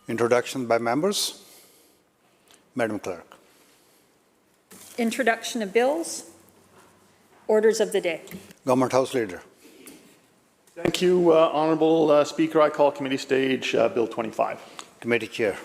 Introduction by members. Madam Clerk. Introduction of bills. Orders of the day. Government House Leader. Thank you, Honourable Speaker. I call committee stage Bill 25. Committee Chair.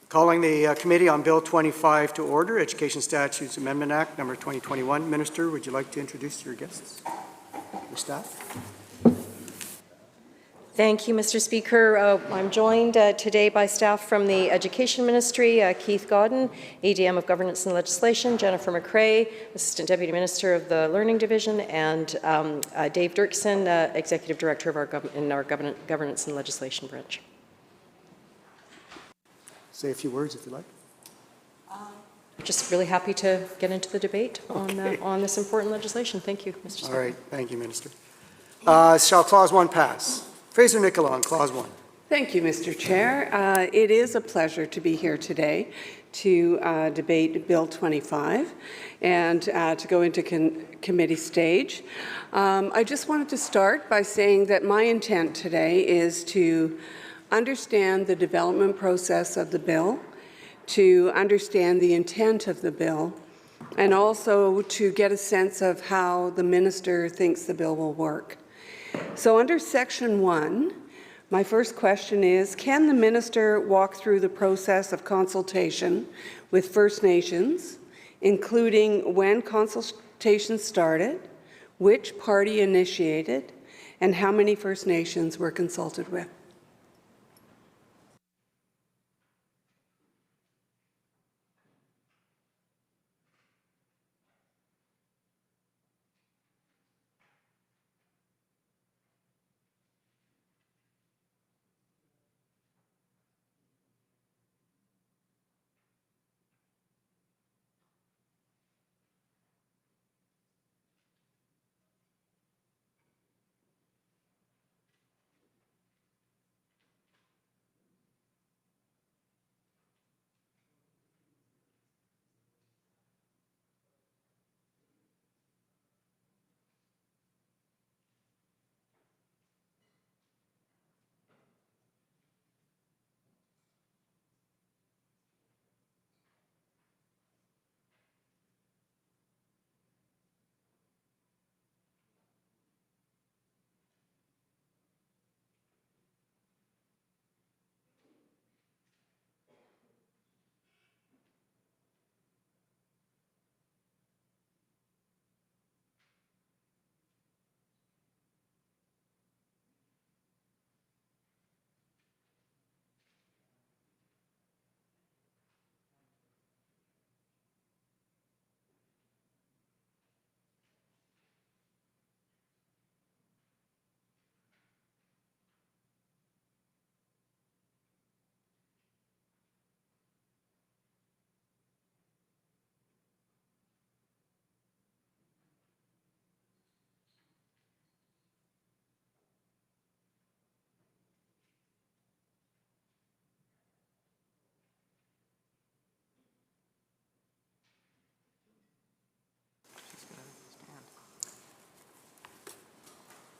Calling the Committee on Bill 25 to order, Education Statutes Amendment Act, number 2021. Minister, would you like to introduce your guests, your staff? Thank you, Mr. Speaker. I'm joined today by staff from the Education Ministry, Keith Godden, ADM of Governance and Legislation, Jennifer McRae, Assistant Deputy Minister of the Learning Division, and Dave Dirksen, Executive Director of our Governance and Legislation branch. Say a few words if you like. Just really happy to get into the debate on this important legislation. Thank you, Mr. Speaker. All right, thank you, Minister. Shall Clause 1 pass? Fraser-Nicola on Clause 1. Thank you, Mr. Chair. It is a pleasure to be here today to debate Bill 25 and to go into committee stage. I just wanted to start by saying that my intent today is to understand the development process of the bill, to understand the intent of the bill, and also to get a sense of how the minister thinks the bill will work. So under Section 1, my first question is, can the minister walk through the process of consultation with First Nations, including when consultation started, which party initiated, and how many First Nations were consulted with?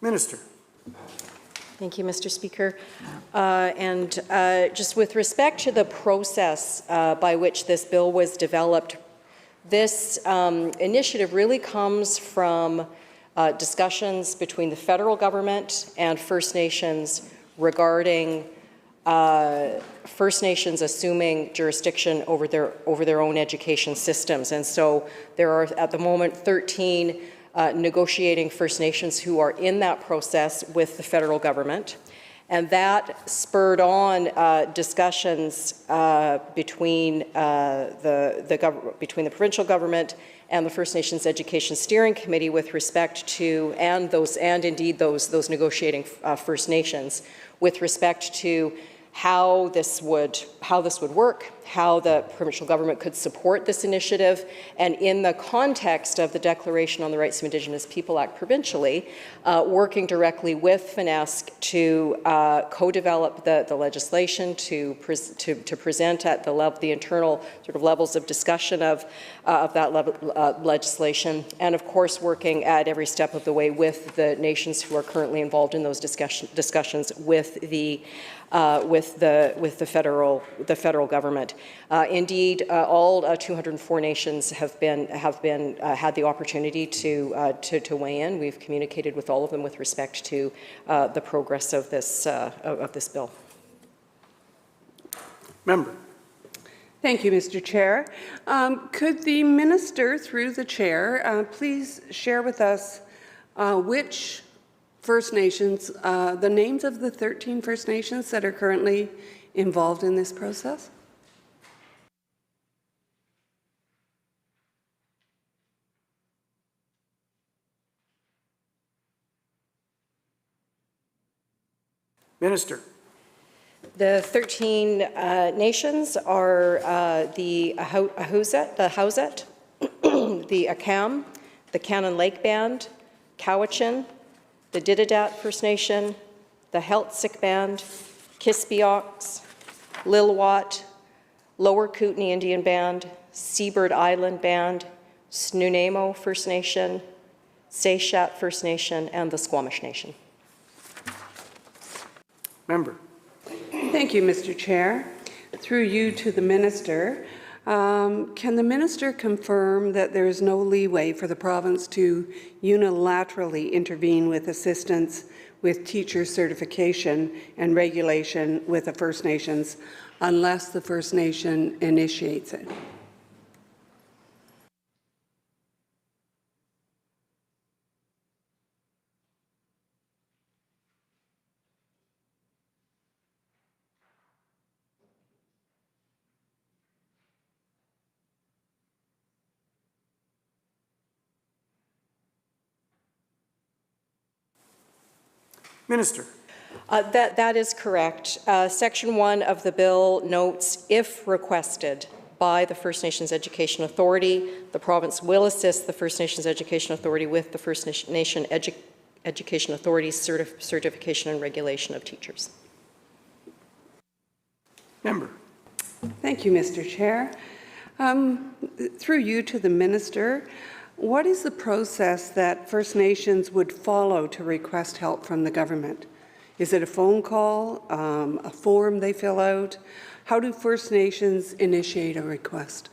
Minister. Thank you, Mr. Speaker. Just with respect to the process by which this bill was developed, this initiative really comes from discussions between the federal government and First Nations regarding First Nations assuming jurisdiction over their own education systems. And so there are at the moment 13 negotiating First Nations who are in that process with the federal government. And that spurred on discussions between the provincial government and the First Nations Education Steering Committee with respect to, and indeed those negotiating First Nations, with respect to how this would work, how the provincial government could support this initiative, and in the context of the Declaration on the Rights of Indigenous People Act provincially, working directly with FNESC to co-develop the legislation, to present at the internal sort of levels of discussion of that legislation, and of course working at every step of the way with the nations who are currently involved in those discussions with the federal government. Indeed, all 204 nations have had the opportunity to weigh in. We've communicated with all of them with respect to the progress of this bill. Member. Thank you, Mr. Chair. Could the minister, through the chair, please share with us which First Nations, the names of the 13 First Nations that are currently involved in this process? Minister. The 13 nations are the Ahuzet, the Hauzet, the Akam, the Cannon Lake Band, Cowichan, the Didadat First Nation, the Heltzik Band, Kispioks, Lilwat, Lower Kootenai Indian Band, Seabird Island Band, Snuneymuxw First Nation, Seychat First Nation, and the Squamish Nation. Member. Thank you, Mr. Chair. Through you to the minister, can the minister confirm that there is no leeway for the province to unilaterally intervene with assistance with teacher certification and regulation with the First Nations unless the First Nation initiates it? Minister. That is correct. Section 1 of the bill notes, if requested by the First Nations Education Authority, the province will assist the First Nations Education Authority with the First Nation Education Authority's certification and regulation of teachers. Member. Thank you, Mr. Chair. Through you to the minister, what is the process that First Nations would follow to request help from the government? Is it a phone call, a form they fill out? How do First Nations initiate a request?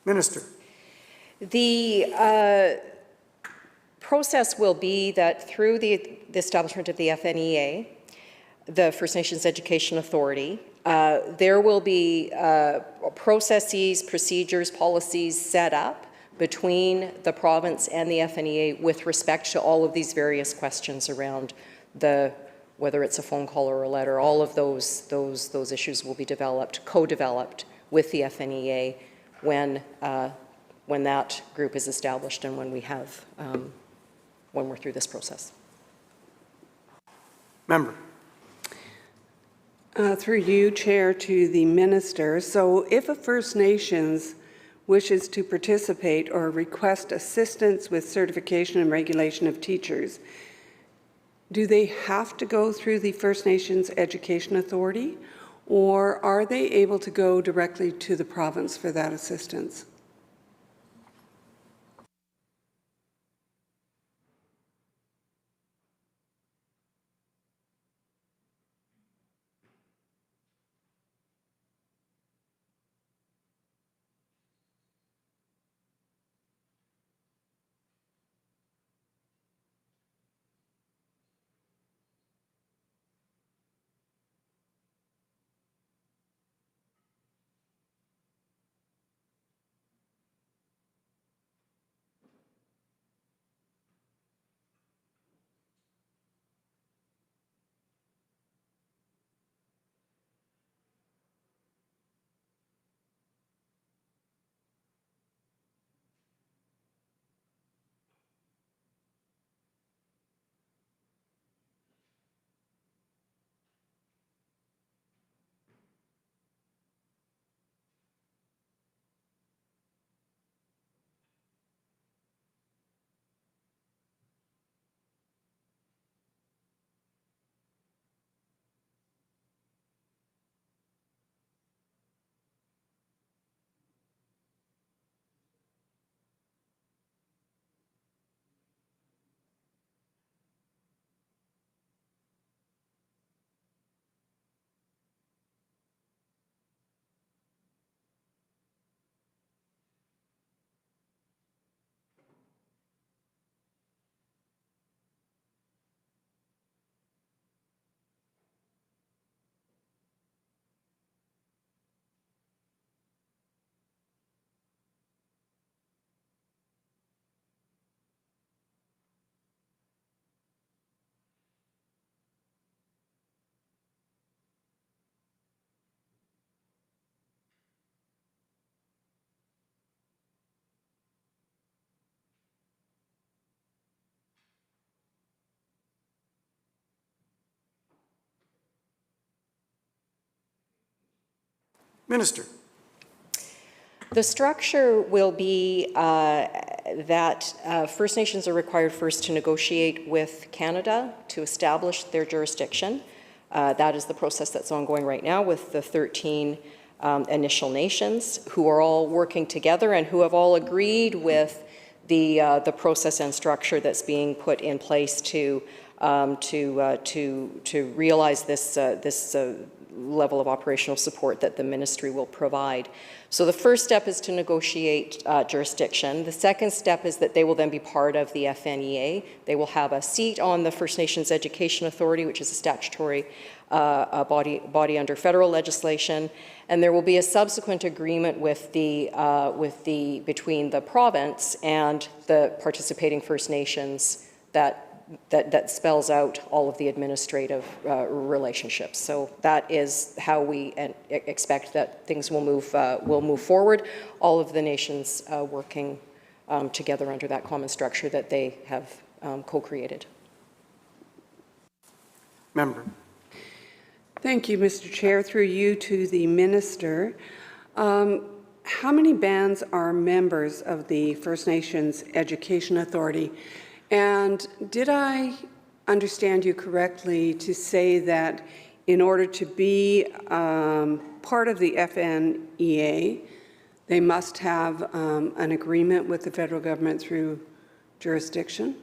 Minister. The process will be that through the establishment of the FNEA, the First Nations Education Authority, there will be processes, procedures, policies set up between the province and the FNEA with respect to all of these various questions around whether it's a phone call or a letter. All of those issues will be co-developed with the FNEA when that group is established and when we have, when we're through this process. Member. Through you, Chair, to the Minister. So if a First Nations wishes to participate or request assistance with certification and regulation of teachers, do they have to go through the First Nations Education Authority, or are they able to go directly to the province for that assistance? Minister. The structure will be that First Nations are required first to negotiate with Canada to establish their jurisdiction. That is the process that's ongoing right now with the 13 initial nations who are all working together and who have all agreed with the process and structure that's being put in place to realize this level of operational support that the ministry will provide. So the first step is to negotiate jurisdiction. The second step is that they will then be part of the FNEA. They will have a seat on the First Nations Education Authority, which is a statutory body under federal legislation, and there will be a subsequent agreement between the province and the participating First Nations that spells out all of the administrative relationships. So that is how we expect that things will move forward. All of the nations working together under that common structure that they have co-created. Member. Thank you, Mr. Chair. Through you to the Minister. How many bands are members of the First Nations Education Authority? And did I understand you correctly to say that in order to be part of the FNEA, they must have an agreement with the federal government through jurisdiction?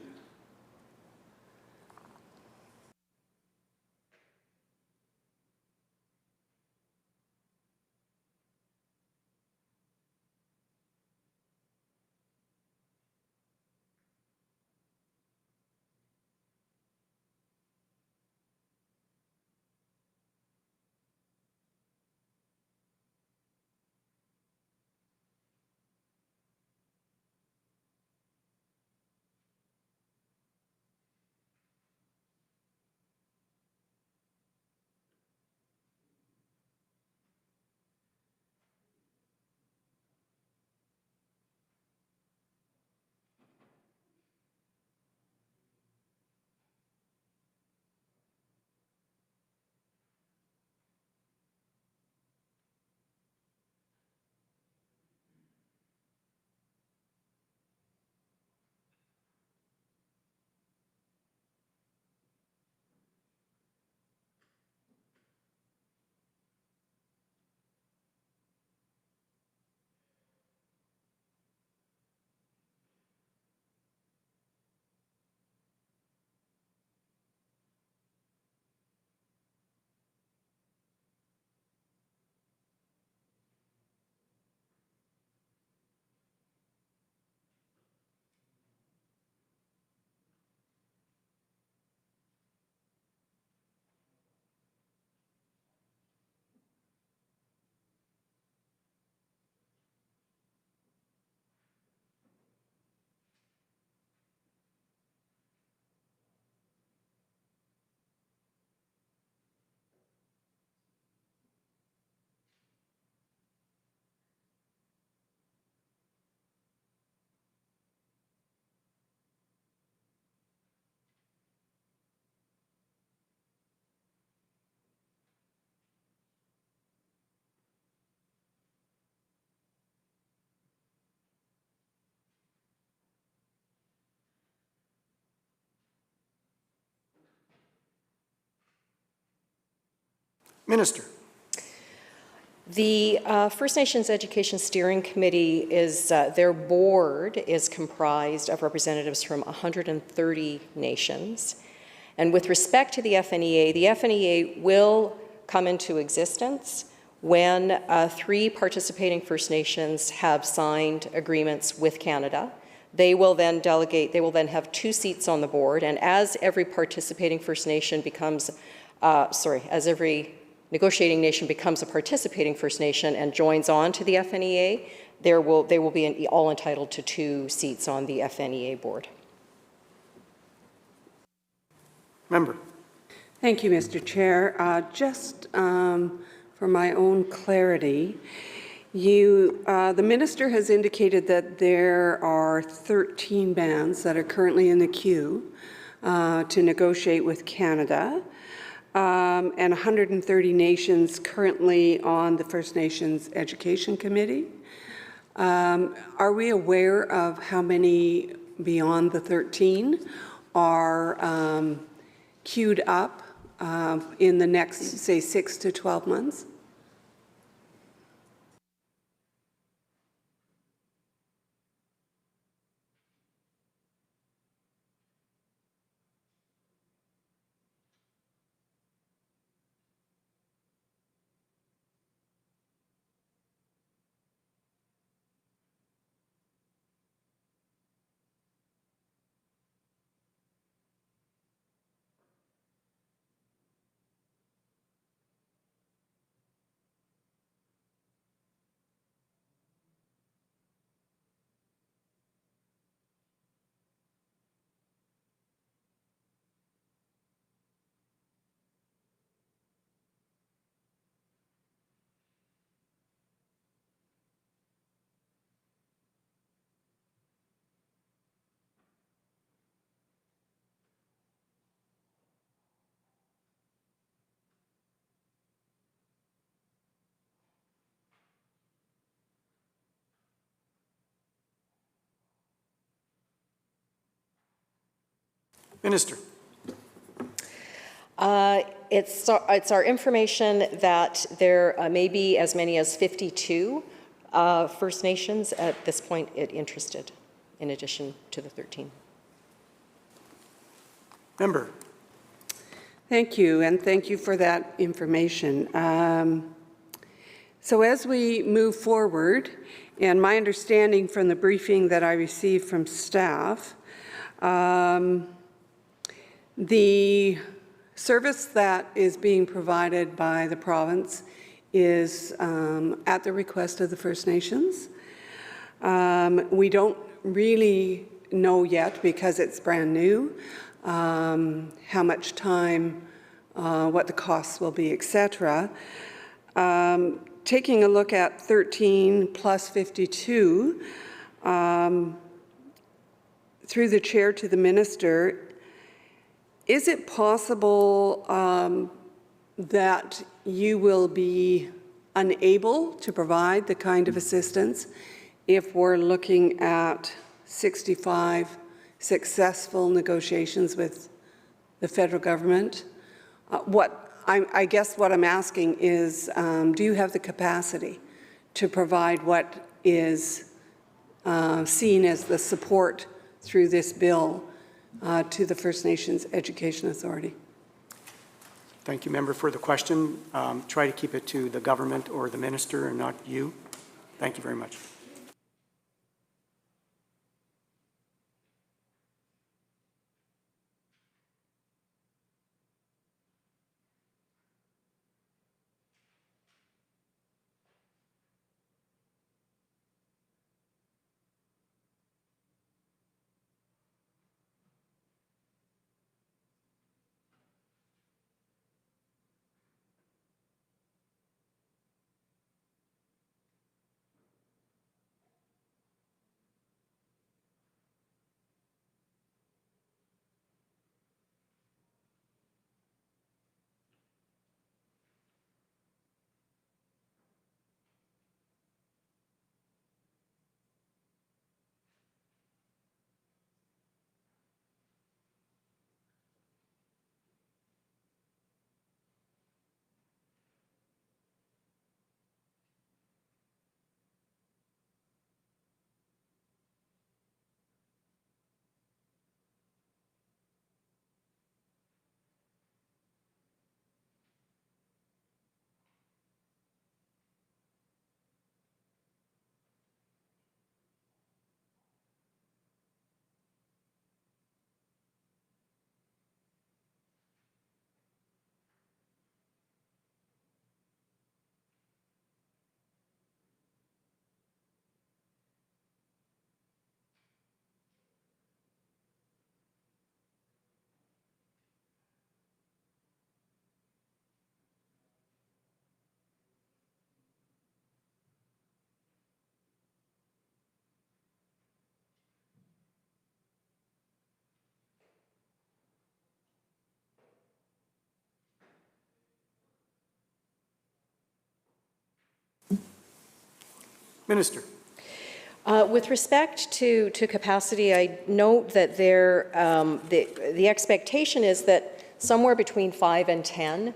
Minister. The First Nations Education Steering Committee is, their board is comprised of representatives from 130 nations. And with respect to the FNEA will come into existence when 3 participating First Nations have signed agreements with Canada. They will then have 2 seats on the board, and as every participating First Nation becomes, as every negotiating nation becomes a participating First Nation and joins on to the FNEA, they will be all entitled to 2 seats on the FNEA board. Member. Thank you, Mr. Chair. Just for my own clarity, the minister has indicated that there are 13 bands that are currently in the queue to negotiate with Canada, and 130 nations currently on the First Nations Education Committee. Are we aware of how many beyond the 13 are queued up in the next, say, 6 to 12 months? Minister. It's our information that there may be as many as 52 First Nations at this point interested, in addition to the 13. Member. Thank you, and thank you for that information. So as we move forward, and my understanding from the briefing that I received from staff, the service that is being provided by the province is at the request of the First Nations. We don't really know yet, because it's brand new, how much time, what the costs will be, etc. Taking a look at 13 plus 52, through the chair to the minister, is it possible that you will be unable to provide the kind of assistance if we're looking at 65 successful negotiations with the federal government? I guess what I'm asking is, do you have the capacity to provide what is seen as the support through this bill to the First Nations Education Authority? Thank you, member, for the question. Try to keep it to the government or the minister and not you. Thank you very much. Minister. With respect to capacity, I note that the expectation is that somewhere between 5 and 10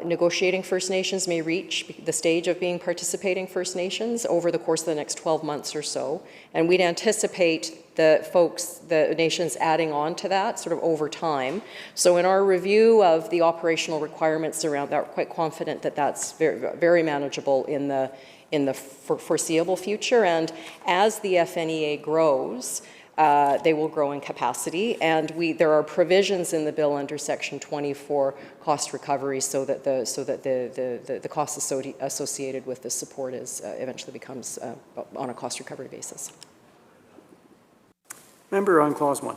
negotiating First Nations may reach the stage of being participating First Nations over the course of the next 12 months or so. And we'd anticipate the nations adding on to that sort of over time. So in our review of the operational requirements around that, we're quite confident that that's very, very manageable in the foreseeable future. And as the FNEA grows, they will grow in capacity, and there are provisions in the bill under Section 20 for cost recovery, so that the costs associated with the support is eventually becomes on a cost recovery basis. Member on Clause 1.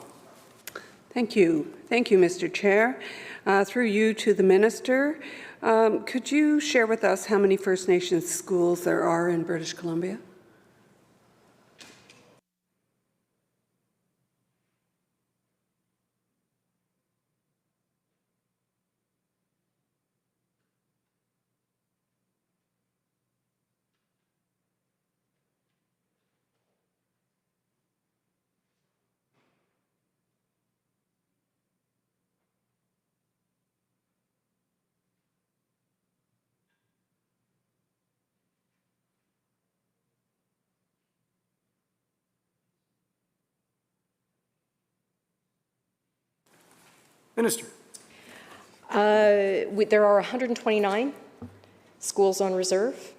Thank you. Thank you, Mr. Chair. Through you to the Minister, could you share with us how many First Nations schools there are in British Columbia? Minister. There are 129 schools on reserve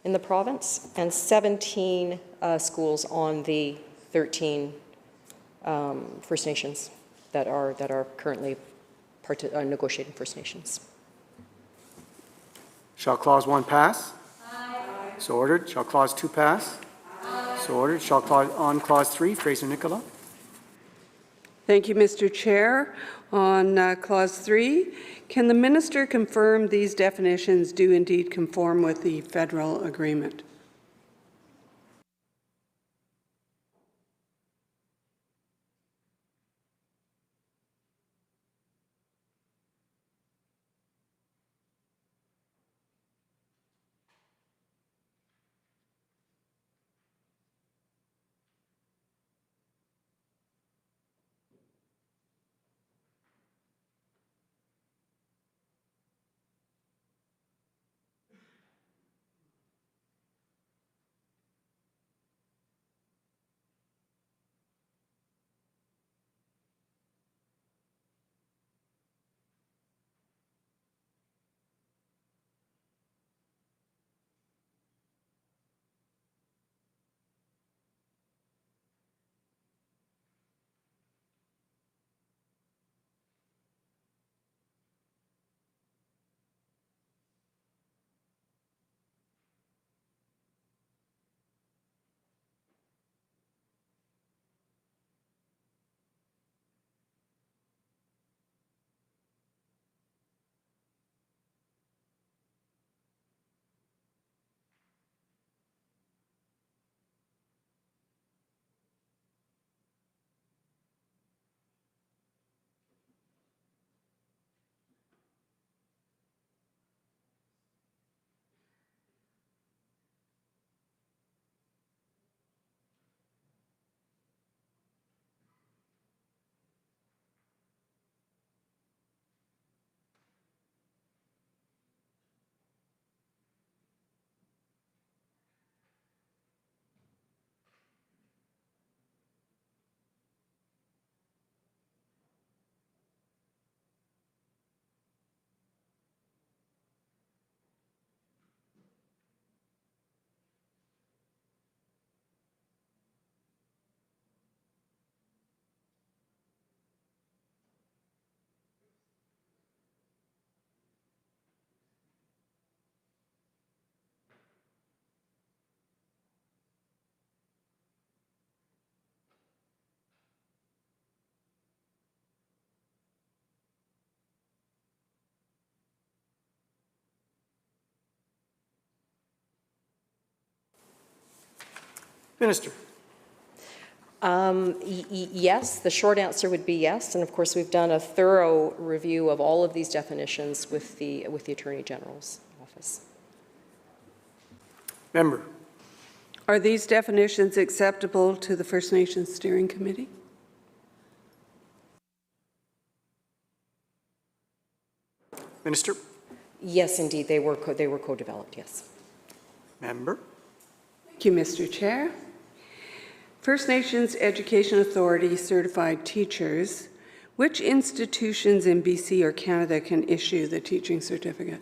in the province, and 17 schools on the 13 First Nations that are currently negotiating First Nations. Shall Clause 1 pass? Aye. So ordered. Shall Clause 2 pass? Aye. So ordered. Shall on Clause 3, Fraser Nicola. Thank you, Mr. Chair. On Clause 3, can the Minister confirm these definitions do indeed conform with the federal agreement? Minister. Yes, the short answer would be yes, and of course we've done a thorough review of all of these definitions with the Attorney General's office. Member. Are these definitions acceptable to the First Nations Steering Committee? Minister? Yes, indeed, they were co-developed, yes. Member? Thank you, Mr. Chair. First Nations Education Authority certified teachers. Which institutions in BC or Canada can issue the teaching certificate?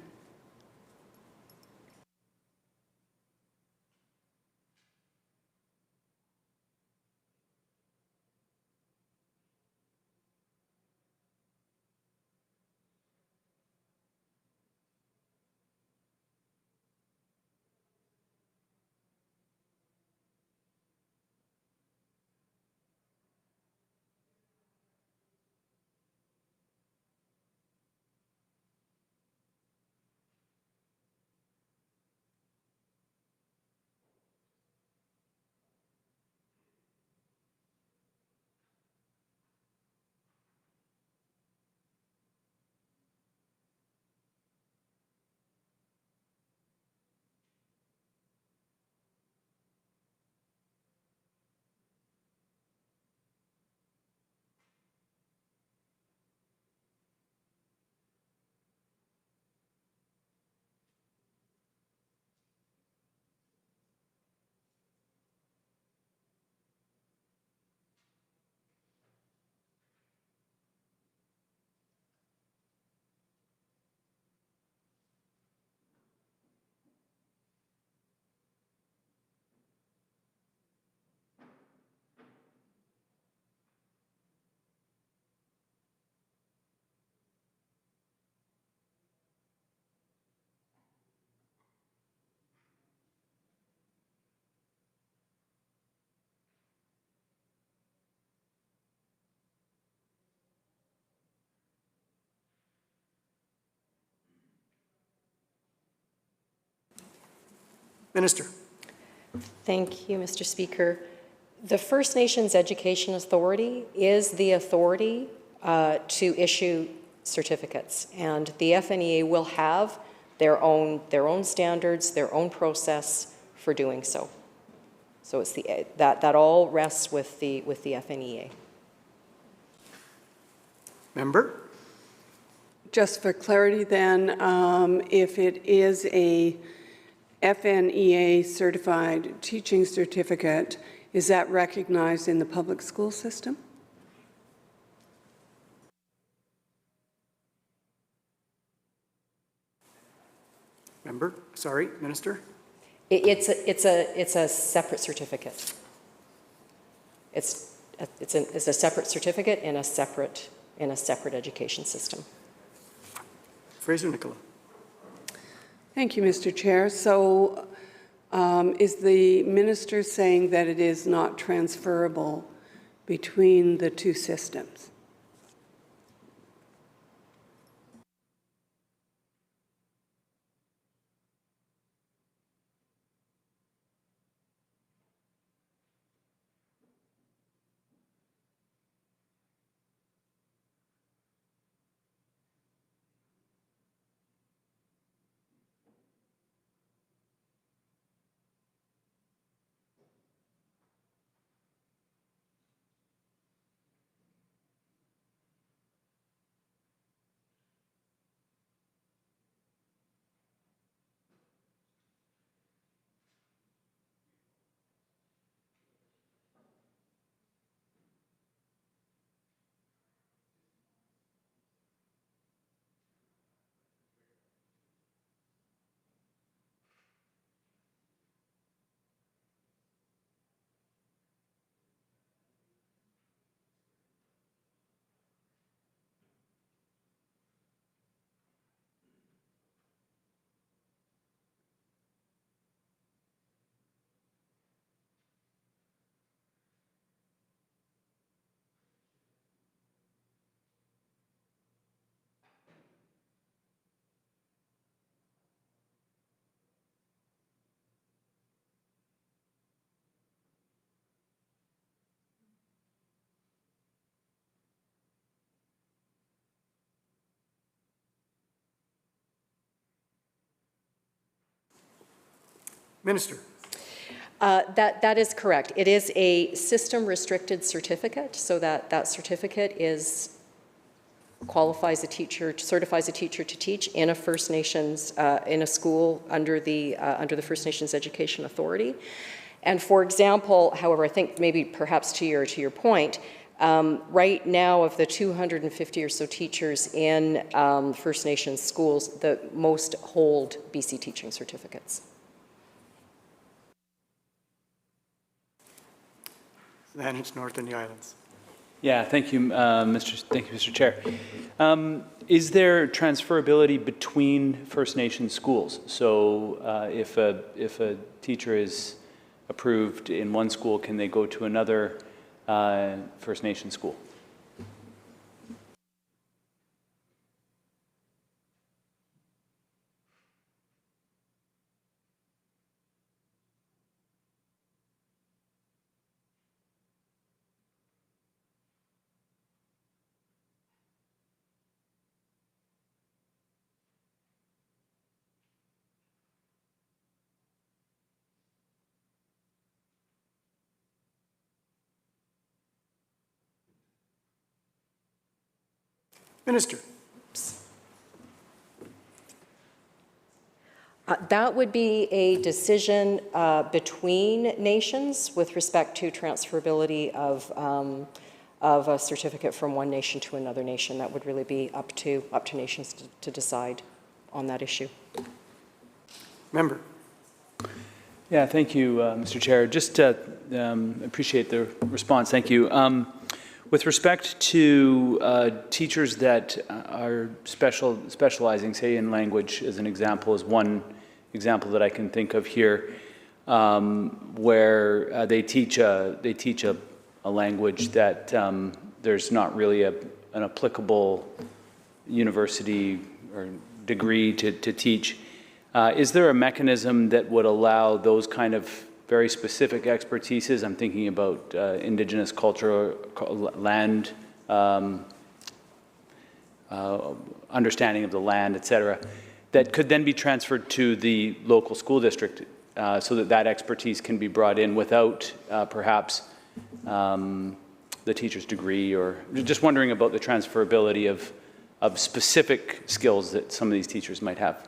Minister? Thank you, Mr. Speaker. The First Nations Education Authority is the authority to issue certificates, and the FNEA will have their own standards, their own process for doing so. So it's that all rests with the FNEA. Member? Just for clarity then, if it is a FNEA certified teaching certificate, is that recognized in the public school system? Member? Sorry, Minister? It's a separate certificate. It's a separate certificate in a separate education system. Fraser Nicola? Thank you, Mr. Chair. So is the minister saying that it is not transferable between the two systems? Minister? That is correct. It is a system-restricted certificate, so that certificate qualifies a teacher, certifies a teacher to teach in a First Nations, in a school under the First Nations Education Authority. And for example, however, I think maybe perhaps to your point, right now of the 250 or so teachers in First Nations schools, the most hold BC teaching certificates. Then it's north in the islands. Yeah, thank you, Mr. Chair. Is there transferability between First Nation schools? So if a teacher is approved in one school, can they go to another First Nation school? Minister. That would be a decision between nations with respect to transferability of a certificate from one nation to another nation. That would really be up to nations to decide on that issue. Member. Yeah, thank you, Mr. Chair. Just appreciate the response. Thank you. With respect to teachers that are specializing, say in language as an example, is one example that I can think of here, where they teach a language that there's not really an applicable university or degree to teach. Is there a mechanism that would allow those kind of very specific expertises? I'm thinking about Indigenous culture, land, understanding of the land, et cetera, that could then be transferred to the local school district so that expertise can be brought in without perhaps the teacher's degree, or just wondering about the transferability of specific skills that some of these teachers might have.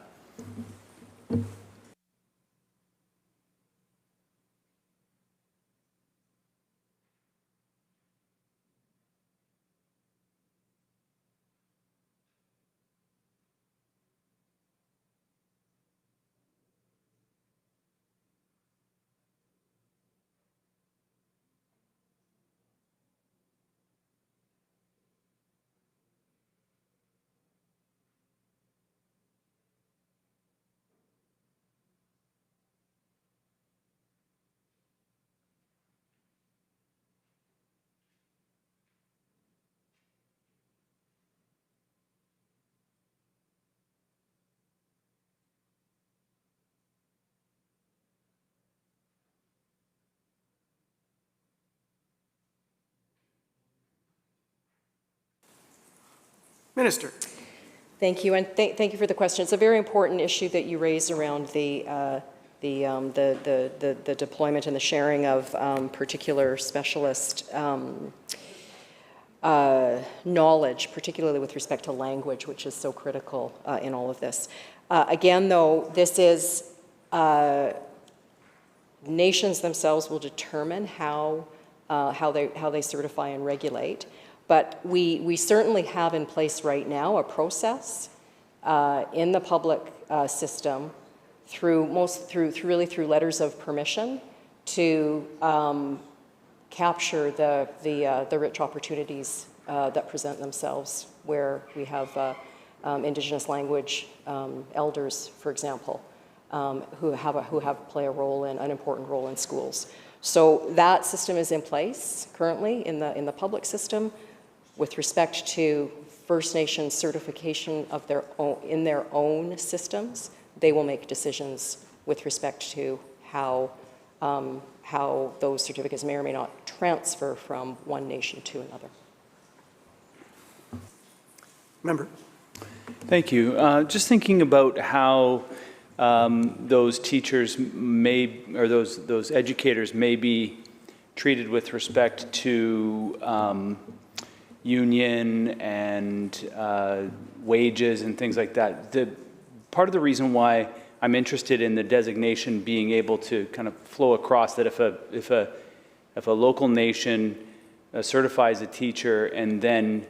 Minister. Thank you, and thank you for the question. It's a very important issue that you raise around the deployment and the sharing of particular specialist knowledge, particularly with respect to language, which is so critical in all of this. Again, though, this is nations themselves will determine how they certify and regulate. But we certainly have in place right now a process in the public system through letters of permission to capture the rich opportunities that present themselves where we have Indigenous language elders, for example, who play an important role in schools. So that system is in place currently in the public system. With respect to First Nations certification of their own systems, they will make decisions with respect to how those certificates may or may not transfer from one nation to another. Member. Thank you. Just thinking about how those teachers may, or those educators may be treated with respect to union and wages and things like that. Part of the reason why I'm interested in the designation being able to kind of flow across that if a local nation certifies a teacher and then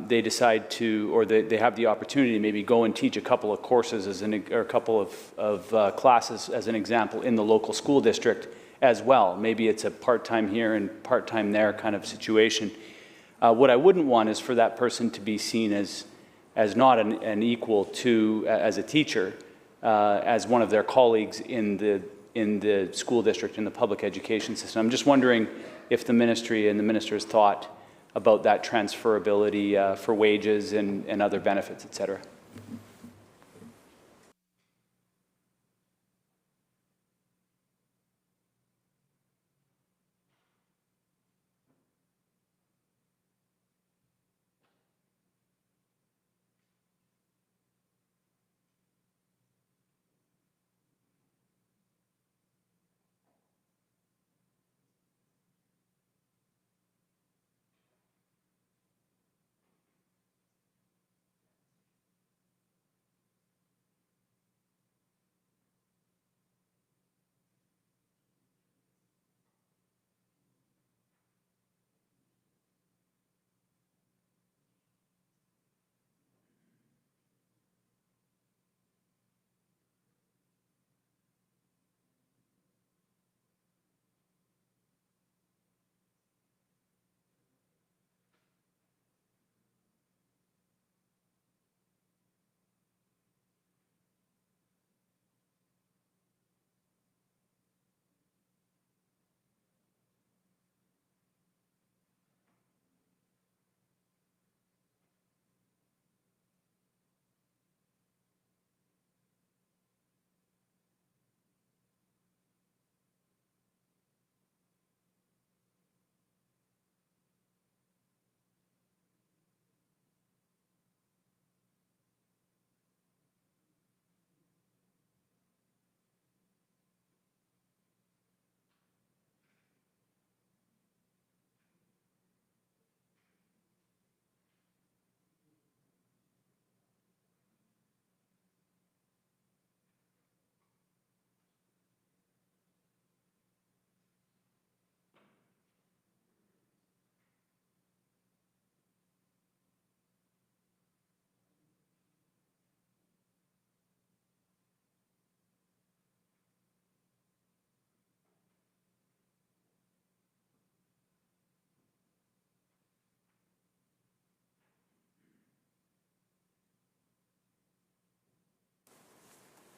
they decide to, or they have the opportunity to maybe go and teach a couple of courses or a couple of classes as an example in the local school district as well. Maybe it's a part-time here and part-time there kind of situation. What I wouldn't want is for that person to be seen as not an equal to, as a teacher, as one of their colleagues in the school district, in the public education system. I'm just wondering if the ministry and the minister has thought about that transferability for wages and other benefits, et cetera.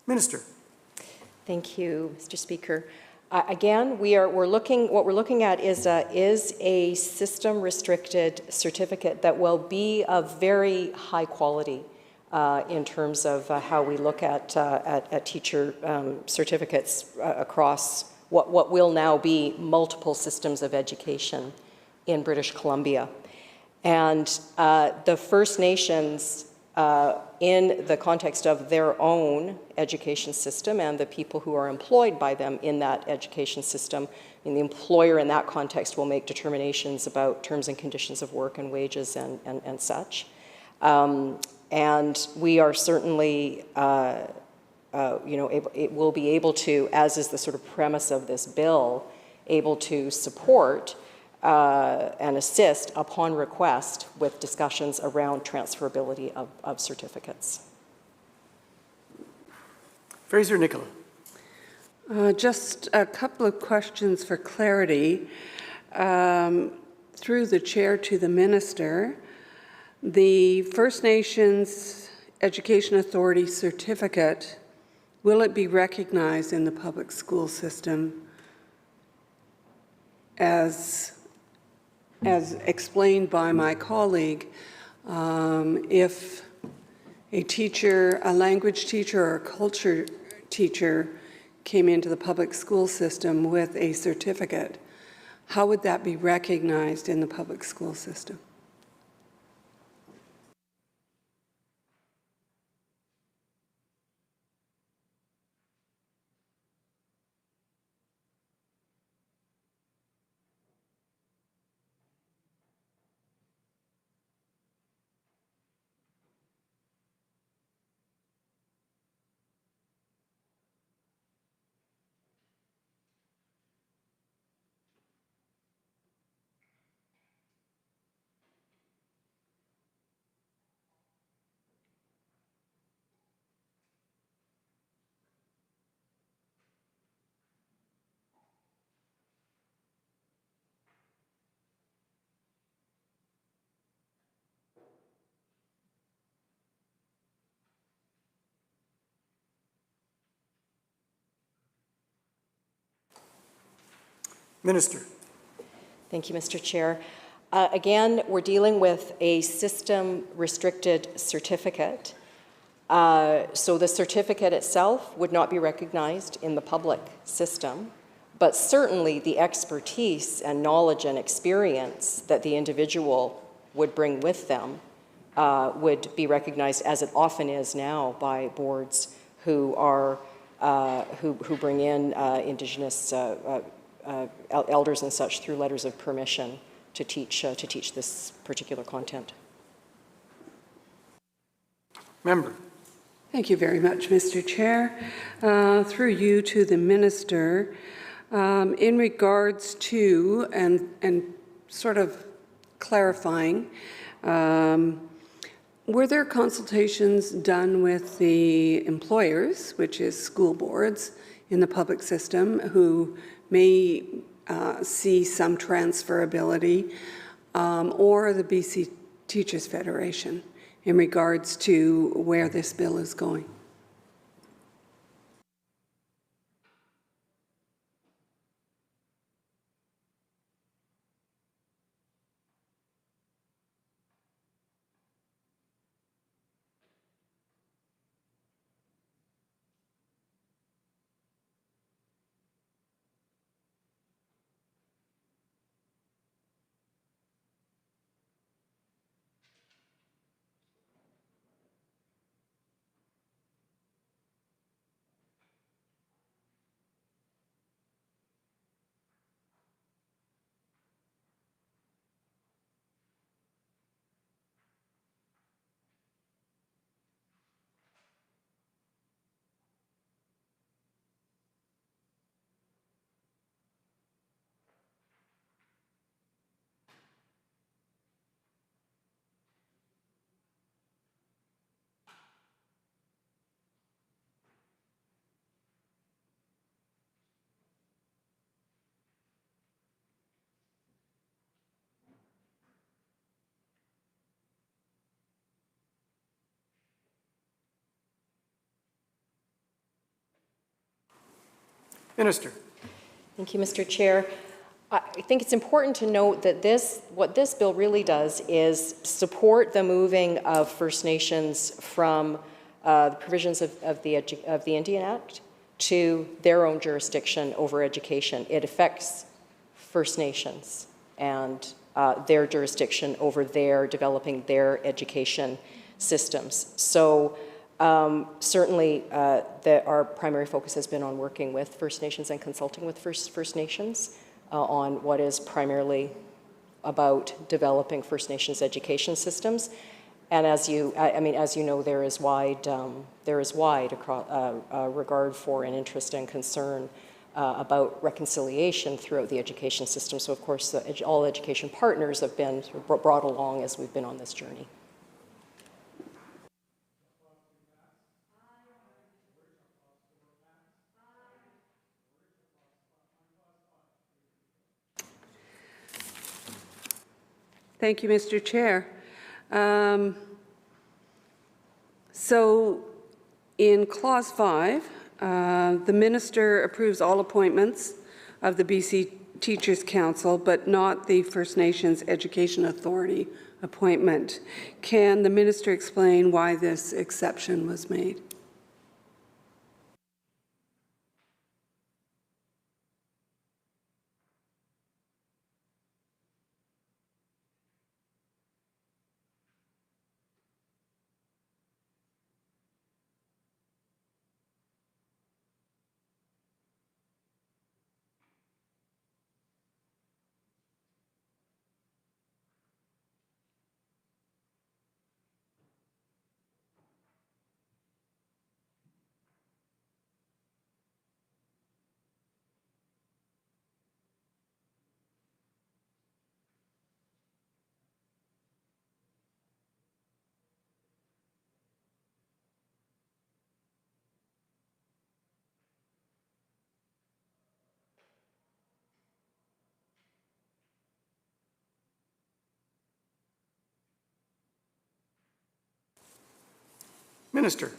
Minister. Thank you, Mr. Speaker. Again, we're looking at is a system-restricted certificate that will be of very high quality in terms of how we look at teacher certificates across what will now be multiple systems of education in British Columbia. And the First Nations, in the context of their own education system and the people who are employed by them in that education system, and the employer in that context will make determinations about terms and conditions of work and wages and such. And we are certainly, it will be able to, as is the sort of premise of this bill, able to support and assist upon request with discussions around transferability of certificates. Fraser Nicola. Just a couple of questions for clarity. Through the chair to the minister, the First Nations Education Authority certificate, will it be recognized in the public school system as explained by my colleague, if a teacher, a language teacher or a culture teacher came into the public school system with a certificate, how would that be recognized in the public school system? Minister. Thank you, Mr. Chair. Again, we're dealing with a system-restricted certificate. So the certificate itself would not be recognized in the public system, but certainly the expertise and knowledge and experience that the individual would bring with them would be recognized, as it often is now, by boards who are who bring in Indigenous elders and such through letters of permission to teach this particular content. Member. Thank you very much, Mr. Chair. Through you to the Minister, in regards to, and sort of clarifying, were there consultations done with the employers, which is school boards in the public system, who may see some transferability, or the BC Teachers Federation in regards to where this bill is going? Minister. Thank you, Mr. Chair. I think it's important to note that what this bill really does is support the moving of First Nations from the provisions of the Indian Act to their own jurisdiction over education. It affects First Nations and their jurisdiction over developing their education systems. So certainly our primary focus has been on working with First Nations and consulting with First Nations on what is primarily about developing First Nations education systems. And as you know, there is wide regard for and interest and concern about reconciliation throughout the education system. So of course, all education partners have been brought along as we've been on this journey. Thank you, Mr. Chair. So in Clause 5, the Minister approves all appointments of the BC Teachers Council, but not the First Nations Education Authority appointment. Can the Minister explain why this exception was made? Minister.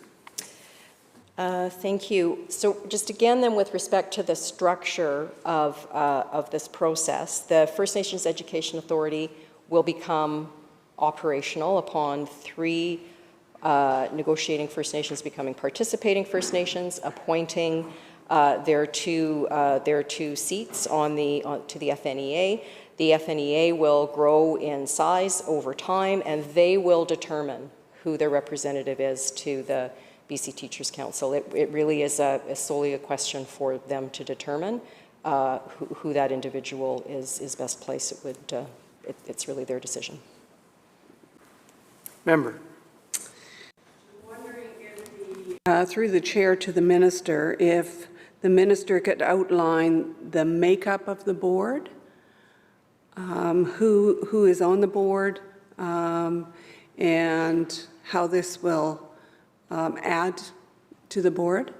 Thank you. So just again then with respect to the structure of this process, the First Nations Education Authority will become operational upon 3 negotiating First Nations becoming participating First Nations, appointing their two seats to the FNEA. The FNEA will grow in size over time, and they will determine who their representative is to the BC Teachers Council. It really is solely a question for them to determine who that individual is best placed. It's really their decision. Member. Through the chair to the minister, if the minister could outline the makeup of the board, who is on the board, and how this will add to the board.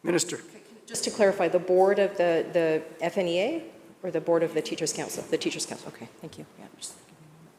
Minister. Just to clarify, the board of the FNEA or the board of the Teachers Council? The Teachers Council. Okay, thank you. Yeah, just give me a moment.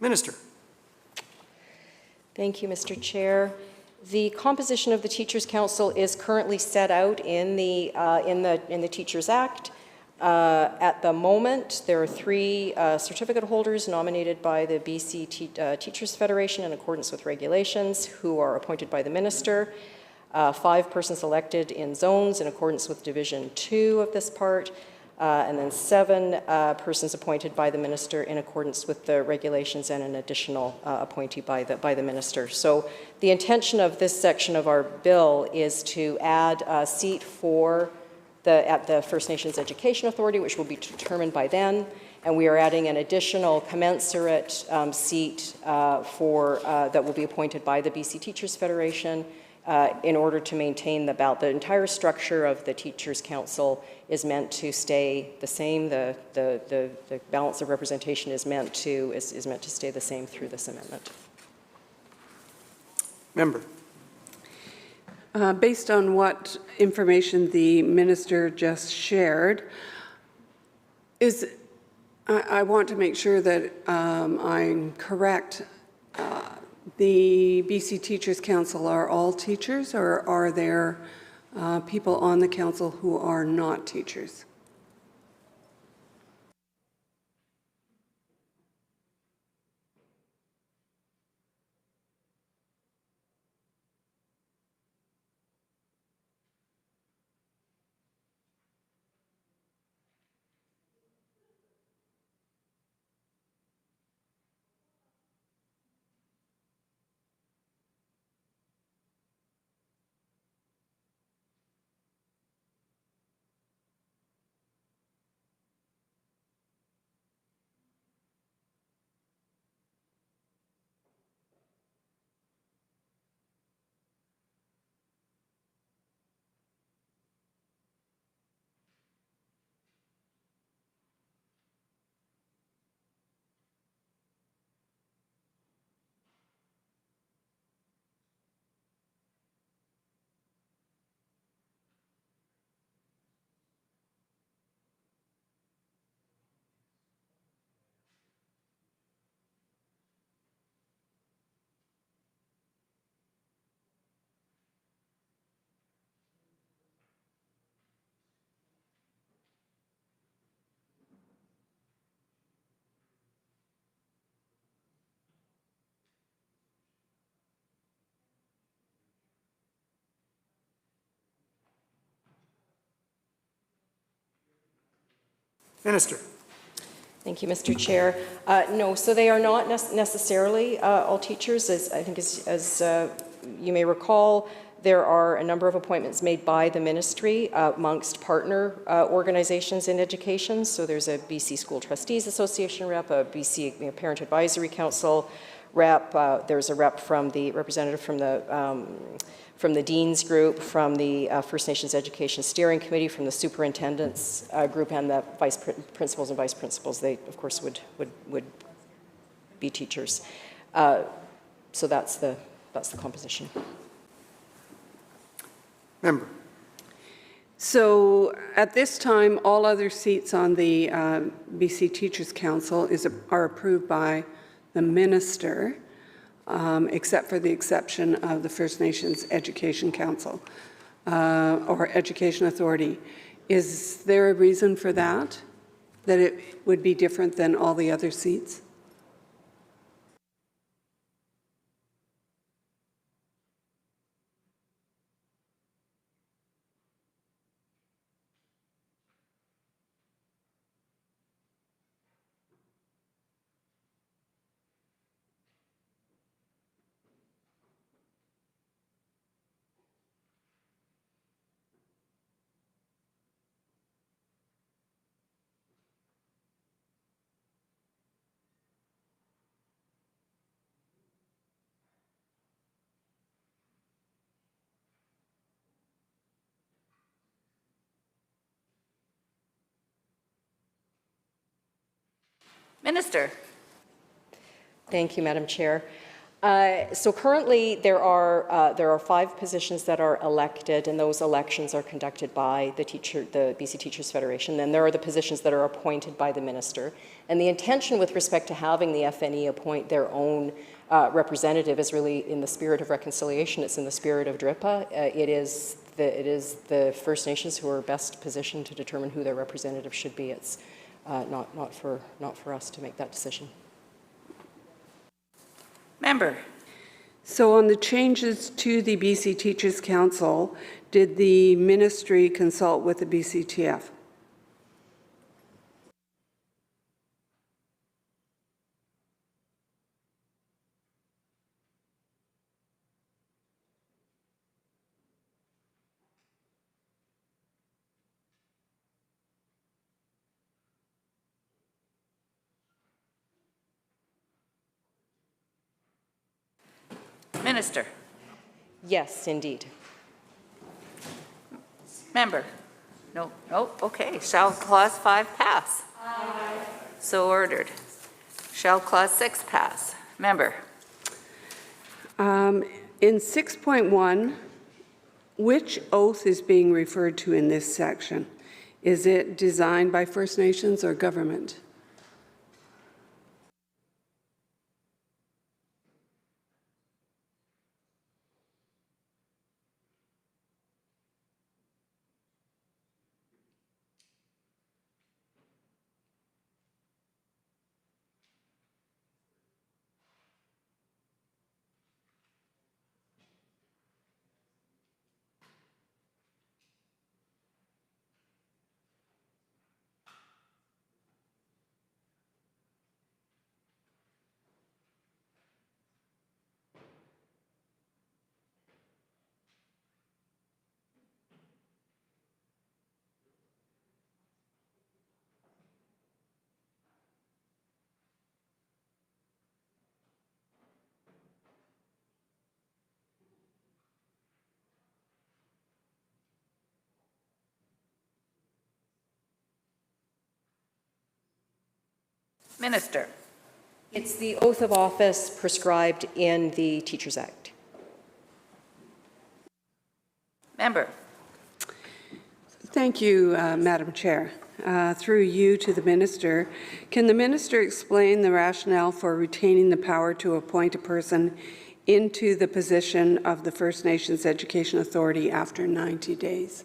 Minister. Thank you, Mr. Chair. The composition of the Teachers Council is currently set out in the Teachers Act. At the moment, there are 3 certificate holders nominated by the BC Teachers Federation in accordance with regulations who are appointed by the minister. 5 persons elected in zones in accordance with Division 2 of this part, and then 7 persons appointed by the minister in accordance with the regulations and an additional appointee by the minister. So the intention of this section of our bill is to add a seat at the First Nations Education Authority, which will be determined by then, and we are adding an additional commensurate seat that will be appointed by the BC Teachers Federation in order to maintain the balance. The entire structure of the Teachers Council is meant to stay the same. The balance of representation is meant to stay the same through this amendment. Member. Based on what information the minister just shared, I want to make sure that I'm correct. The BC Teachers Council are all teachers, or are there people on the council who are not teachers? Minister. Thank you, Mr. Chair. No, so they are not necessarily all teachers. As you may recall, there are a number of appointments made by the ministry amongst partner organizations in education. So there's a BC School Trustees Association rep, a BC Parent Advisory Council rep. There's a rep from the representative from the Dean's Group, from the First Nations Education Steering Committee, from the Superintendent's Group, and the Vice Principals and Vice Principals. They, of course, would be teachers. So that's the composition. Member. So at this time, all other seats on the BC Teachers Council are approved by the minister, except for the exception of the First Nations Education Council or Education Authority. Is there a reason for that it would be different than all the other seats? Minister. Thank you, Madam Chair. So currently there are 5 positions that are elected, and those elections are conducted by the BC Teachers Federation. Then there are the positions that are appointed by the minister. And the intention with respect to having the FNE appoint their own representative is really in the spirit of reconciliation. It's in the spirit of DRIPA. It is the First Nations who are best positioned to determine who their representative should be. It's not for us to make that decision. Member. So on the changes to the BC Teachers Council, did the ministry consult with the BCTF? Minister. Yes, indeed. Member. No, okay. Shall Clause 5 pass? Aye. So ordered. Shall Clause 6 pass? Member. In 6.1, which oath is being referred to in this section? Is it designed by First Nations or government? Minister. It's the oath of office prescribed in the Teachers Act. Member. Thank you, Madam Chair. Through you to the minister, can the minister explain the rationale for retaining the power to appoint a person into the position of the First Nations Education Authority after 90 days?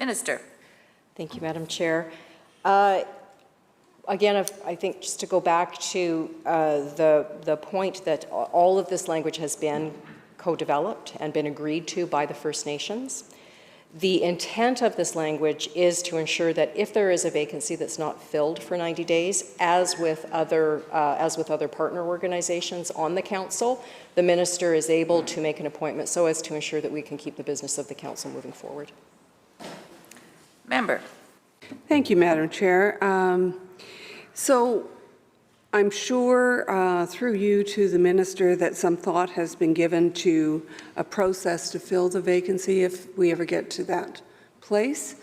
Minister. Thank you, Madam Chair. Again, I think just to go back to the point that all of this language has been co-developed and been agreed to by the First Nations. The intent of this language is to ensure that if there is a vacancy that's not filled for 90 days, as with other partner organizations on the council, the minister is able to make an appointment so as to ensure that we can keep the business of the council moving forward. Member. Thank you, Madam Chair. So I'm sure through you to the minister that some thought has been given to a process to fill the vacancy if we ever get to that place.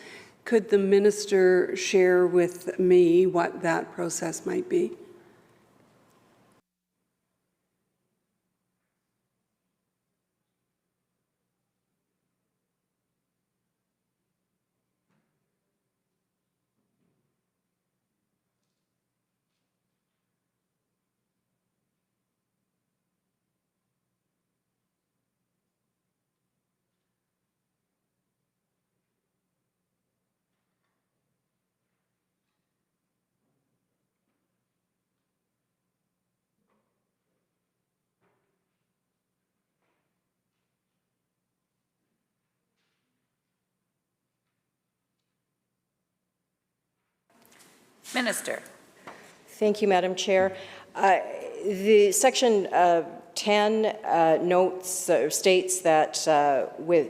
Could the minister share with me what that process might be? Minister. Thank you, Madam Chair. The Section 10 states that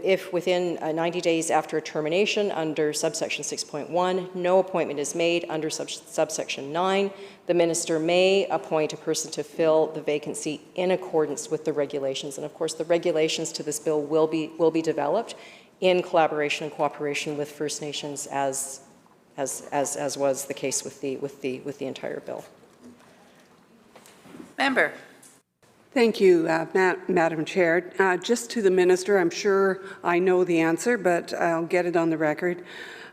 if within 90 days after a termination under subsection 6.1, no appointment is made under subsection 9, the minister may appoint a person to fill the vacancy in accordance with the regulations. And of course, the regulations to this bill will be developed in collaboration and cooperation with First Nations as was the case with the entire bill. Member. Thank you, Madam Chair. Just to the minister, I'm sure I know the answer, but I'll get it on the record.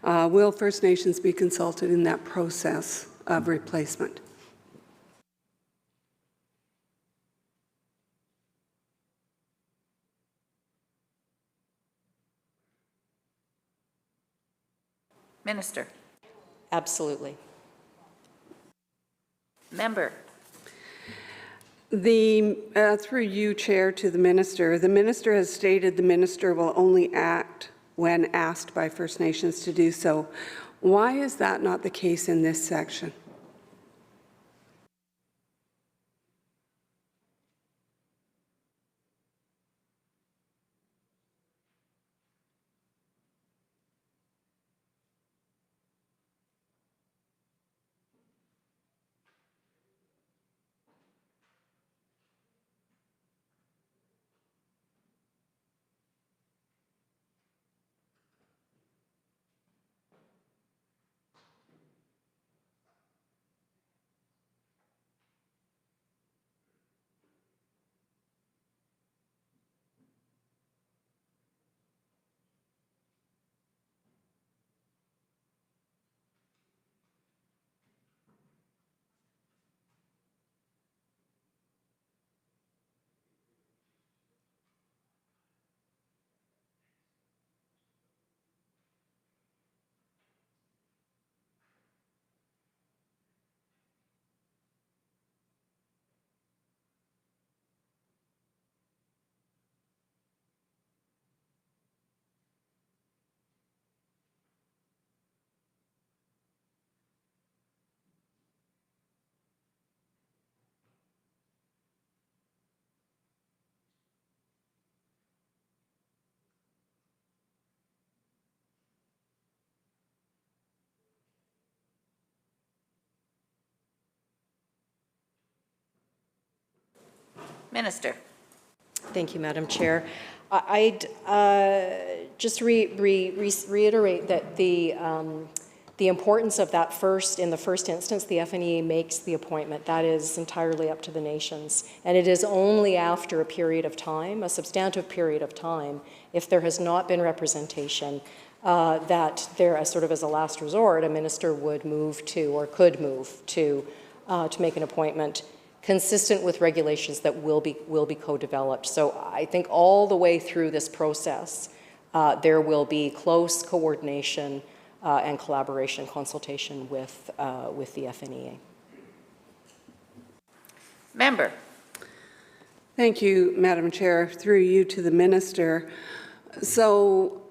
Will First Nations be consulted in that process of replacement? Minister. Absolutely. Member. Through you, Chair, to the minister has stated the minister will only act when asked by First Nations to do so. Why is that not the case in this section? Minister. Thank you, Madam Chair. I'd just reiterate that the importance of that in the first instance, the FNEA makes the appointment. That is entirely up to the nations. And it is only after a period of time, a substantive period of time, if there has not been representation, that there, as sort of as a last resort, a minister would move to, or could move to make an appointment consistent with regulations that will be co-developed. So I think all the way through this process, there will be close coordination and collaboration, consultation with the FNEA. Member. Thank you, Madam Chair. Through you to the Minister. So,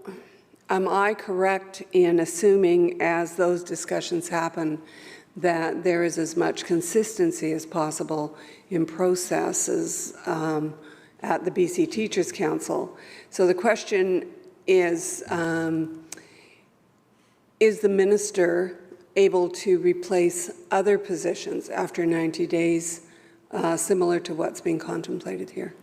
am I correct in assuming as those discussions happen that there is as much consistency as possible in processes at the BC Teachers Council? So the question is the Minister able to replace other positions after 90 days, similar to what's being contemplated here?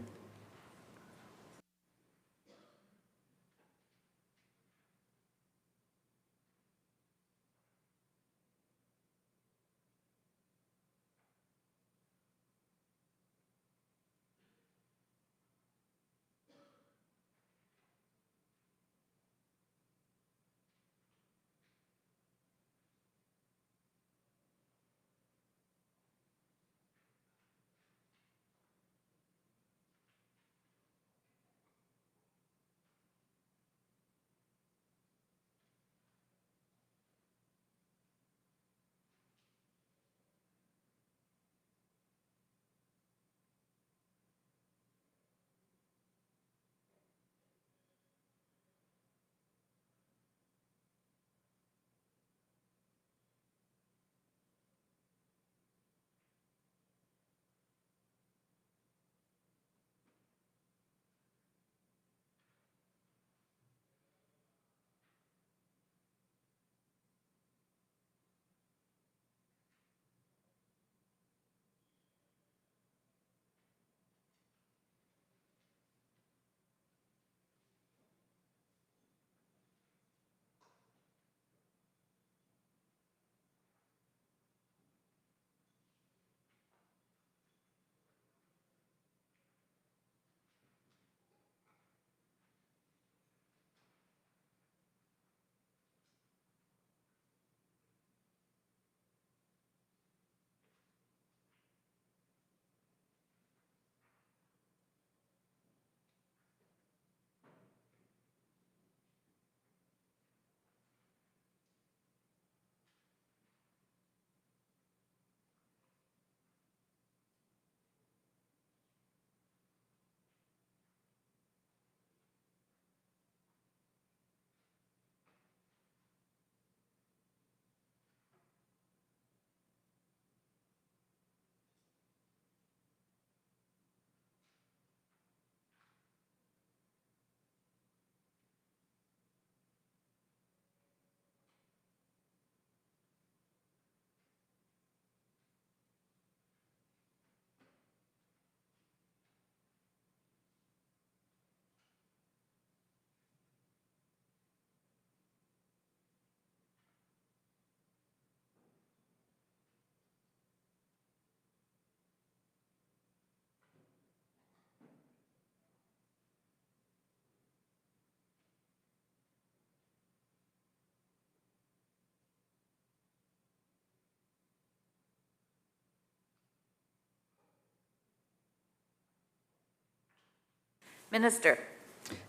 Minister.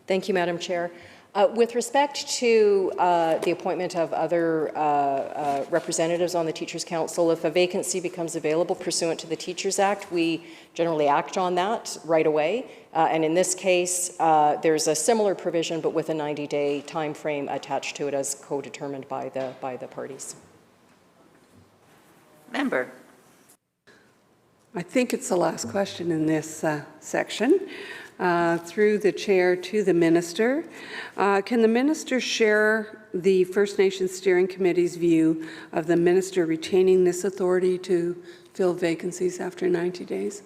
Thank you, Madam Chair. With respect to the appointment of other representatives on the Teachers' Council, if a vacancy becomes available pursuant to the Teachers Act, we generally act on that right away. And in this case, there's a similar provision, but with a 90-day time frame attached to it as co-determined by the parties. Member. I think it's the last question in this section. Through the chair to the minister. Can the minister share the First Nations Steering Committee's view of the minister retaining this authority to fill vacancies after 90 days?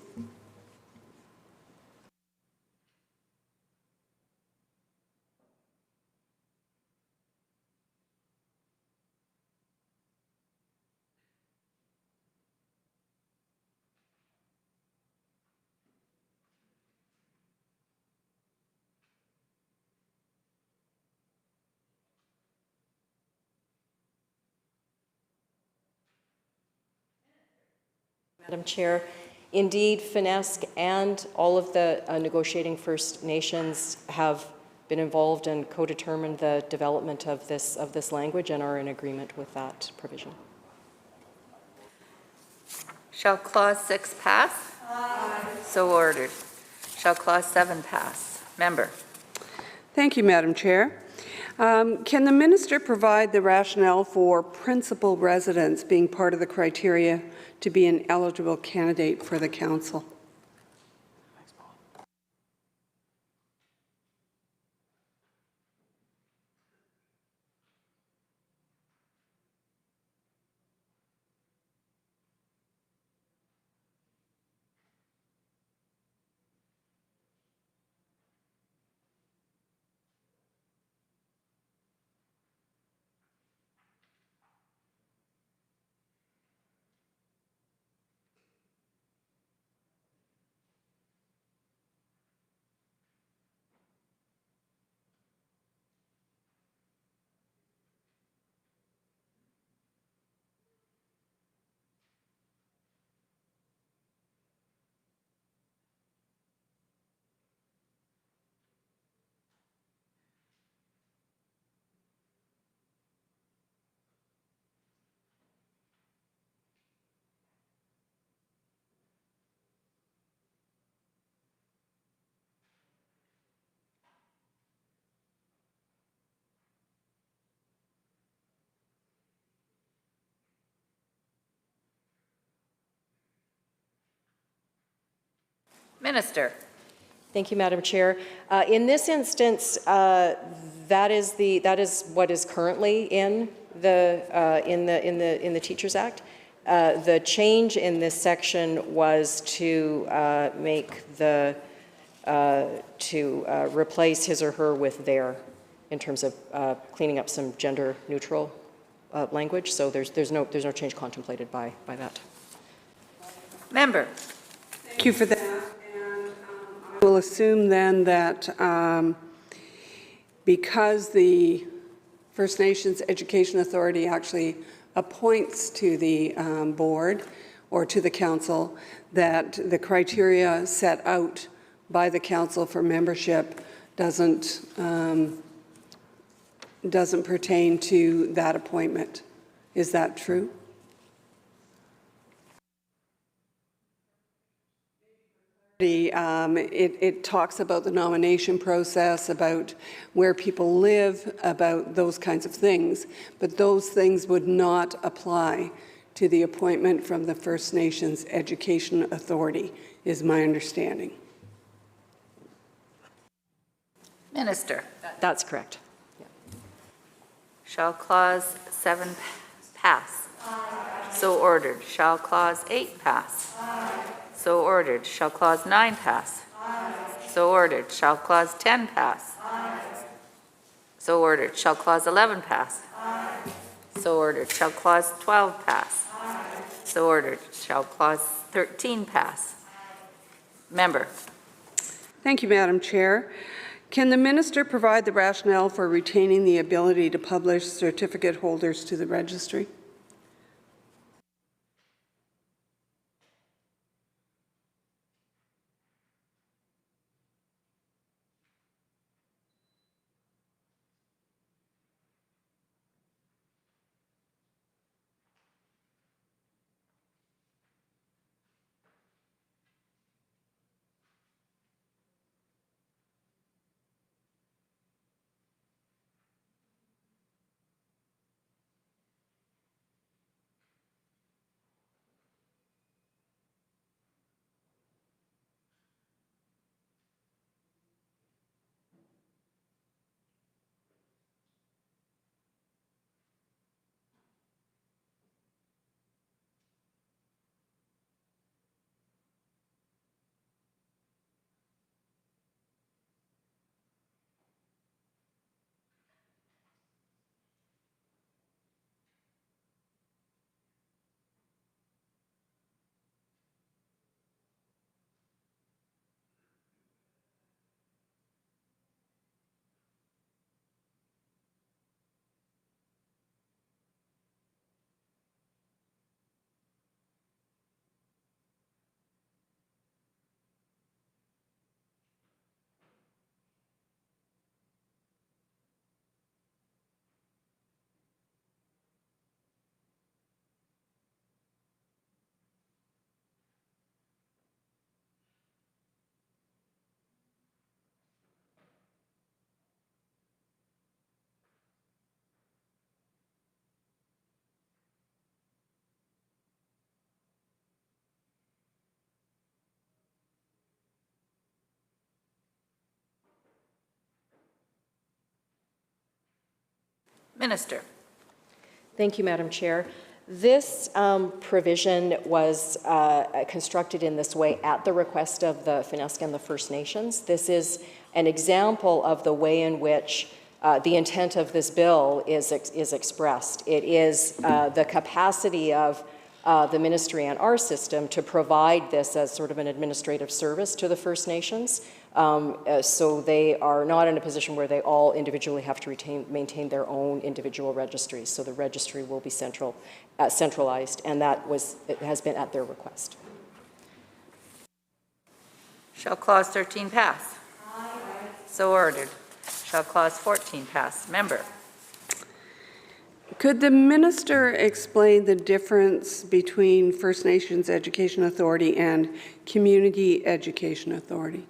Madam Chair, indeed, FNESC and all of the negotiating First Nations have been involved and co-determined the development of this language and are in agreement with that provision. Shall Clause 6 pass? Aye. So ordered. Shall Clause 7 pass? Member. Thank you, Madam Chair. Can the minister provide the rationale for principal residence being part of the criteria to be an eligible candidate for the council? Minister. Thank you, Madam Chair. In this instance, that is what is currently in the Teachers Act. The change in this section was to replace his or her with their, in terms of cleaning up some gender-neutral language. So there's no change contemplated by that. Member. Thank you for that. I will assume then that because the First Nations Education Authority actually appoints to the board or to the council, that the criteria set out by the council for membership doesn't pertain to that appointment. Is that true? It talks about the nomination process, about where people live, about those kinds of things, but those things would not apply to the appointment from the First Nations Education Authority, is my understanding. Minister. That's correct. Yeah. Shall Clause 7 pass? Aye. So ordered. Shall Clause 8 pass? Aye. So ordered. Shall Clause 9 pass? Aye. So ordered. Shall Clause 10 pass? Aye. So ordered. Shall Clause 11 pass? Aye. So ordered. Shall Clause 12 pass? Aye. So ordered. Shall Clause 13 pass? Member. Thank you, Madam Chair. Can the minister provide the rationale for retaining the ability to publish certificate holders to the registry? Minister. Thank you, Madam Chair. This provision was constructed in this way at the request of the Finesca and the First Nations. This is an example of the way in which the intent of this bill is expressed. It is the capacity of the ministry and our system to provide this as sort of an administrative service to the First Nations. So they are not in a position where they all individually have to maintain their own individual registries. So the registry will be centralized, and it has been at their request. Shall Clause 13 pass? Aye. So ordered. Shall Clause 14 pass? Member. Could the minister explain the difference between First Nations Education Authority and Community Education Authority?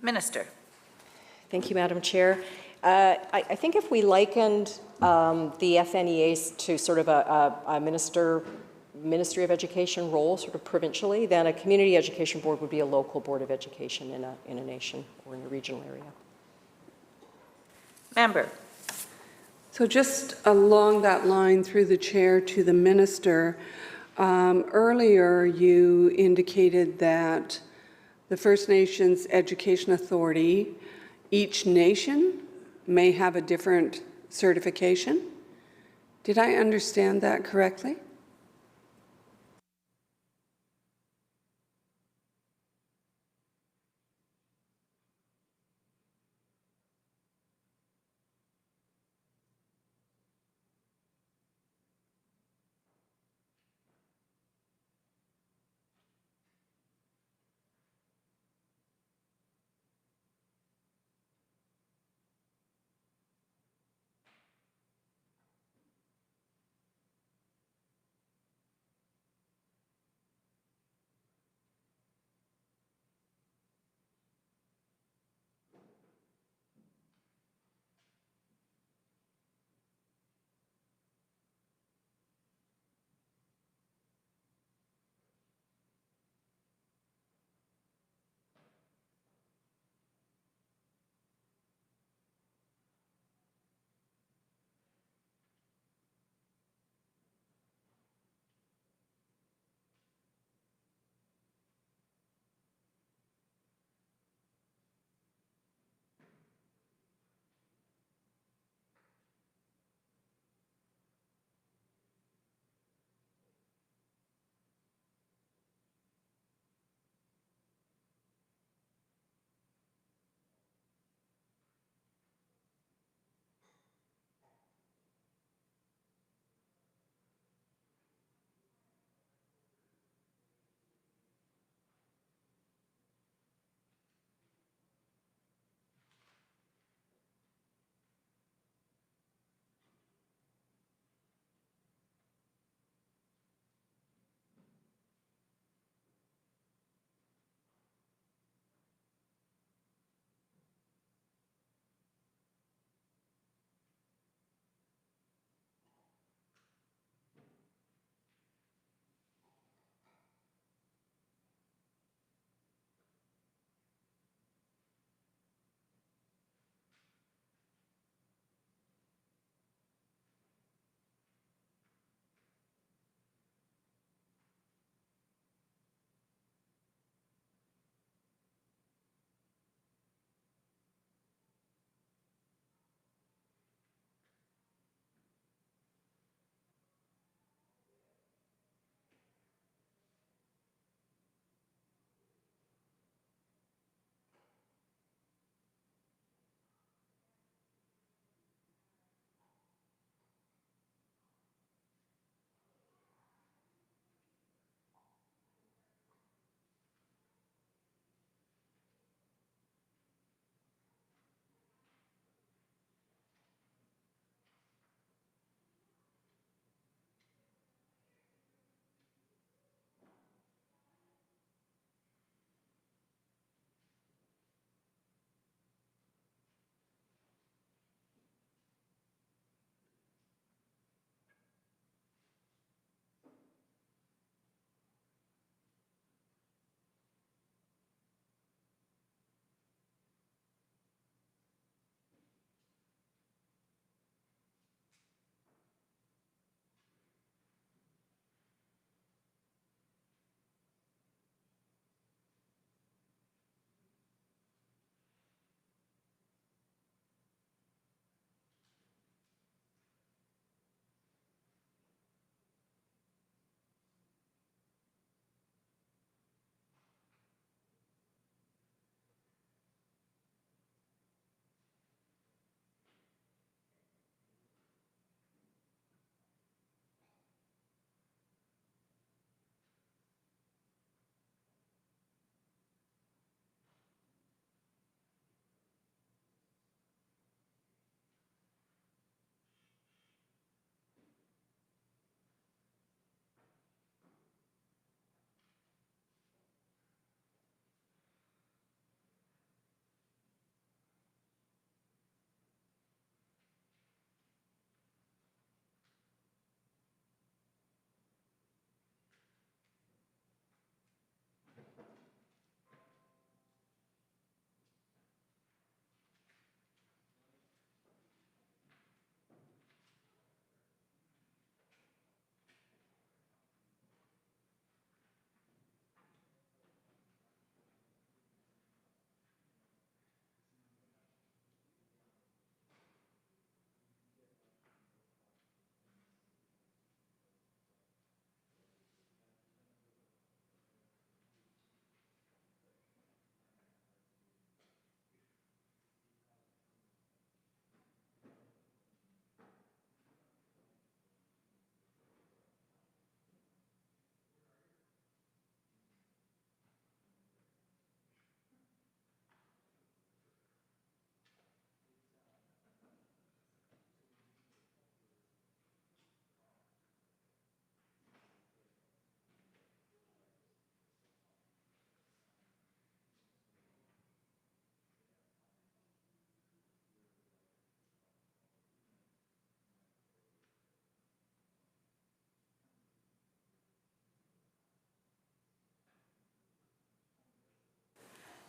Minister. Thank you, Madam Chair. I think if we likened the FNEAs to sort of a Ministry of Education role, sort of provincially, then a community education board would be a local board of education in a nation or in a regional area. Member. So just along that line through the chair to the minister, earlier you indicated that the First Nations Education Authority, each nation may have a different certification. Did I understand that correctly?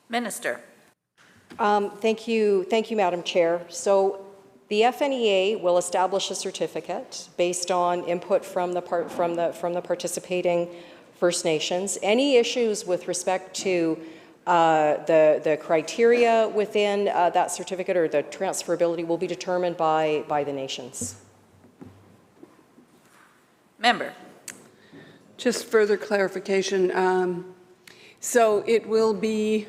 Minister. Thank you, Madam Chair. So the FNEA will establish a certificate based on input from the participating First Nations. Any issues with respect to the criteria within that certificate or the transferability will be determined by the nations. Member. Just further clarification. So it will be,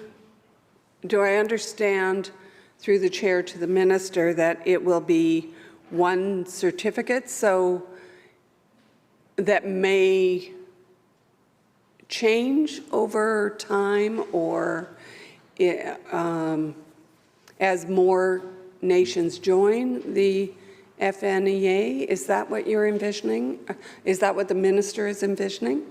do I understand through the chair to the minister that it will be one certificate, so that may change over time or as more nations join the FNEA? Is that what you're envisioning? Is that what the minister is envisioning?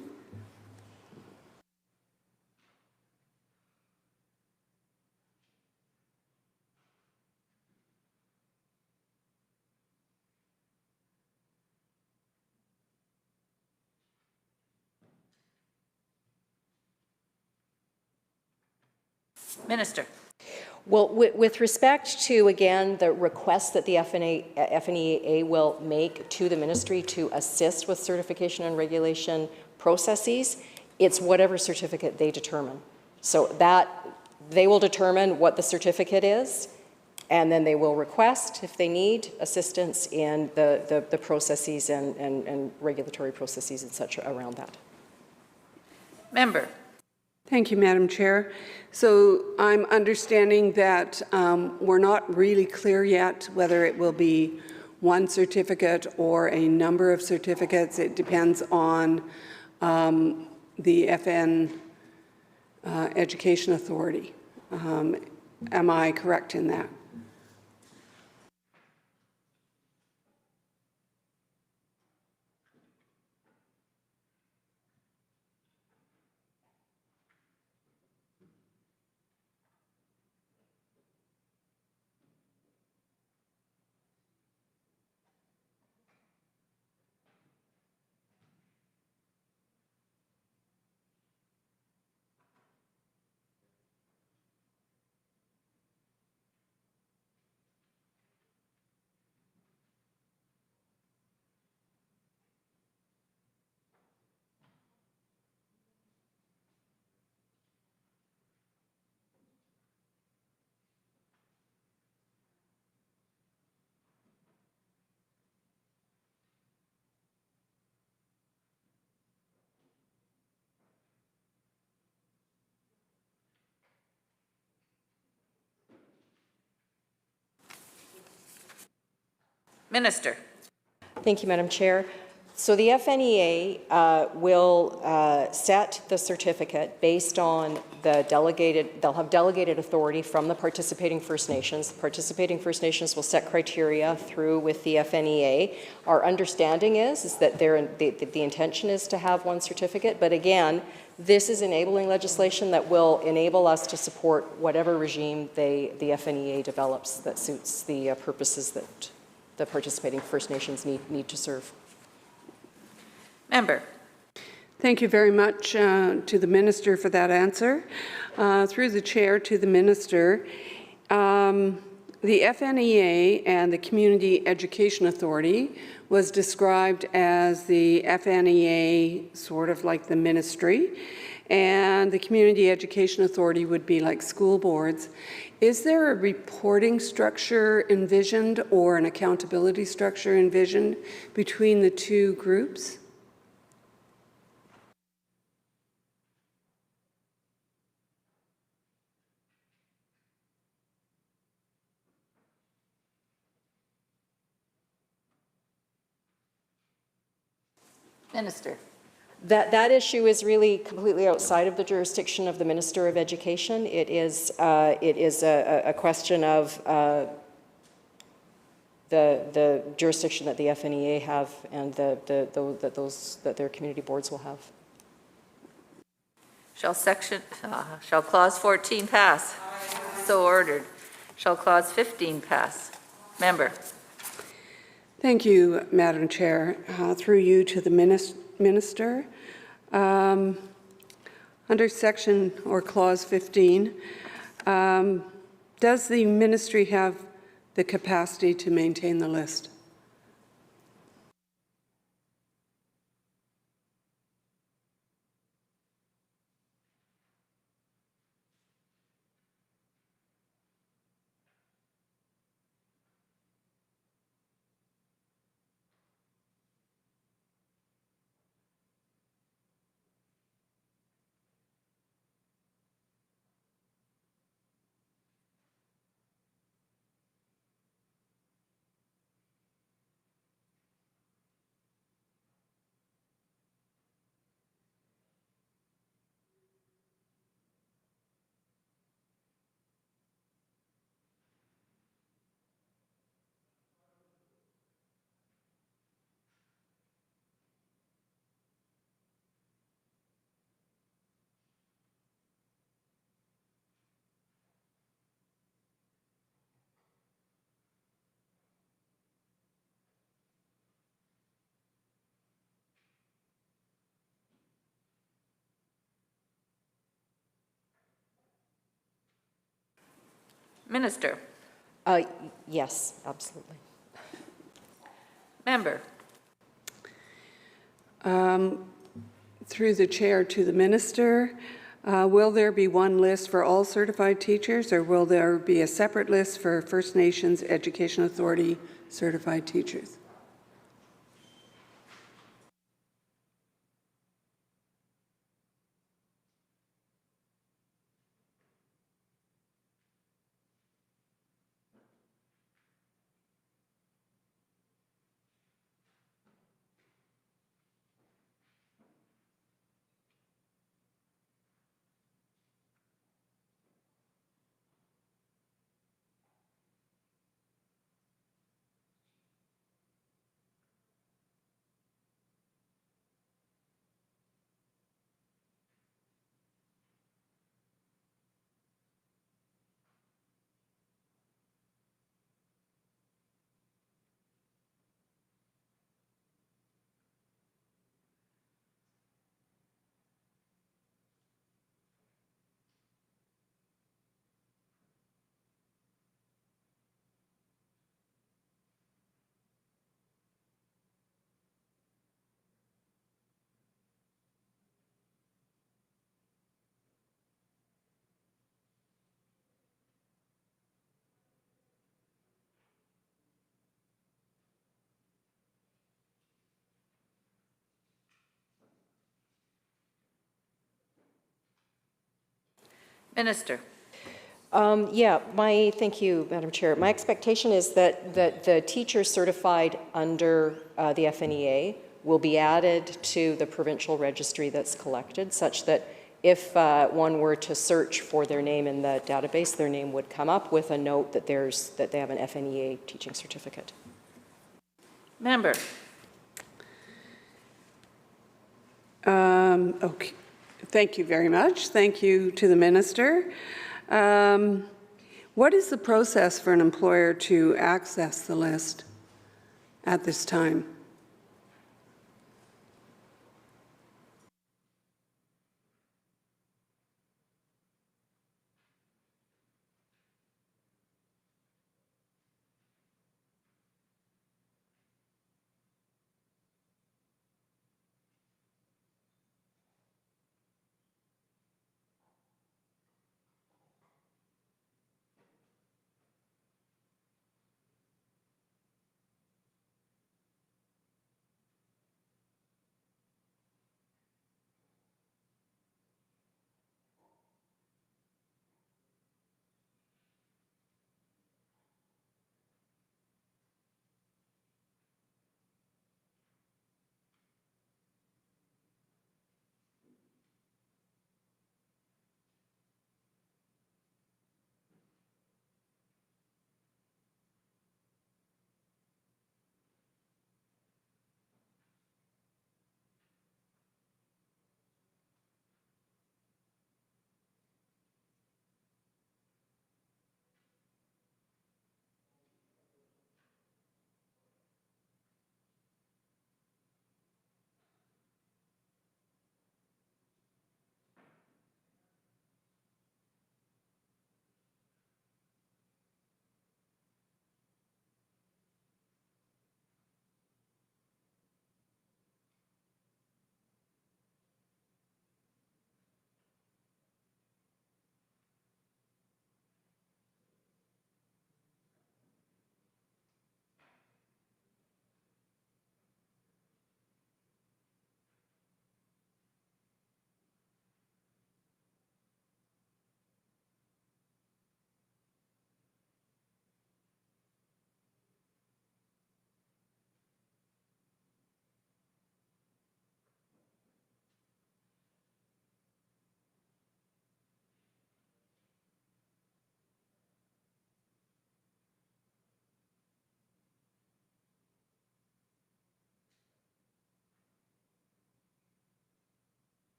Minister. Well, with respect to, again, the request that the FNEA will make to the ministry to assist with certification and regulation processes, it's whatever certificate they determine. So that they will determine what the certificate is, and then they will request, if they need, assistance in the processes and regulatory processes and such around that. Member. Thank you, Madam Chair. So I'm understanding that we're not really clear yet whether it will be one certificate or a number of certificates. It depends on the FN Education Authority. Am I correct in that? Minister. Thank you, Madam Chair. So the FNEA will set the certificate based on the delegated, they'll have delegated authority from the participating First Nations. The participating First Nations will set criteria through with the FNEA. Our understanding is that the intention is to have one certificate, but again, this is enabling legislation that will enable us to support whatever regime the FNEA develops that suits the purposes that the participating First Nations need to serve. Member. Thank you very much to the Minister for that answer. Through the Chair to the Minister, the FNEA and the Community Education Authority was described as the FNEA sort of like the ministry, and the Community Education Authority would be like school boards. Is there a reporting structure envisioned or an accountability structure envisioned between the two groups? Minister. That issue is really completely outside of the jurisdiction of the Minister of Education. It is a question of the jurisdiction that the FNEA have and that their community boards will have. Shall clause 14 pass? So ordered. Shall clause 15 pass? Member. Thank you, Madam Chair. Through you to the Minister. Under section or clause 15, Does the ministry have the capacity to maintain the list? Minister. Yes, absolutely. Member. Through the chair to the minister, will there be one list for all certified teachers, or will there be a separate list for First Nations Education Authority certified teachers? Minister. Thank you, Madam Chair. My expectation is that the teachers certified under the FNEA will be added to the provincial registry that's collected, such that if one were to search for their name in the database, their name would come up with a note that they have an FNEA teaching certificate. Member. Okay. Thank you very much. Thank you to the minister. What is the process for an employer to access the list at this time?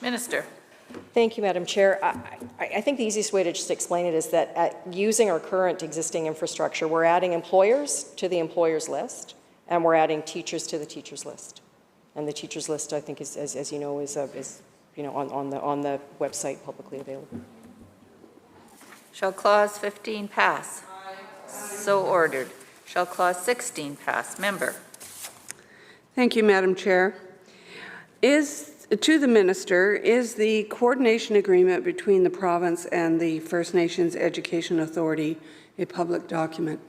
Minister. Thank you, Madam Chair. I think the easiest way to just explain it is that using our current existing infrastructure, we're adding employers to the employers list, and we're adding teachers to the teachers list. And the teachers list, I think, is, as you know, is on the website publicly available. Shall Clause 15 pass? So ordered. Shall Clause 16 pass? Member. Thank you, Madam Chair. To the Minister, is the coordination agreement between the province and the First Nations Education Authority a public document?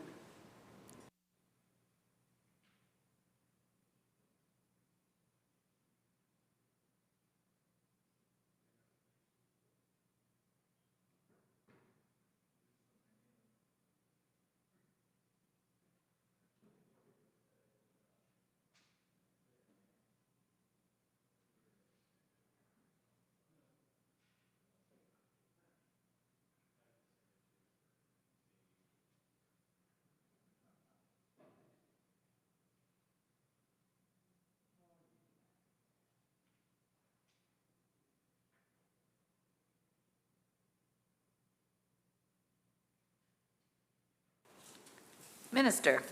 Minister.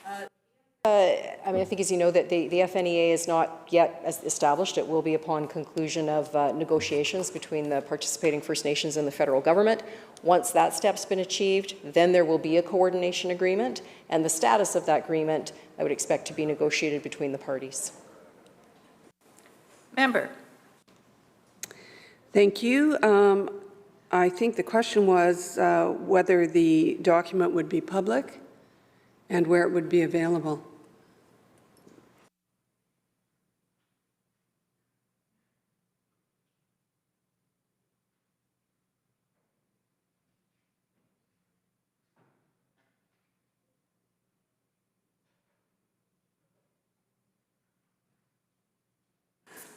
I mean, I think, as you know, that the FNEA is not yet established. It will be upon conclusion of negotiations between the participating First Nations and the federal government. Once that step's been achieved, then there will be a coordination agreement, and the status of that agreement I would expect to be negotiated between the parties. Member. Thank you. I think the question was whether the document would be public and where it would be available.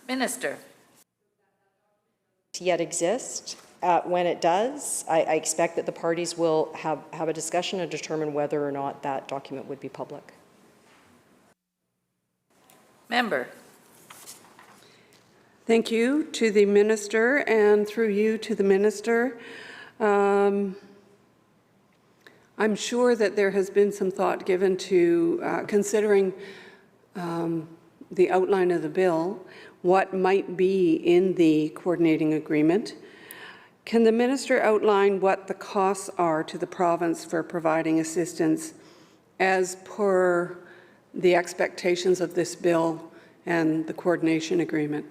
Minister. Yet exist. When it does, I expect that the parties will have a discussion and determine whether or not that document would be public. Member. Thank you to the Minister, and through you to the Minister. I'm sure that there has been some thought given to considering the outline of the bill, what might be in the coordinating agreement. Can the Minister outline what the costs are to the province for providing assistance as per the expectations of this bill and the coordination agreement?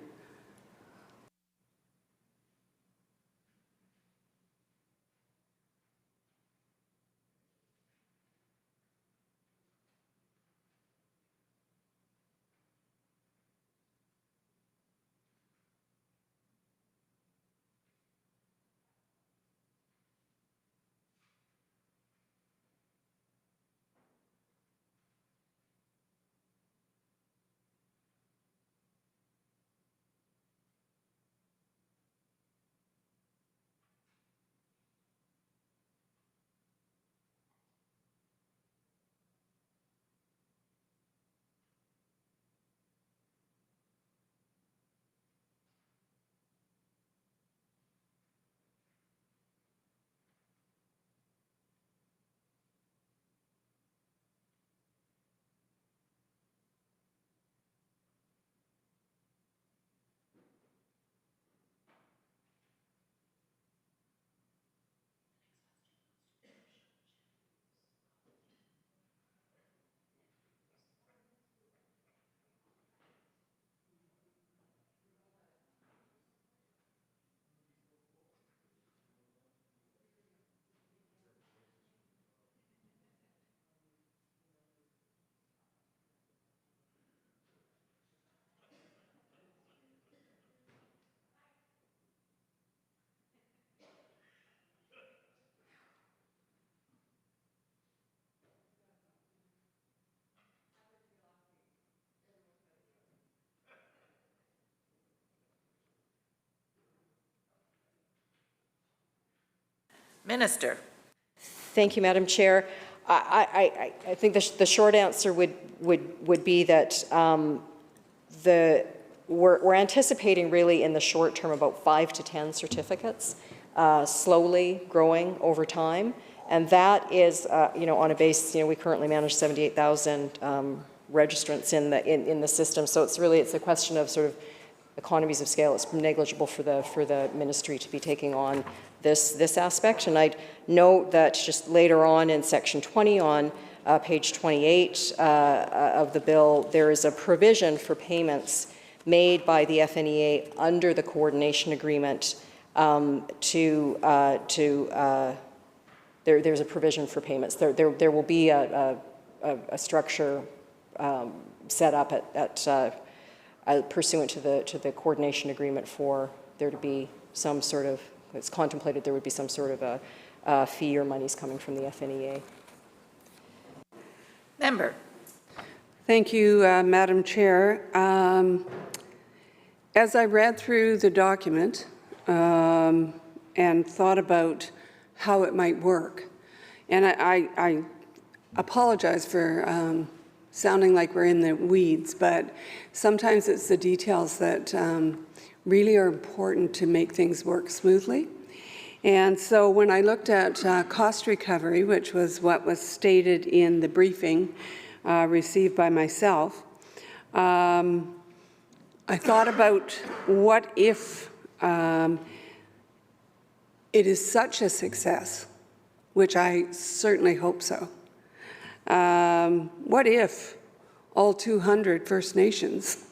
Minister. Thank you, Madam Chair. I think the short answer would be that the we're anticipating really in the short term about 5 to 10 certificates, slowly growing over time. And that is, on a base, we currently manage 78,000 registrants in the system. So it's a question of sort of economies of scale. It's negligible for the ministry to be taking on this aspect. And I'd note that just later on in section 20 on page 28 of the bill, there is a provision for payments made by the FNEA under the coordination agreement there's a provision for payments. There will be a structure set up pursuant to the coordination agreement for there to be some sort of, it's contemplated there would be some sort of a fee or monies coming from the FNEA. Member. Thank you, Madam Chair. As I read through the document and thought about how it might work, and I apologize for sounding like we're in the weeds, but sometimes it's the details that really are important to make things work smoothly. And so when I looked at cost recovery, which was what was stated in the briefing received by myself, I thought about what if it is such a success, which I certainly hope so. What if all 200 First Nations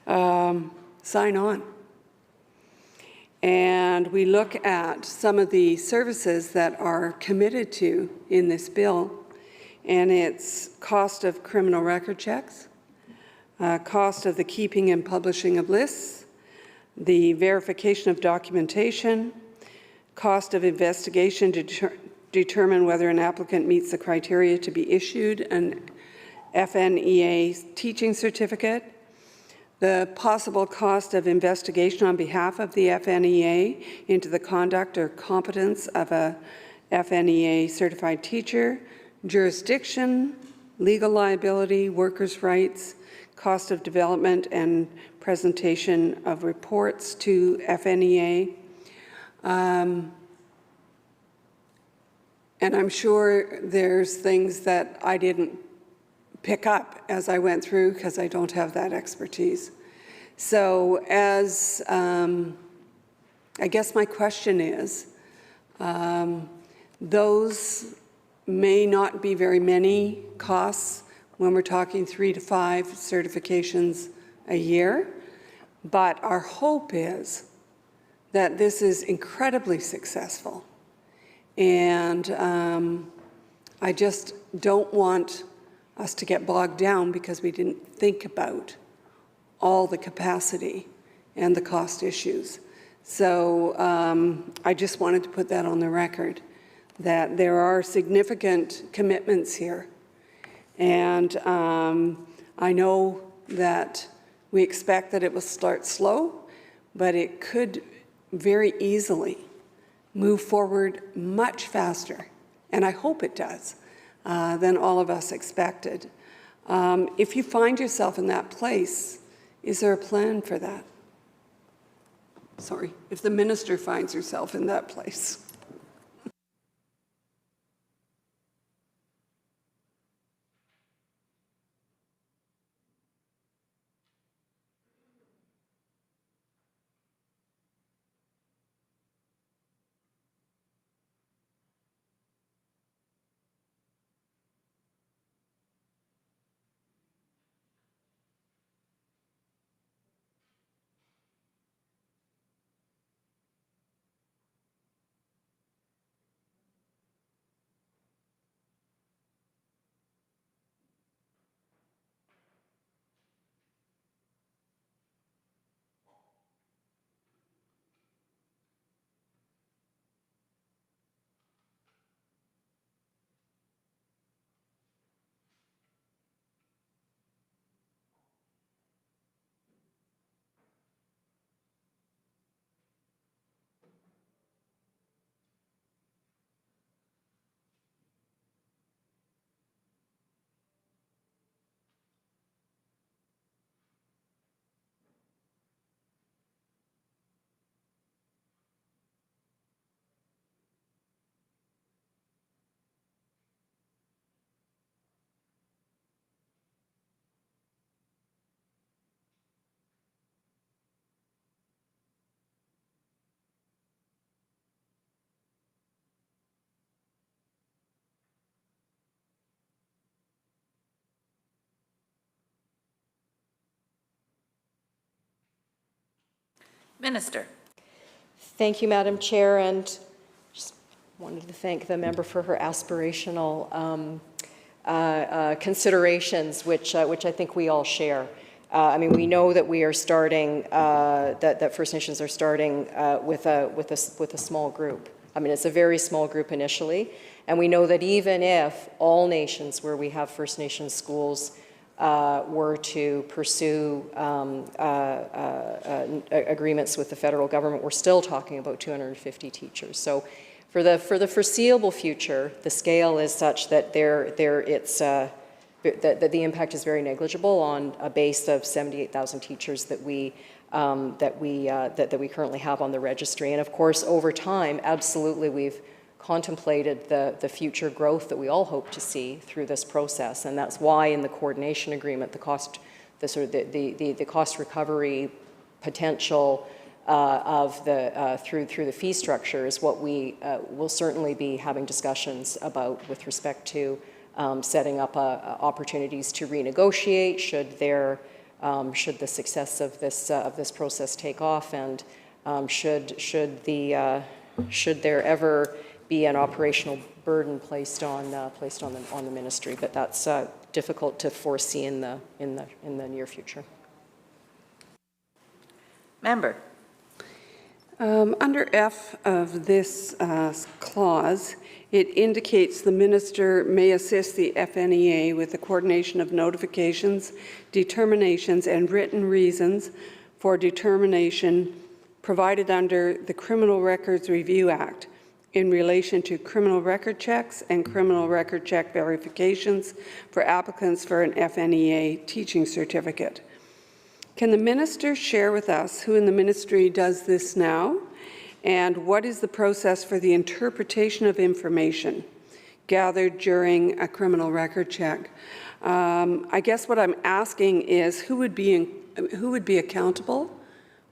sign on? And we look at some of the services that are committed to in this bill, and it's cost of criminal record checks, cost of the keeping and publishing of lists, the verification of documentation, cost of investigation to determine whether an applicant meets the criteria to be issued an FNEA teaching certificate, the possible cost of investigation on behalf of the FNEA into the conduct or competence of a FNEA certified teacher, jurisdiction, legal liability, workers' rights, cost of development and presentation of reports to FNEA. And I'm sure there's things that I didn't pick up as I went through because I don't have that expertise. So as I guess my question is, those may not be very many costs when we're talking 3 to 5 certifications a year, but our hope is that this is incredibly successful. And I just don't want us to get bogged down because we didn't think about all the capacity and the cost issues. So I just wanted to put that on the record, that there are significant commitments here. And I know that we expect that it will start slow, but it could very easily move forward much faster, and I hope it does, than all of us expected. If you find yourself in that place, is there a plan for that? Sorry, if the minister finds herself in that place. Minister. Thank you, Madam Chair, and just wanted to thank the member for her aspirational considerations, which I think we all share. I mean, we know that we are starting, that First Nations are starting with a small group. I mean, it's a very small group initially, and we know that even if all nations where we have First Nations schools were to pursue agreements with the federal government, we're still talking about 250 teachers. So for the foreseeable future, the scale is such that that the impact is very negligible on a base of 78,000 teachers that we currently have on the registry. And of course, over time, absolutely, we've contemplated the future growth that we all hope to see through this process, and that's why in the coordination agreement, the cost recovery potential through the fee structure is what we will certainly be having discussions about with respect to setting up opportunities to renegotiate should the success of this process take off, and should there ever be an operational burden placed on the ministry. But that's difficult to foresee in the near future. Member. Under F of this clause, it indicates the minister may assist the FNEA with the coordination of notifications, determinations, and written reasons for determination provided under the Criminal Records Review Act in relation to criminal record checks and criminal record check verifications for applicants for an FNEA teaching certificate. Can the minister share with us who in the ministry does this now, and what is the process for the interpretation of information gathered during a criminal record check? I guess what I'm asking is who would be accountable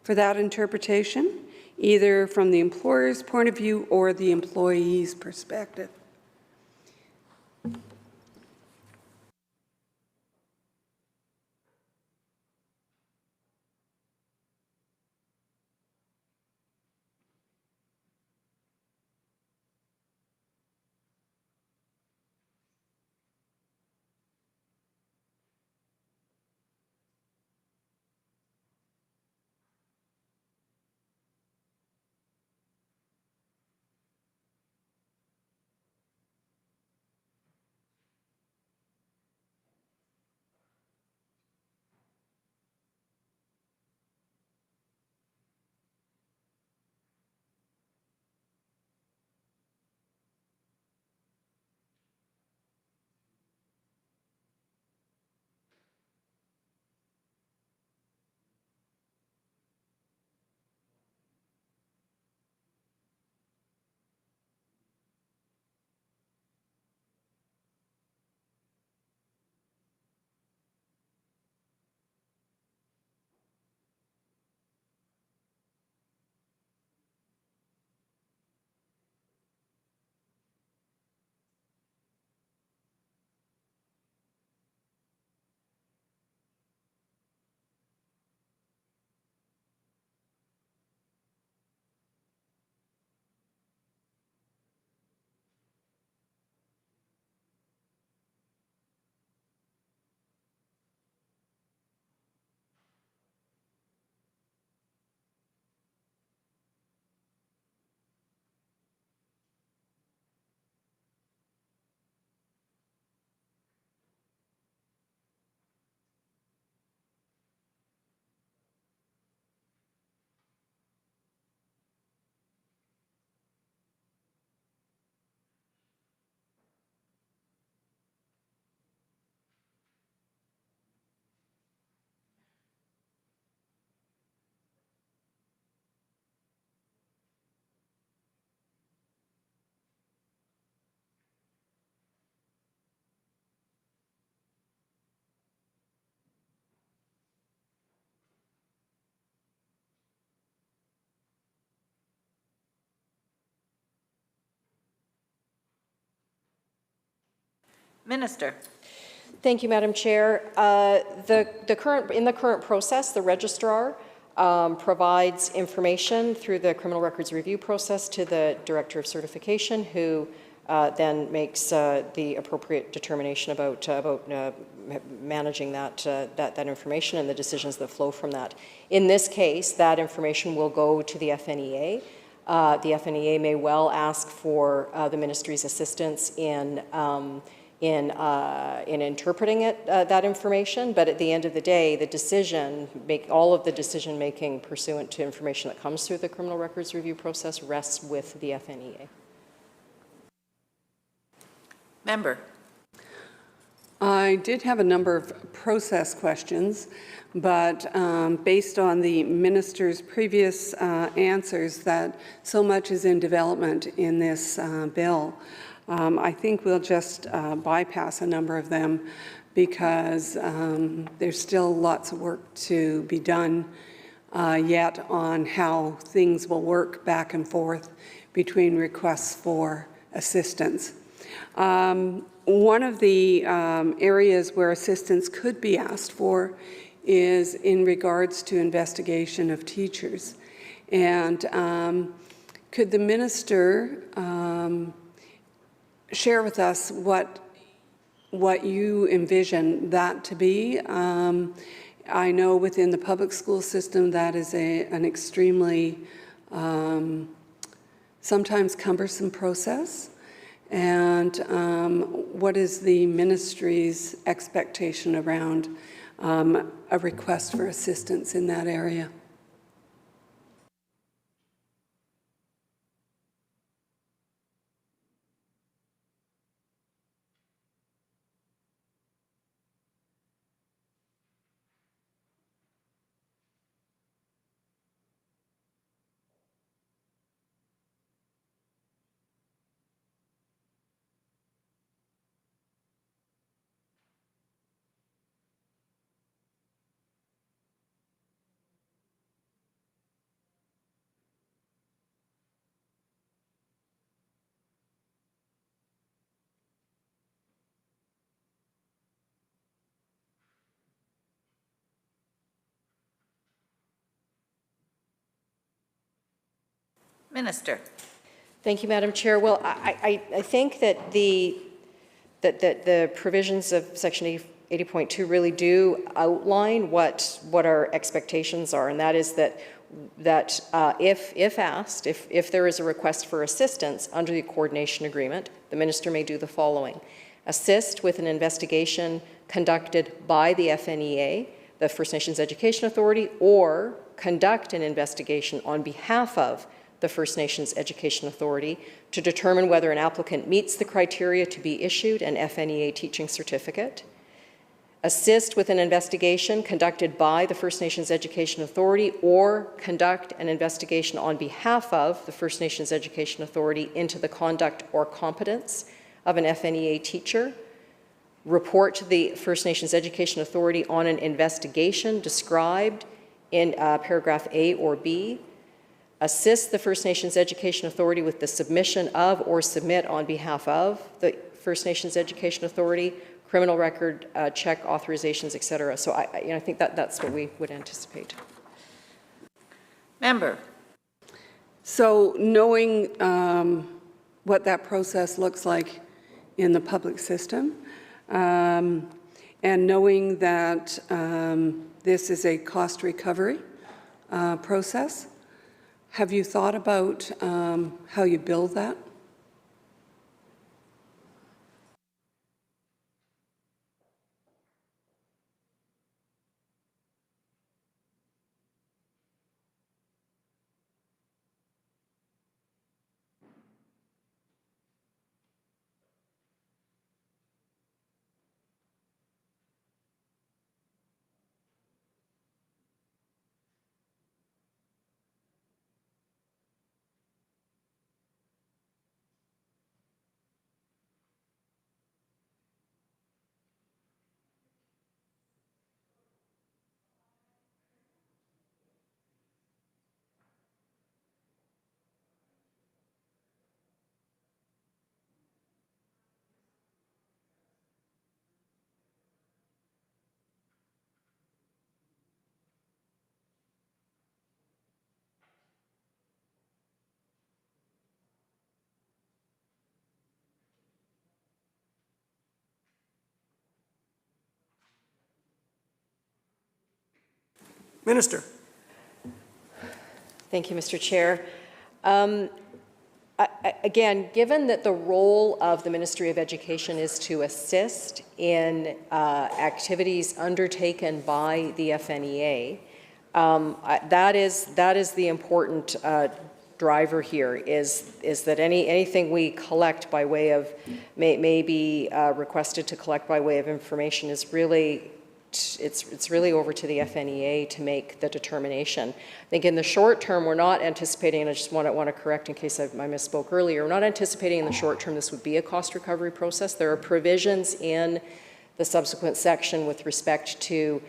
for that interpretation, either from the employer's point of view or the employee's perspective? Minister. Thank you, Madam Chair. In the current process, the registrar provides information through the criminal records review process to the Director of Certification, who then makes the appropriate determination about managing that information and the decisions that flow from that. In this case, that information will go to the FNEA. The FNEA may well ask for the ministry's assistance in interpreting it, that information, but at the end of the day, all of the decision-making pursuant to information that comes through the criminal records review process rests with the FNEA. Member. I did have a number of process questions, but based on the minister's previous answers that so much is in development in this bill, I think we'll just bypass a number of them because there's still lots of work to be done yet on how things will work back and forth between requests for assistance. One of the areas where assistance could be asked for is in regards to investigation of teachers. And could the minister share with us what you envision that to be? I know within the public school system that is an extremely sometimes cumbersome process. And what is the ministry's expectation around a request for assistance in that area? Minister. Thank you, Madam Chair. Well, I think that the provisions of Section 80.2 really do outline what our expectations are, and that is that if asked, if there is a request for assistance under the coordination agreement, the minister may do the following: assist with an investigation conducted by the FNEA, the First Nations Education Authority, or conduct an investigation on behalf of the First Nations Education Authority to determine whether an applicant meets the criteria to be issued an FNEA teaching certificate, assist with an investigation conducted by the First Nations Education Authority, or conduct an investigation on behalf of the First Nations Education Authority into the conduct or competence of an FNEA teacher, report to the First Nations Education Authority on an investigation described in paragraph A or B, assist the First Nations Education Authority with the submission of or submit on behalf of the First Nations Education Authority, criminal record check authorizations, et cetera. So I think that's what we would anticipate. Member. So knowing what that process looks like in the public system, and knowing that this is a cost recovery process, have you thought about how you build that? Minister. Thank you, Mr. Chair. Again, given that the role of the Ministry of Education is to assist in activities undertaken by the FNEA, that is the important driver here, is that anything we collect by way of, may be requested to collect by way of information is really, it's really over to the FNEA to make the determination. I think in the short term, we're not anticipating, and I just want to correct in case I misspoke earlier, we're not anticipating in the short term this would be a cost recovery process. There are provisions in the subsequent section with respect to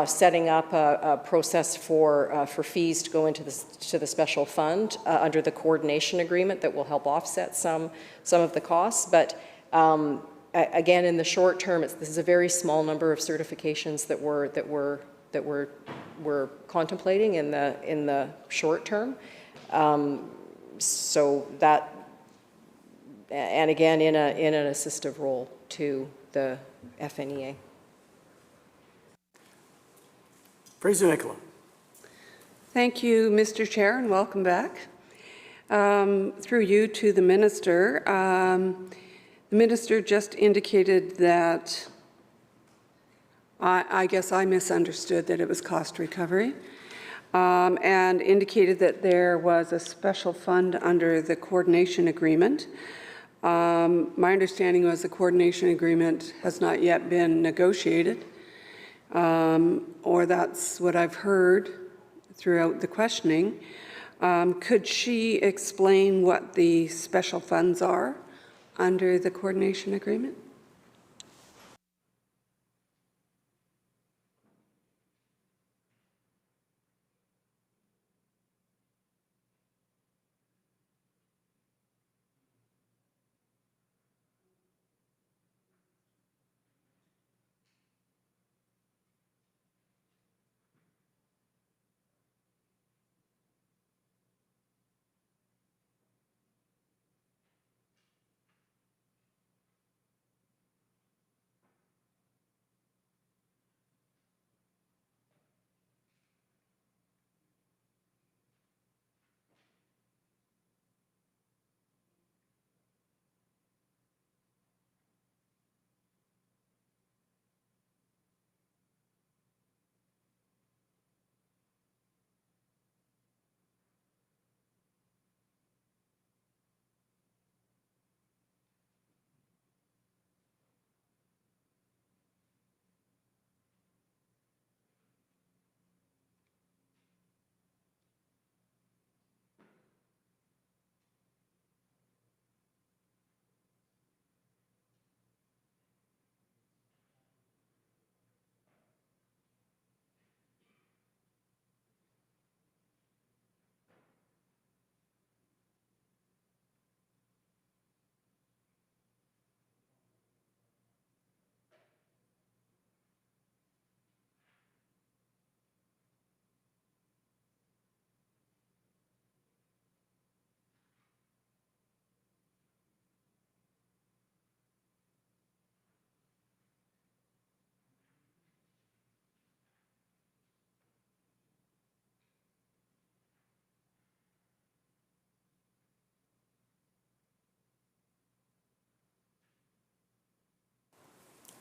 setting up a process for fees to go into the special fund under the coordination agreement that will help offset some of the costs. But again, in the short term, this is a very small number of certifications that we're contemplating in the short term. So that, and again, in an assistive role to the FNEA. Fraser Nicola. Thank you, Mr. Chair, and welcome back. Through you to the Minister. The Minister just indicated that, I guess I misunderstood that it was cost recovery, and indicated that there was a special fund under the coordination agreement. My understanding was the coordination agreement has not yet been negotiated, or that's what I've heard throughout the questioning. Could she explain what the special funds are under the coordination agreement?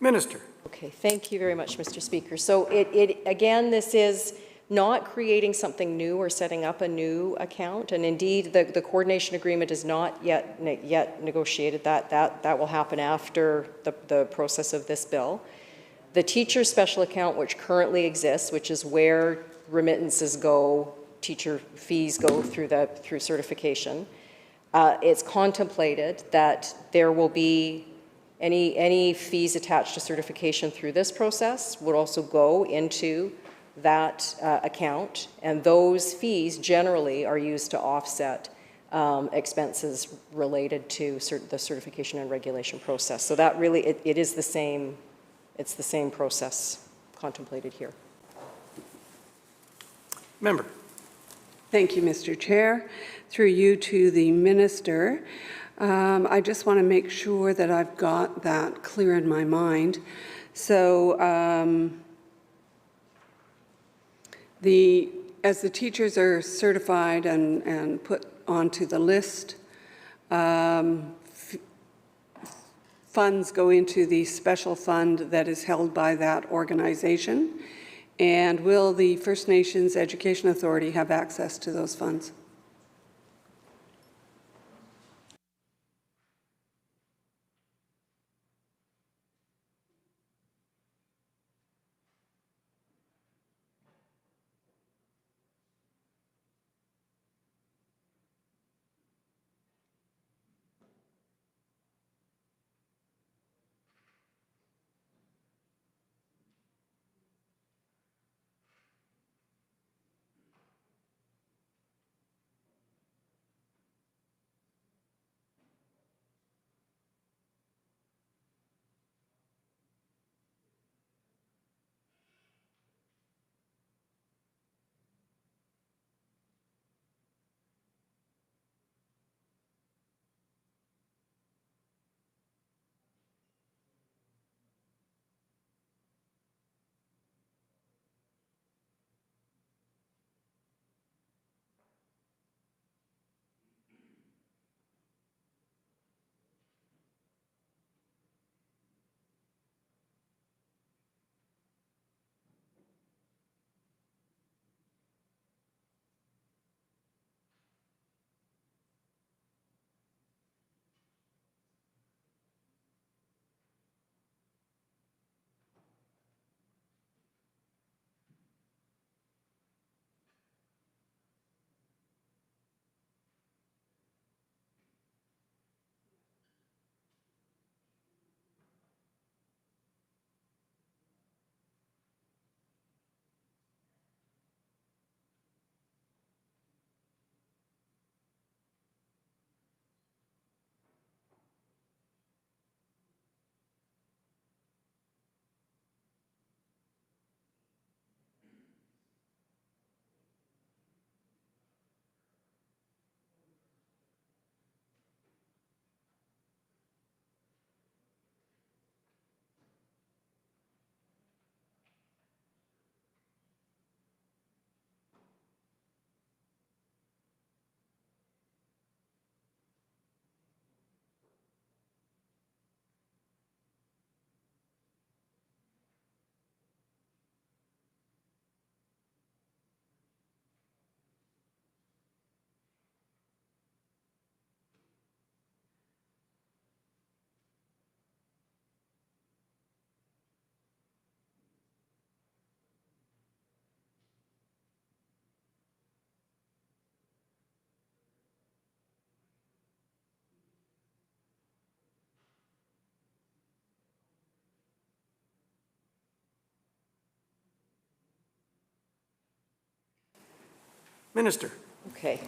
Minister. Okay, thank you very much, Mr. Speaker. So again, this is not creating something new or setting up a new account, and indeed the coordination agreement is not yet negotiated. That will happen after the process of this bill. The teacher special account, which currently exists, which is where remittances go, teacher fees go through certification, it's contemplated that there will be any fees attached to certification through this process would also go into that account, and those fees generally are used to offset expenses related to the certification and regulation process. So that really, it is the same, it's the same process contemplated here. Member. Thank you, Mr. Chair. Through you to the Minister. I just want to make sure that I've got that clear in my mind. So As the teachers are certified and put onto the list, funds go into the special fund that is held by that organization. And will the First Nations Education Authority have access to those funds? Minister. Okay.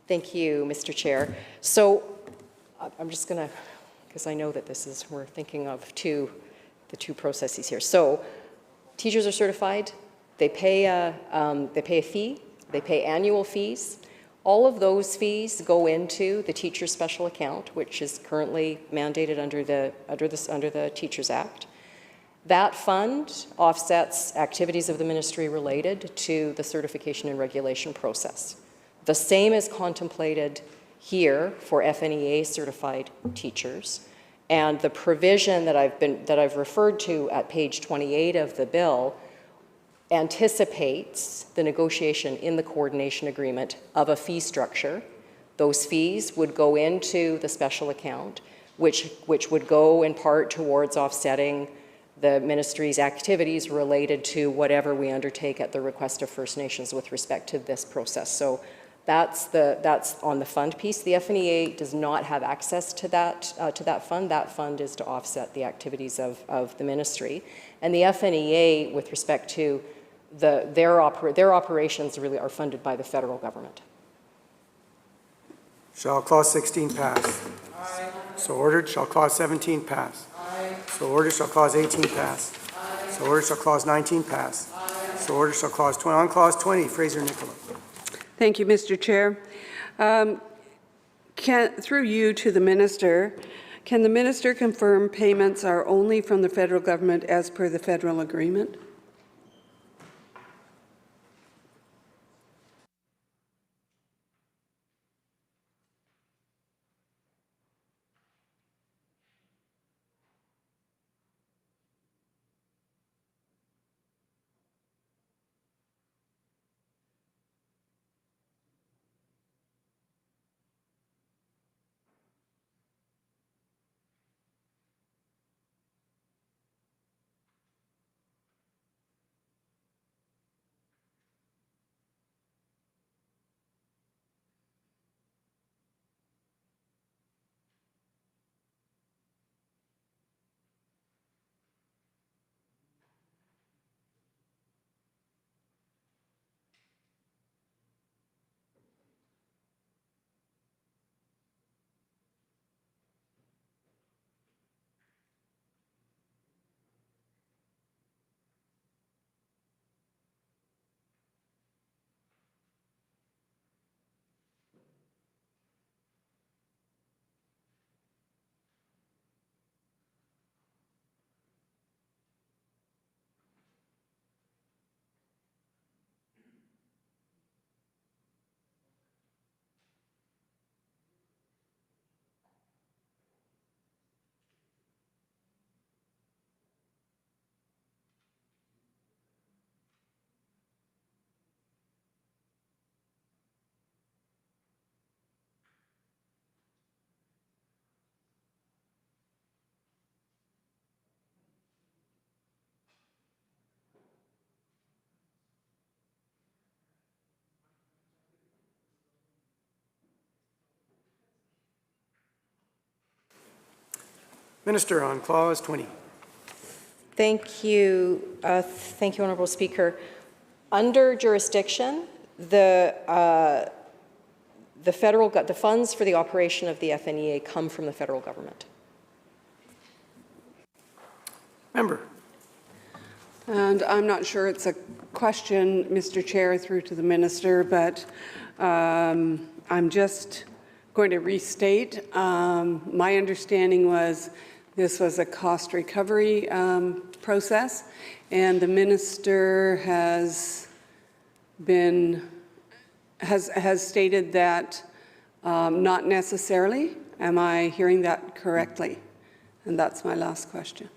Thank you, Mr. Chair. So I'm just going to, because I know that we're thinking of the two processes here. So teachers are certified. They pay a fee. They pay annual fees. All of those fees go into the teacher's special account, which is currently mandated under the Teachers Act. That fund offsets activities of the ministry related to the certification and regulation process. The same is contemplated here for FNEA certified teachers. And the provision that I've referred to at page 28 of the bill anticipates the negotiation in the coordination agreement of a fee structure. Those fees would go into the special account, which would go in part towards offsetting the ministry's activities related to whatever we undertake at the request of First Nations with respect to this process. So that's on the fund piece. The FNEA does not have access to that fund. That fund is to offset the activities of the ministry. And the FNEA, with respect to their operations, really are funded by the federal government. Shall Clause 16 pass? Aye. So ordered. Shall Clause 17 pass? Aye. So ordered. Shall Clause 18 pass? Aye. So ordered. Shall Clause 19 pass? Aye. So ordered. Shall Clause 20. On Clause 20, Fraser Nicola. Thank you, Mr. Chair. Through you to the Minister, can the Minister confirm payments are only from the federal government as per the federal agreement? Minister, on clause 20. Thank you. Thank you, Honourable Speaker. Under jurisdiction, the funds for the operation of the FNEA come from the federal government. Member. And I'm not sure it's a question, Mr. Chair, through to the minister, but I'm just going to restate. My understanding was this was a cost recovery process, and the minister has stated that not necessarily. Am I hearing that correctly? And that's my last question.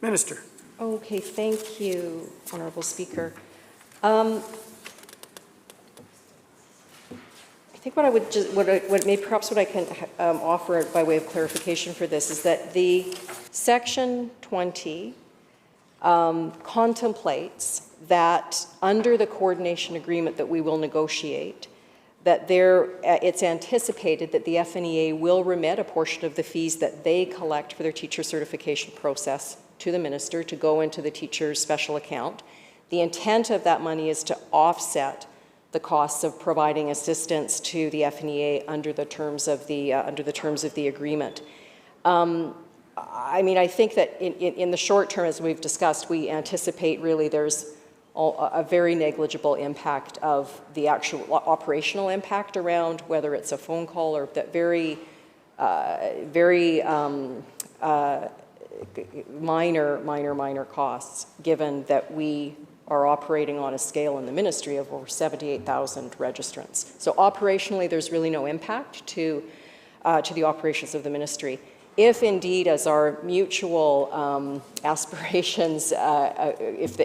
Minister. Okay, thank you, Honourable Speaker. I think what I would just, what I can offer by way of clarification for this is that the Section 20 contemplates that under the coordination agreement that we will negotiate, that it's anticipated that the FNEA will remit a portion of the fees that they collect for their teacher certification process to the minister to go into the teacher's special account. The intent of that money is to offset the costs of providing assistance to the FNEA under the terms of the agreement. I mean, I think that in the short term, as we've discussed, we anticipate really there's a very negligible impact of the actual operational impact around whether it's a phone call or that very minor costs, given that we are operating on a scale in the ministry of over 78,000 registrants. So operationally, there's really no impact to the operations of the ministry. If indeed, as our mutual aspirations,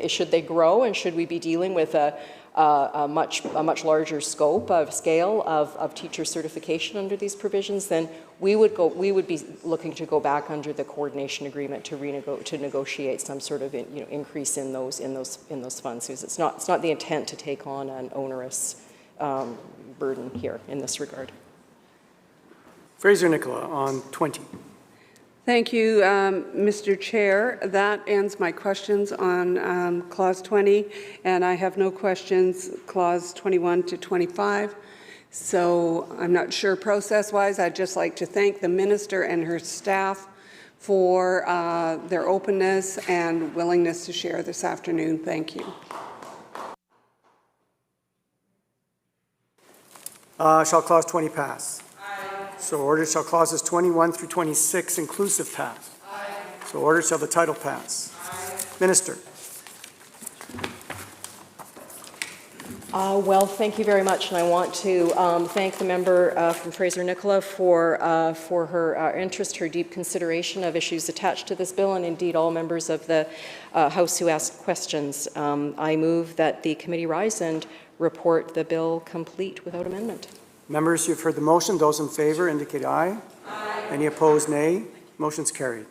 should they grow and should we be dealing with a a much larger scope of scale of teacher certification under these provisions, then we would be looking to go back under the coordination agreement to negotiate some sort of increase in those funds. Because it's not the intent to take on an onerous burden here in this regard. Fraser Nicola on 20. Thank you, Mr. Chair. That ends my questions on Clause 20, and I have no questions Clause 21 to 25. So I'm not sure process-wise. I'd just like to thank the minister and her staff for their openness and willingness to share this afternoon. Thank you. Shall Clause 20 pass? So ordered. Shall clauses 21 through 26 inclusive pass? So ordered. Shall the title pass? Minister. Well, thank you very much, and I want to thank the member from Fraser Nicola for her interest, her deep consideration of issues attached to this bill, and indeed all members of the House who asked questions. I move that the committee rise and report the bill complete without amendment. Members, you've heard the motion. Those in favour indicate aye. Aye. Any opposed, nay. Motion's carried.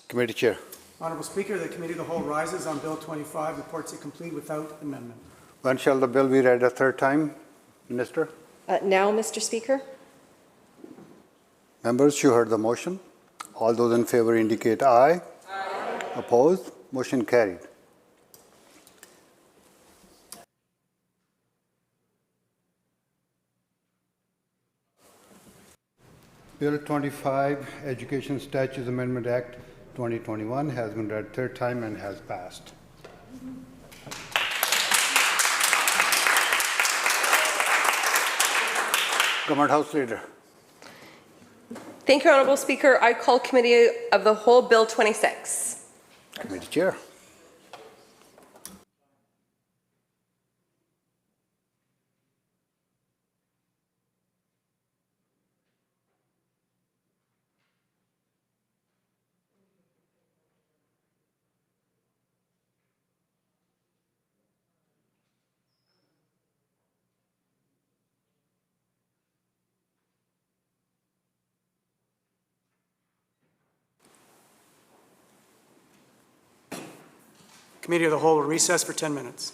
Committee Chair. Honourable Speaker, the Committee of the Whole rises on Bill 25, reports it complete without amendment. When shall the bill be read a third time, Minister? Now, Mr. Speaker. Members, you heard the motion. All those in favour indicate aye. Aye. Opposed? Motion carried. Bill 25, Education Statutes Amendment Act 2021 has been read third time and has passed. Government House Leader. Thank you, Honourable Speaker. I call Committee of the Whole Bill 26. Committee Chair. Committee of the Whole will recess for 10 minutes.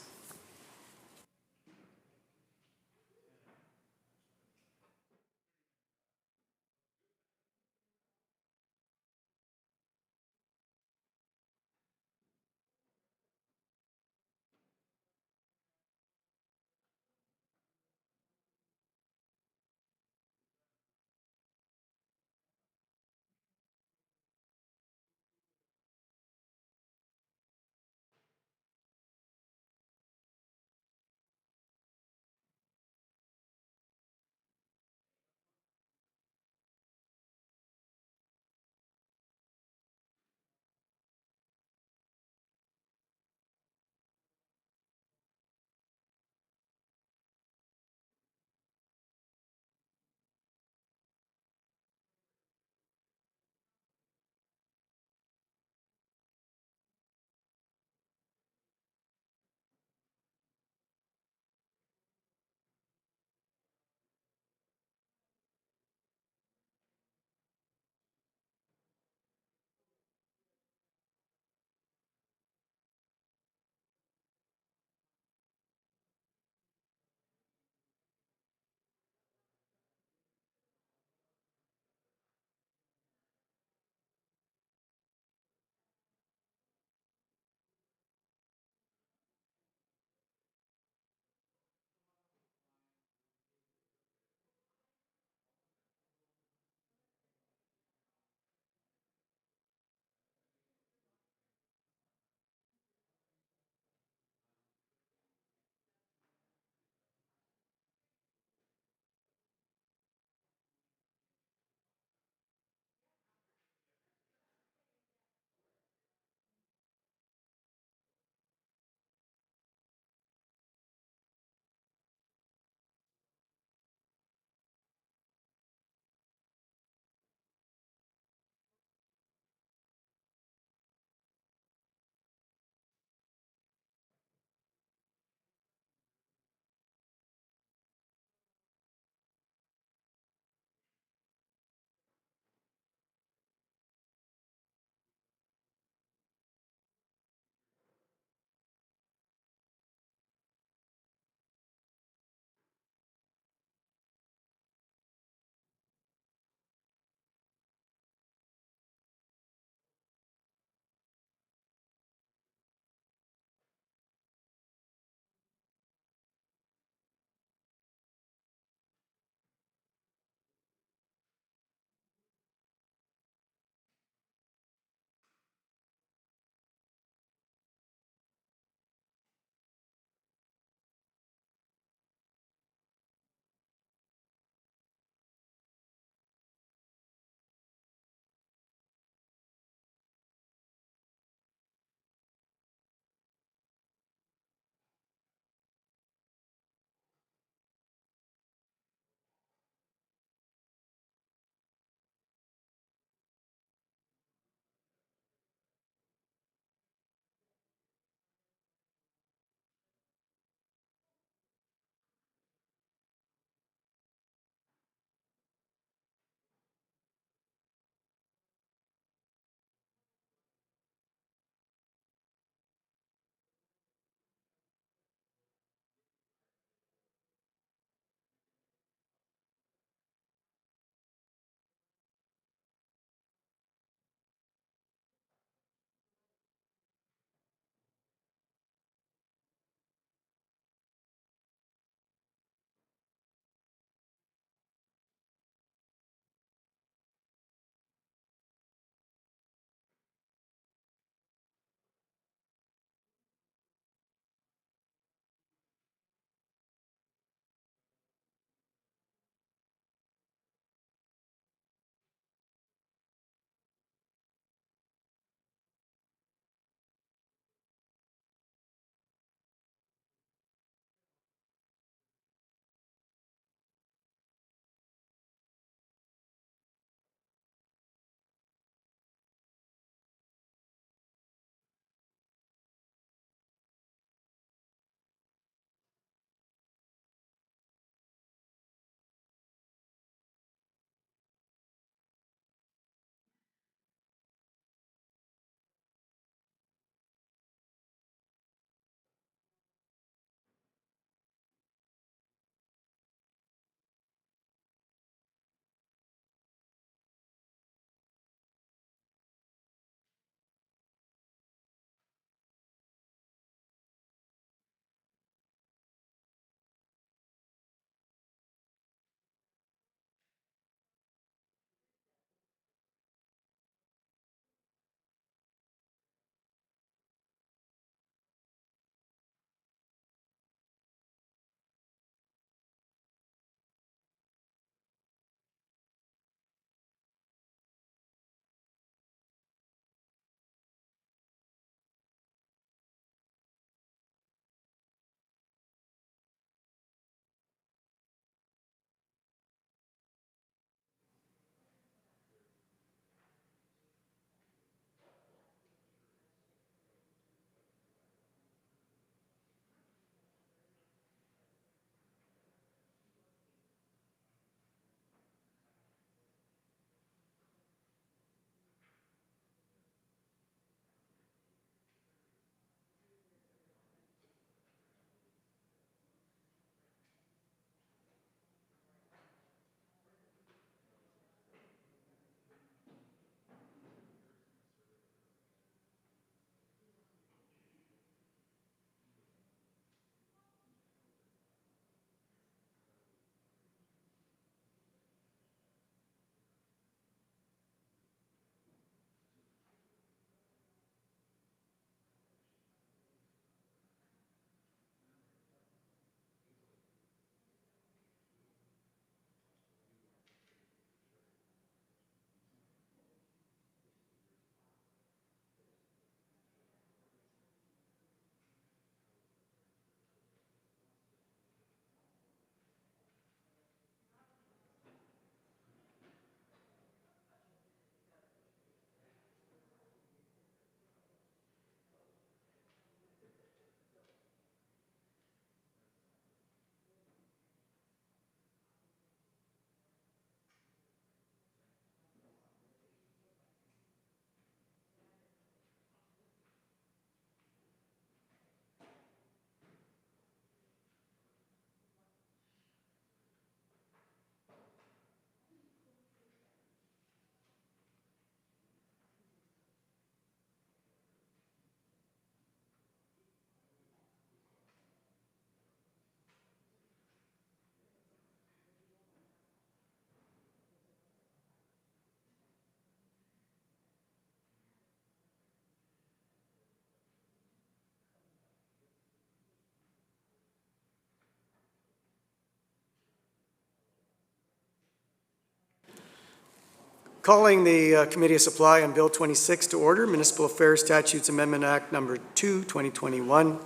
Calling the Committee of Supply on Bill 26 to order, Municipal Affairs Statutes Amendment Act Number 2, 2021.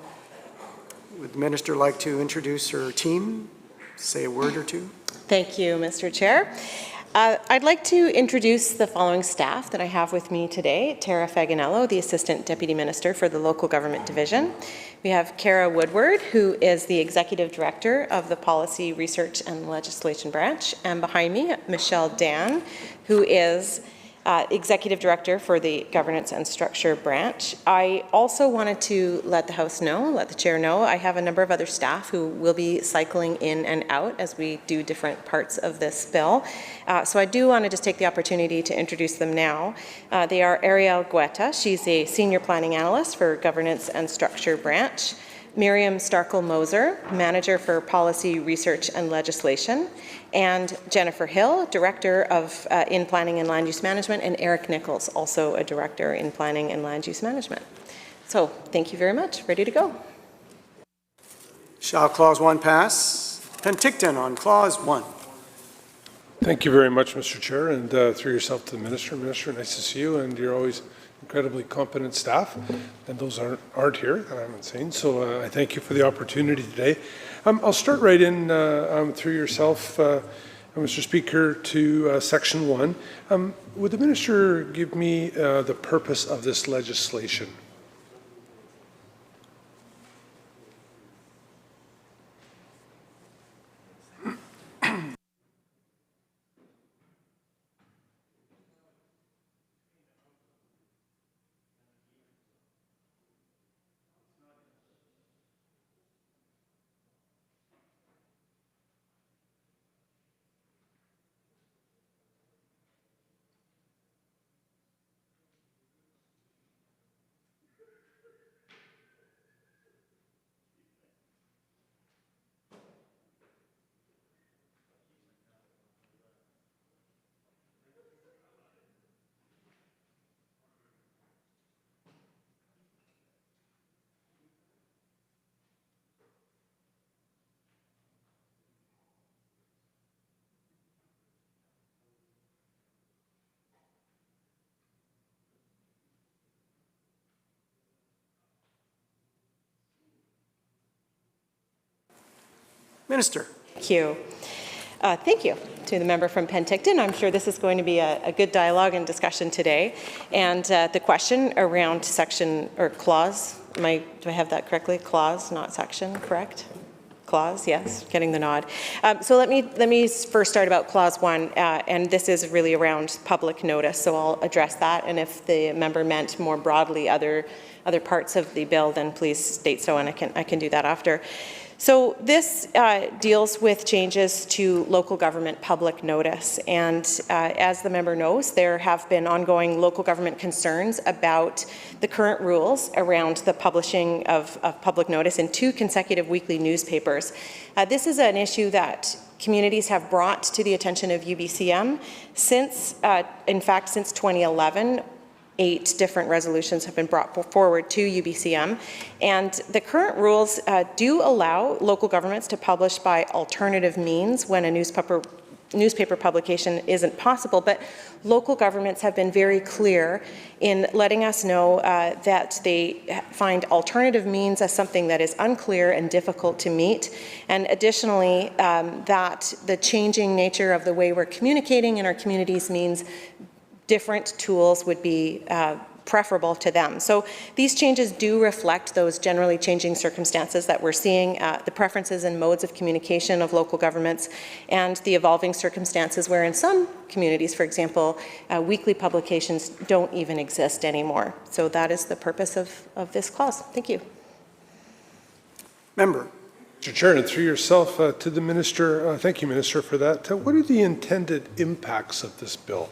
Would the Minister like to introduce her team, say a word or two? Thank you, Mr. Chair. I'd like to introduce the following staff that I have with me today. Tara Faganello, the Assistant Deputy Minister for the Local Government Division. We have Kara Woodward, who is the Executive Director of the Policy, Research and Legislation Branch. And behind me, Michelle Dan, who is Executive Director for the Governance and Structure Branch. I also wanted to let the House know, let the Chair know, I have a number of other staff who will be cycling in and out as we do different parts of this bill. So I do want to just take the opportunity to introduce them now. They are Ariel Guetta. She's a Senior Planning Analyst for Governance and Structure Branch. Miriam Starkle-Moser, Manager for Policy, Research and Legislation, and Jennifer Hill, Director of in Planning and Land Use Management, and Eric Nichols, also a Director in Planning and Land Use Management. So thank you very much. Ready to go. Shall Clause 1 pass? Penticton on Clause 1. Thank you very much, Mr. Chair, and through yourself to the Minister. Minister, nice to see you, and you're always incredibly competent staff, and those aren't here that I haven't seen. So I thank you for the opportunity today. I'll start right in through yourself, Mr. Speaker, to Section 1. Would the Minister give me the purpose of this legislation? Minister. Thank you. Thank you to the member from Penticton. I'm sure this is going to be a good dialogue and discussion today. And the question around section or clause, do I have that correctly? Clause, not section, correct? Clause, yes, getting the nod. So let me first start about Clause 1, and this is really around public notice, so I'll address that. And if the member meant more broadly other parts of the bill, then please state so, and I can do that after. So this deals with changes to local government public notice, and as the member knows, there have been ongoing local government concerns about the current rules around the publishing of public notice in 2 consecutive weekly newspapers. This is an issue that communities have brought to the attention of UBCM since, in fact, since 2011. 8 different resolutions have been brought forward to UBCM, and the current rules do allow local governments to publish by alternative means when a newspaper publication isn't possible, but local governments have been very clear in letting us know that they find alternative means as something that is unclear and difficult to meet, and additionally that the changing nature of the way we're communicating in our communities means different tools would be preferable to them. So these changes do reflect those generally changing circumstances that we're seeing, the preferences and modes of communication of local governments, and the evolving circumstances where in some communities, for example, weekly publications don't even exist anymore. So that is the purpose of this clause. Thank you. Member. Mr. Chair, and through yourself to the Minister, thank you, Minister, for that. What are the intended impacts of this bill?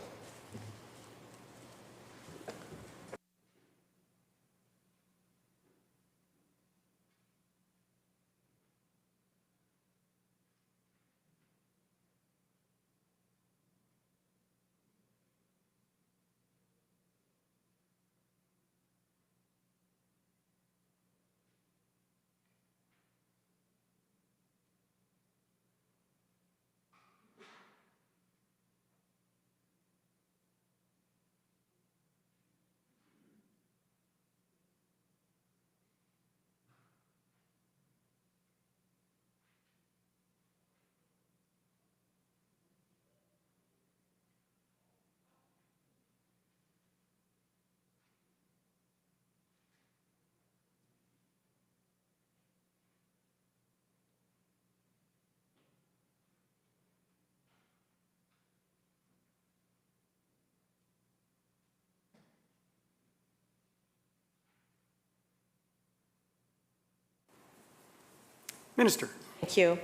Minister. Thank you.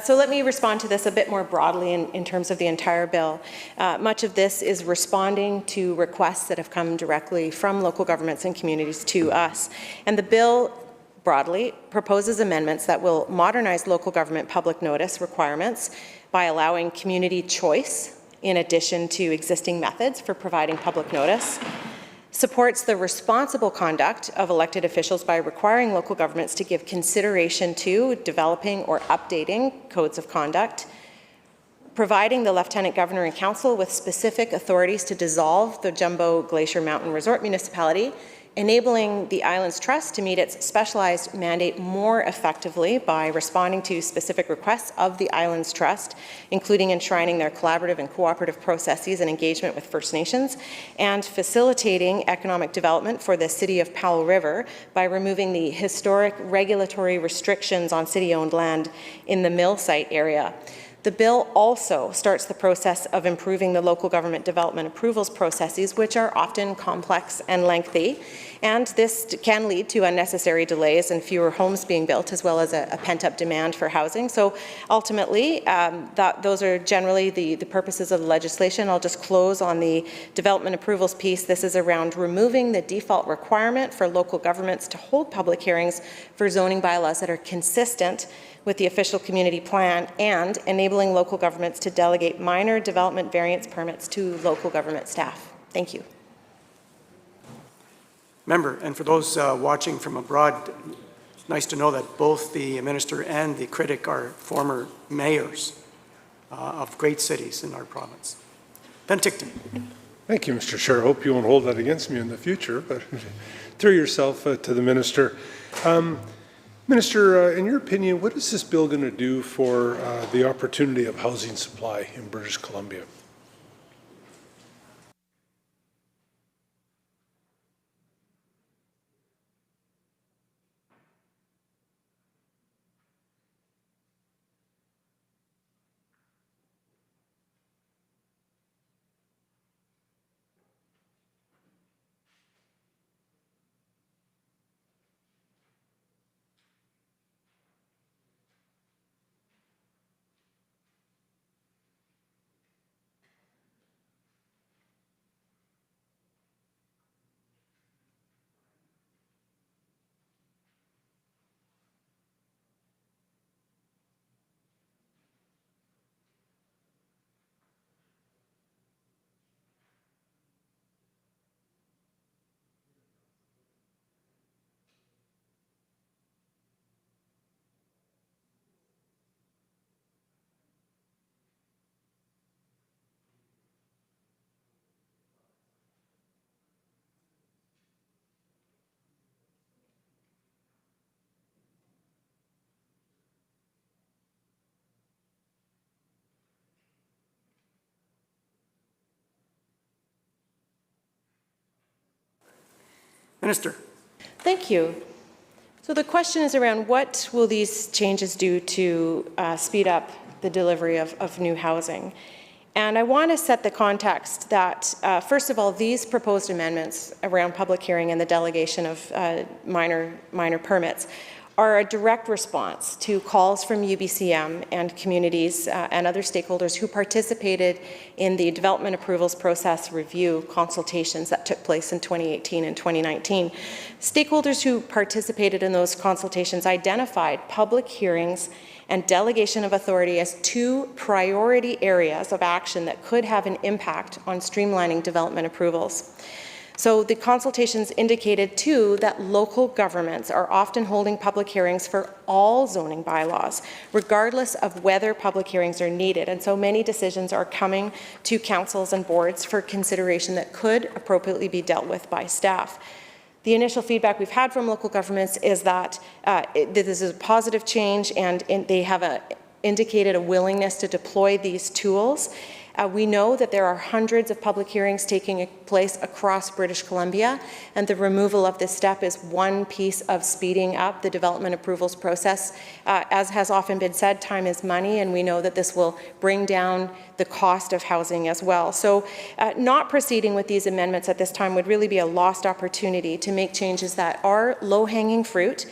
So let me respond to this a bit more broadly in terms of the entire bill. Much of this is responding to requests that have come directly from local governments and communities to us. And the bill broadly proposes amendments that will modernize local government public notice requirements by allowing community choice in addition to existing methods for providing public notice, supports the responsible conduct of elected officials by requiring local governments to give consideration to developing or updating codes of conduct, providing the Lieutenant Governor and Council with specific authorities to dissolve the Jumbo Glacier Mountain Resort Municipality, enabling the Islands Trust to meet its specialized mandate more effectively by responding to specific requests of the Islands Trust, including enshrining their collaborative and cooperative processes and engagement with First Nations, and facilitating economic development for the City of Powell River by removing the historic regulatory restrictions on city-owned land in the mill site area. The bill also starts the process of improving the local government development approvals processes, which are often complex and lengthy, and this can lead to unnecessary delays and fewer homes being built, as well as a pent-up demand for housing. So ultimately, those are generally the purposes of the legislation. I'll just close on the development approvals piece. This is around removing the default requirement for local governments to hold public hearings for zoning bylaws that are consistent with the official community plan, and enabling local governments to delegate minor development variance permits to local government staff. Thank you. Member, and for those watching from abroad, it's nice to know that both the minister and the critic are former mayors of great cities in our province. Penticton. Thank you, Mr. Chair. I hope you won't hold that against me in the future, but through yourself to the minister. Minister, in your opinion, what is this bill going to do for the opportunity of housing supply in British Columbia? Minister. Thank you. So the question is around what will these changes do to speed up the delivery of new housing? And I want to set the context that, first of all, these proposed amendments around public hearing and the delegation of minor permits are a direct response to calls from UBCM and communities and other stakeholders who participated in the development approvals process review consultations that took place in 2018 and 2019. Stakeholders who participated in those consultations identified public hearings and delegation of authority as two priority areas of action that could have an impact on streamlining development approvals. So the consultations indicated, too, that local governments are often holding public hearings for all zoning bylaws, regardless of whether public hearings are needed. And so many decisions are coming to councils and boards for consideration that could appropriately be dealt with by staff. The initial feedback we've had from local governments is that this is a positive change, and they have indicated a willingness to deploy these tools. We know that there are hundreds of public hearings taking place across British Columbia, and the removal of this step is one piece of speeding up the development approvals process. As has often been said, time is money, and we know that this will bring down the cost of housing as well. So not proceeding with these amendments at this time would really be a lost opportunity to make changes that are low-hanging fruit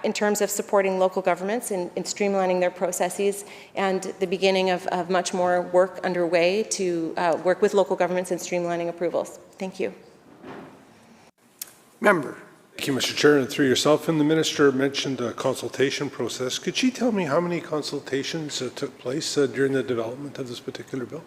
in terms of supporting local governments in streamlining their processes, and the beginning of much more work underway to work with local governments in streamlining approvals. Thank you. Member. Thank you, Mr. Chair, and through yourself, and the minister mentioned a consultation process. Could she tell me how many consultations took place during the development of this particular bill?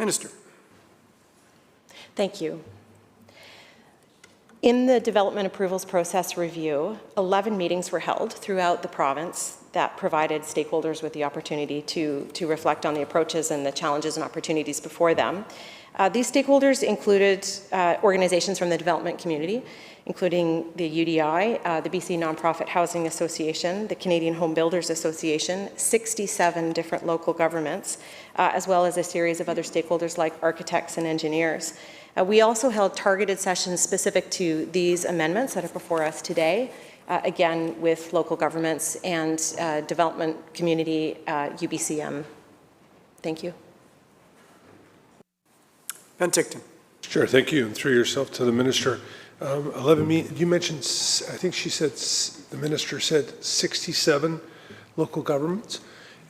Minister. Thank you. In the development approvals process review, 11 meetings were held throughout the province that provided stakeholders with the opportunity to reflect on the approaches and the challenges and opportunities before them. These stakeholders included organizations from the development community, including the UDI, the BC Nonprofit Housing Association, the Canadian Home Builders Association, 67 different local governments, as well as a series of other stakeholders like architects and engineers. We also held targeted sessions specific to these amendments that are before us today, again with local governments and development community, UBCM. Thank you. Ben Ticton. Sure, thank you, and through yourself to the minister. 11 you mentioned, I think she said, the minister said 67 local governments,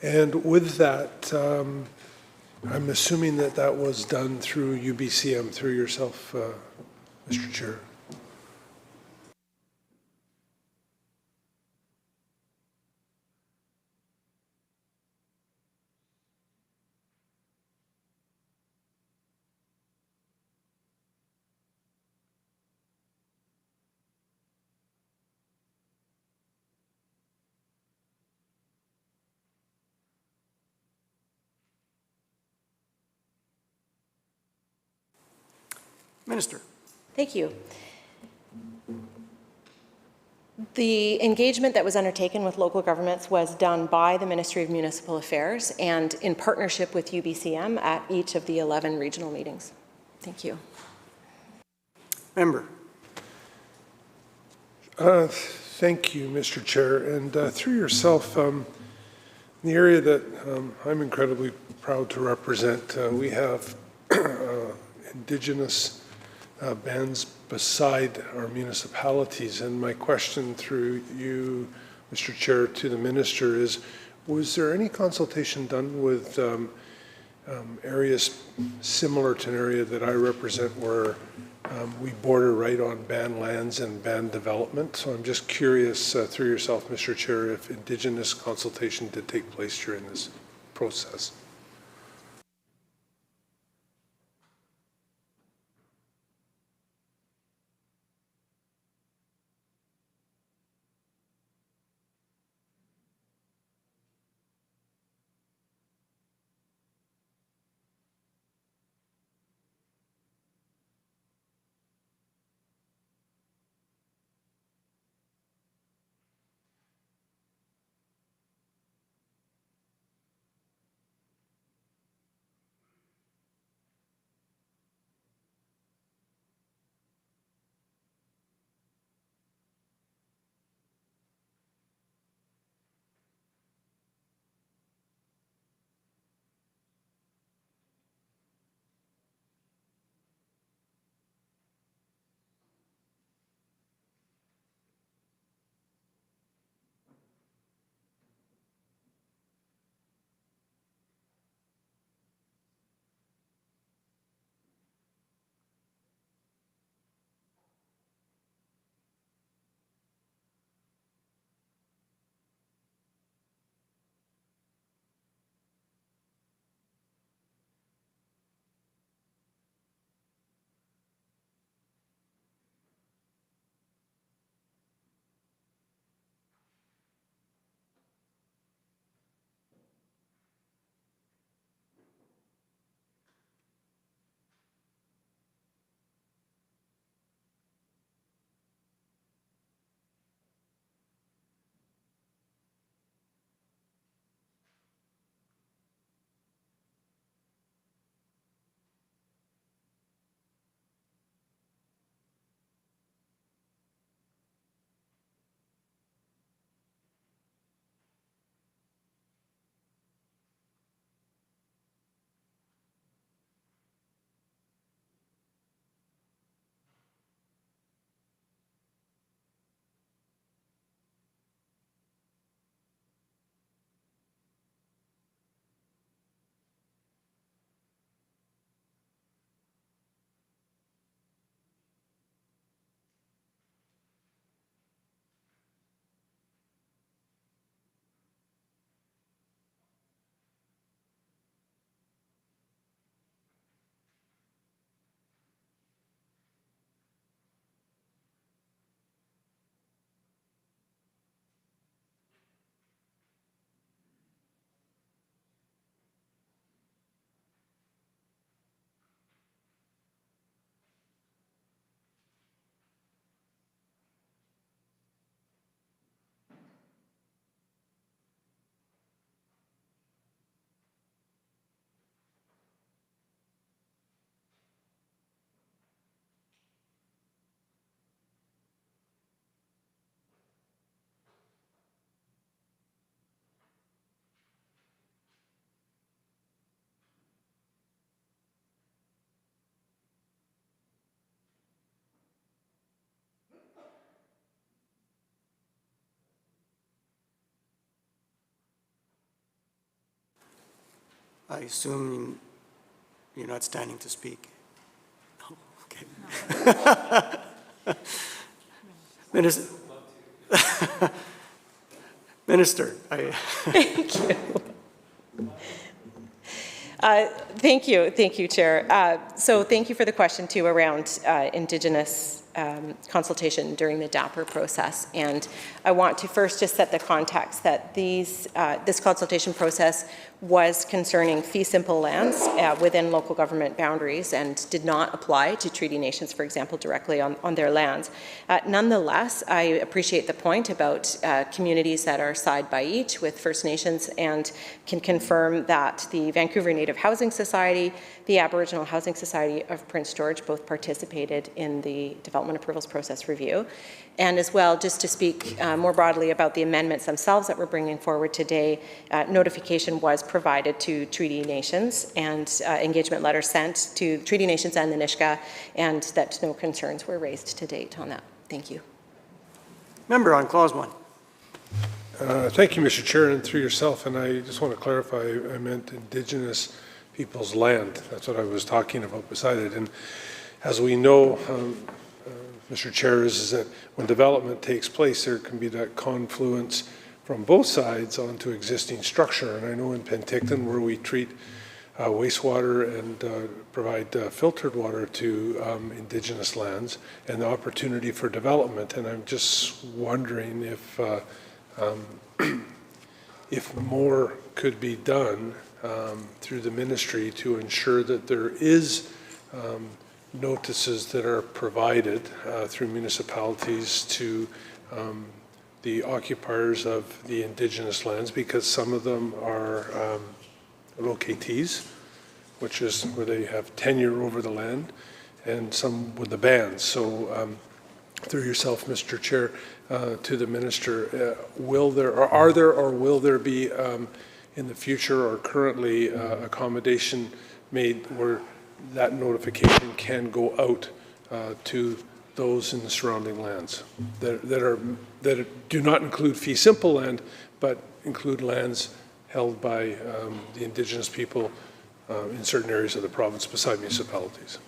and with that, I'm assuming that that was done through UBCM, through yourself, Mr. Chair. Minister. Thank you. The engagement that was undertaken with local governments was done by the Ministry of Municipal Affairs and in partnership with UBCM at each of the 11 regional meetings. Thank you. Member. Thank you, Mr. Chair, and through yourself, in the area that I'm incredibly proud to represent, we have Indigenous bands beside our municipalities, and my question through you, Mr. Chair, to the minister is, was there any consultation done with areas similar to an area that I represent where we border right on banned lands and banned development? So I'm just curious, through yourself, Mr. Chair, if Indigenous consultation did take place during this process. I assume you're not standing to speak. No, okay. Minister, Minister, Thank you. Thank you, Chair. So thank you for the question, too, around Indigenous consultation during the DAPR process. And I want to first just set the context that this consultation process was concerning fee simple lands within local government boundaries and did not apply to treaty nations, for example, directly on their lands. Nonetheless, I appreciate the point about communities that are side by each with First Nations, and can confirm that the Vancouver Native Housing Society, the Aboriginal Housing Society of Prince George both participated in the development approvals process review. And as well, just to speak more broadly about the amendments themselves that we're bringing forward today, notification was provided to treaty nations and engagement letters sent to treaty nations and the Nisga'a, and that no concerns were raised to date on that. Thank you. member on clause 1. Thank you, Mr. Chair, and through yourself. And I just want to clarify, I meant Indigenous people's land. That's what I was talking about beside it. And as we know, Mr. Chair, is that when development takes place, there can be that confluence from both sides onto existing structure. And I know in Penticton, where we treat wastewater and provide filtered water to Indigenous lands, and the opportunity for development. And I'm just wondering if more could be done through the ministry to ensure that there is notices that are provided through municipalities to the occupiers of the Indigenous lands, because some of them are locatees, which is where they have tenure over the land, and some with the bands. So through yourself, Mr. Chair, to the minister, will there be in the future or currently accommodation made where that notification can go out to those in the surrounding lands that do not include fee simple land, but include lands held by the Indigenous people in certain areas of the province beside municipalities?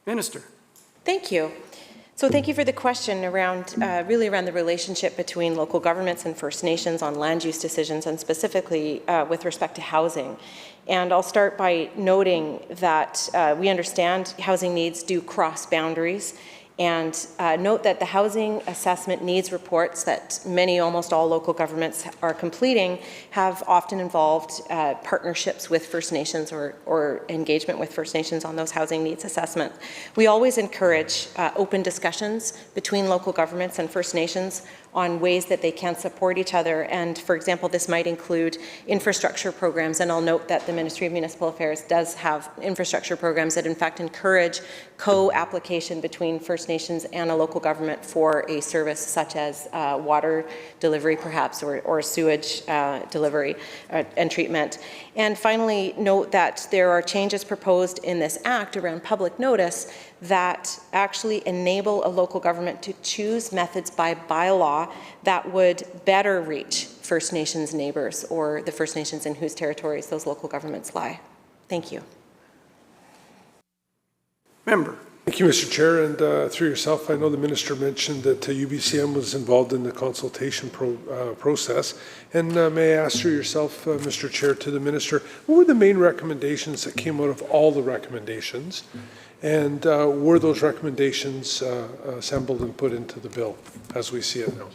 Minister. Thank you. So thank you for the question around, really around the relationship between local governments and First Nations on land use decisions, and specifically with respect to housing. And I'll start by noting that we understand housing needs do cross boundaries, and note that the housing assessment needs reports that almost all local governments are completing have often involved partnerships with First Nations or engagement with First Nations on those housing needs assessments. We always encourage open discussions between local governments and First Nations on ways that they can support each other. And for example, this might include infrastructure programs. And I'll note that the Ministry of Municipal Affairs does have infrastructure programs that in fact encourage co-application between First Nations and a local government for a service such as water delivery perhaps, or sewage delivery and treatment. And finally, note that there are changes proposed in this act around public notice that actually enable a local government to choose methods by bylaw that would better reach First Nations neighbours or the First Nations in whose territories those local governments lie. Thank you. Member. Thank you, Mr. Chair, and through yourself, I know the Minister mentioned that UBCM was involved in the consultation process, and may I ask through yourself, Mr. Chair, to the Minister, what were the main recommendations that came out of all the recommendations, and were those recommendations assembled and put into the bill as we see it now?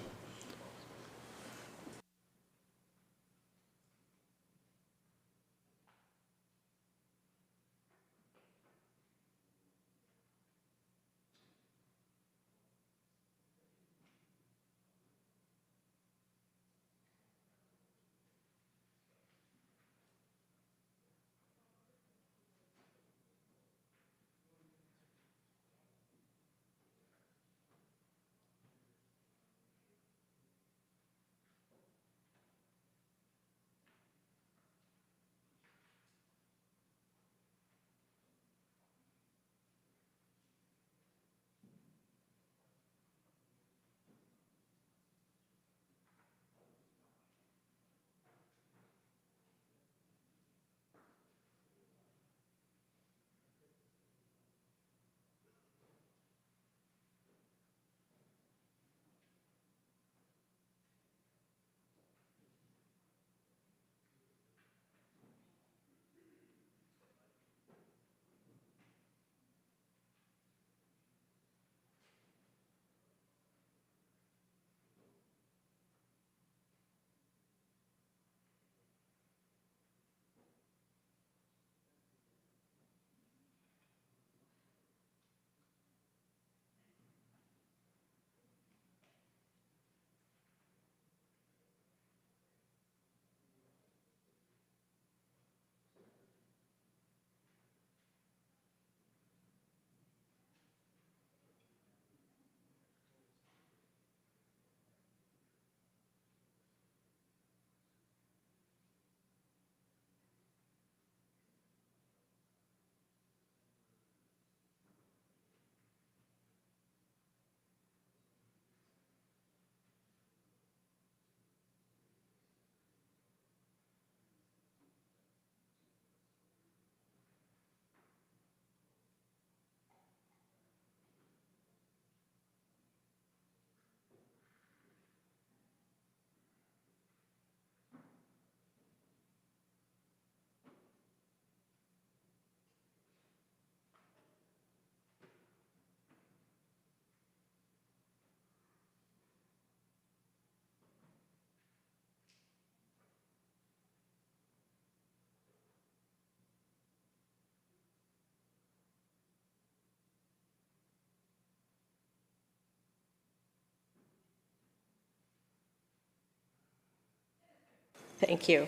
Thank you.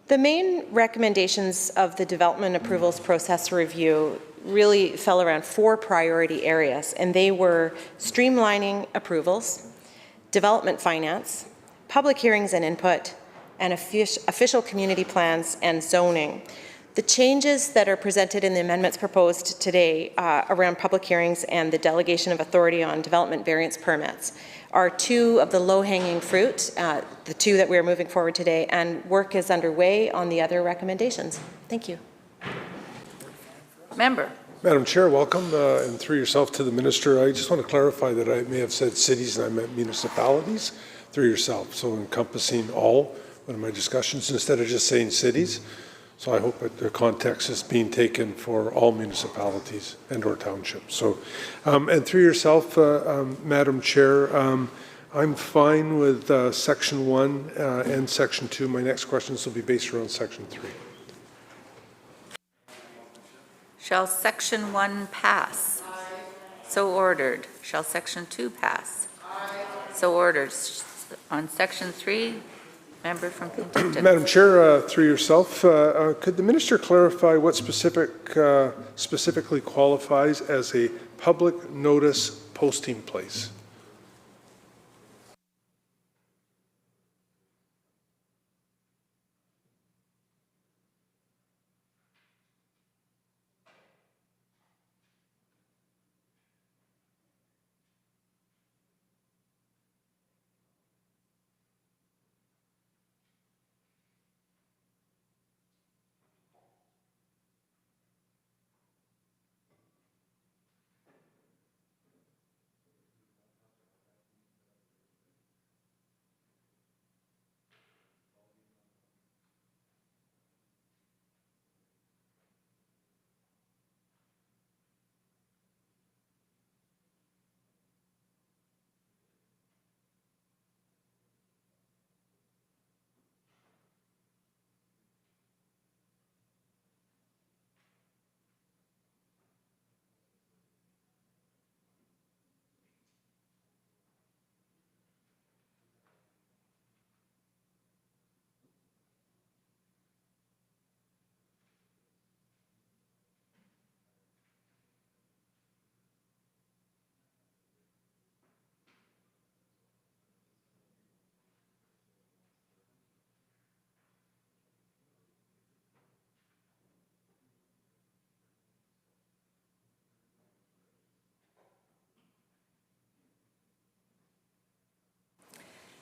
The main recommendations of the development approvals process review really fell around 4 priority areas, and they were streamlining approvals, development finance, public hearings and input, and official community plans and zoning. The changes that are presented in the amendments proposed today around public hearings and the delegation of authority on development variance permits are 2 of the low-hanging fruit, the 2 that we are moving forward today, and work is underway on the other recommendations. Thank you. Member. Madam Chair, welcome, and through yourself to the Minister. I just want to clarify that I may have said cities and I meant municipalities through yourself, so encompassing all of my discussions instead of just saying cities. So I hope that the context is being taken for all municipalities and or townships. So, and through yourself, Madam Chair, I'm fine with Section 1 and Section 2. My next questions will be based around Section 3. Shall Section 1 pass? So ordered. Shall Section 2 pass? So ordered. On Section 3, member from Penticton. Madam Chair, through yourself, could the Minister clarify what specifically qualifies as a public notice posting place?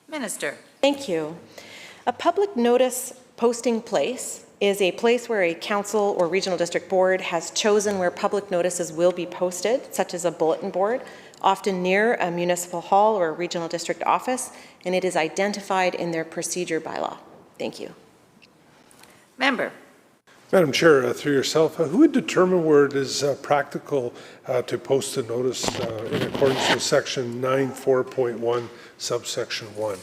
Minister. Thank you. A public notice posting place is a place where a council or regional district board has chosen where public notices will be posted, such as a bulletin board, often near a municipal hall or a regional district office, and it is identified in their procedure bylaw. Thank you. Member. Madam Chair, through yourself, who would determine where it is practical to post a notice in accordance with Section 9(4.1) subsection 1?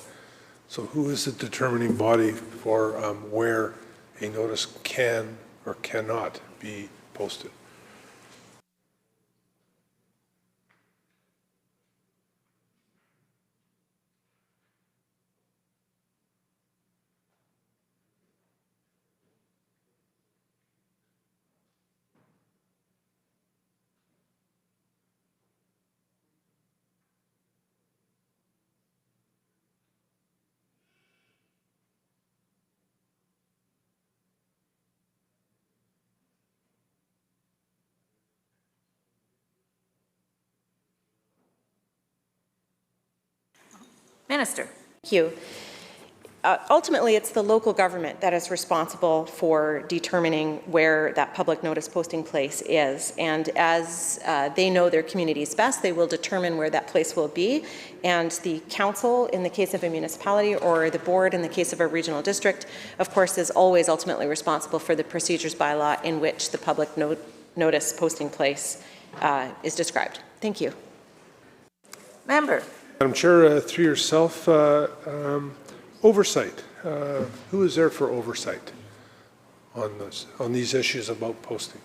So who is the determining body for where a notice can or cannot be posted? Minister. Thank you. Ultimately, it's the local government that is responsible for determining where that public notice posting place is. And as they know their communities best, they will determine where that place will be. And the council, in the case of a municipality, or the board, in the case of a regional district, of course, is always ultimately responsible for the procedures bylaw in which the public notice posting place is described. Thank you. Member. Madam Chair, through yourself, oversight. Who is there for oversight on these issues about posting?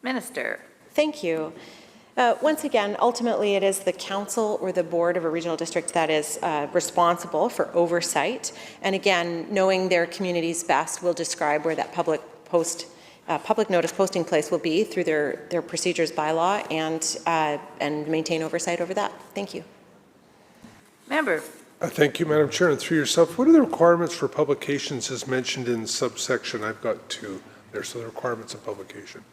Minister. Thank you. Once again, ultimately, it is the council or the board of a regional district that is responsible for oversight. And again, knowing their communities best will describe where that public notice posting place will be through their procedures bylaw and maintain oversight over that. Thank you. Member. Thank you, Madam Chair. And through yourself, what are the requirements for publications as mentioned in subsection? I've got 2 there, so the requirements of publication.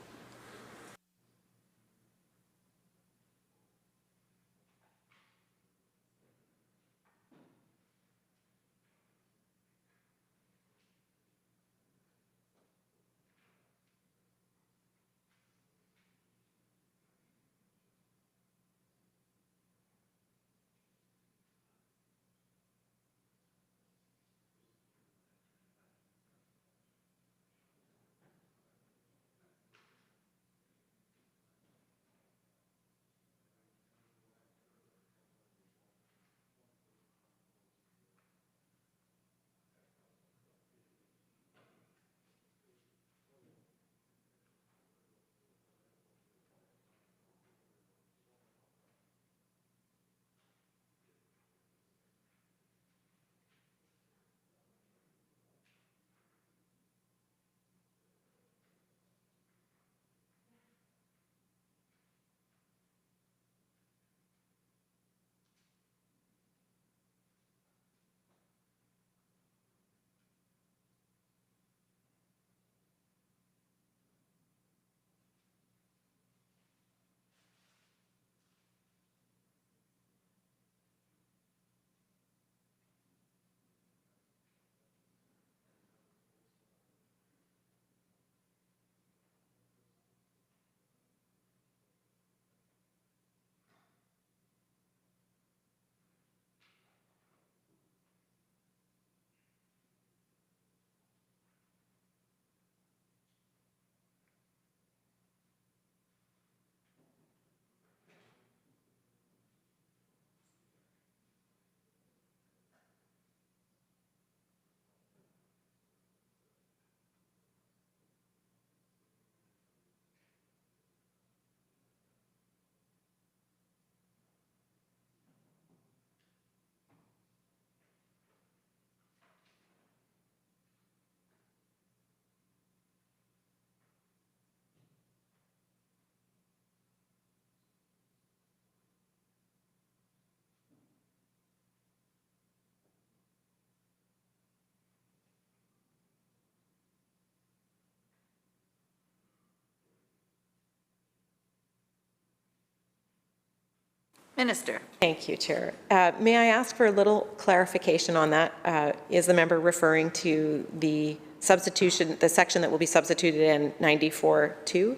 Minister. Thank you, Chair. May I ask for a little clarification on that? Is the member referring to the substitution, the section that will be substituted in 94-2?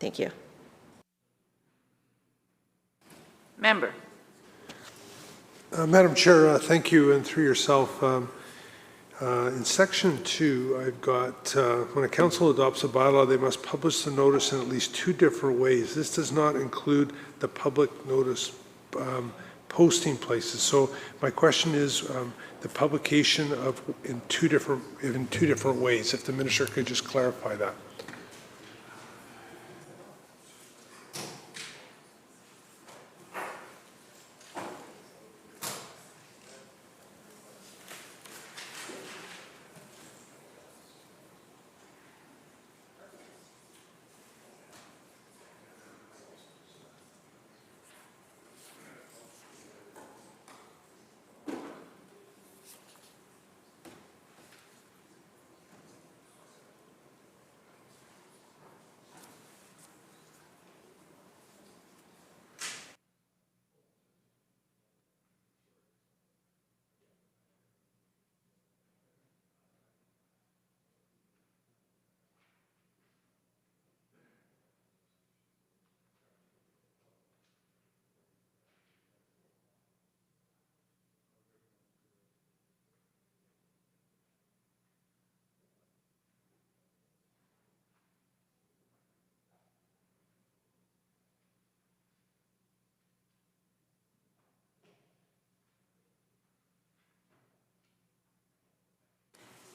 Thank you. Member. Madam Chair, thank you, and through yourself, in section 2, I've got, when a council adopts a bylaw, they must publish the notice in at least 2 different ways. This does not include the public notice posting places. So my question is the publication of in two different ways, if the minister could just clarify that.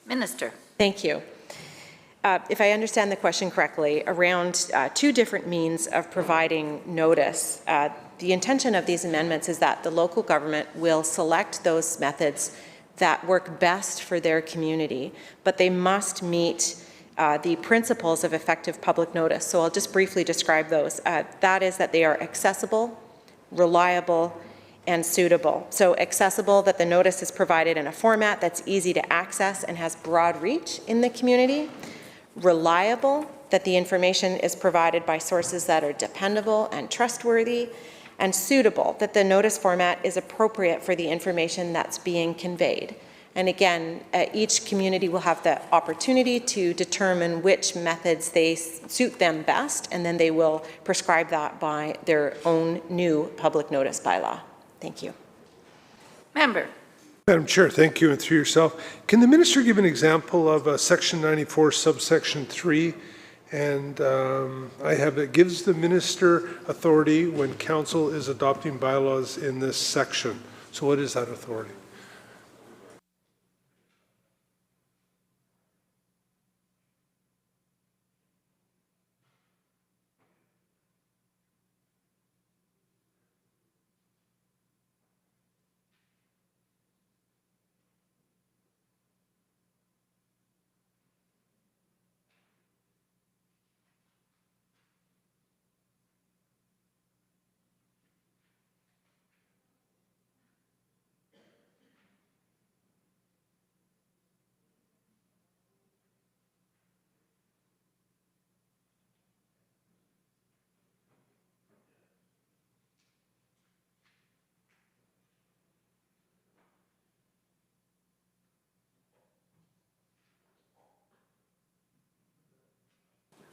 Minister. Thank you. if I understand the question correctly, around two different means of providing notice. The intention of these amendments is that the local government will select those methods that work best for their community, but they must meet the principles of effective public notice. So I'll just briefly describe those. That is that they are accessible, reliable, and suitable. So accessible, that the notice is provided in a format that's easy to access and has broad reach in the community. Reliable, that the information is provided by sources that are dependable and trustworthy. And suitable, that the notice format is appropriate for the information that's being conveyed. And again, each community will have the opportunity to determine which methods they suit them best, and then they will prescribe that by their own new public notice bylaw. Thank you. Member. Madam Chair, thank you, and through yourself. Can the minister give an example of Section 94, subsection 3? And I have it gives the minister authority when council is adopting bylaws in this section. So what is that authority?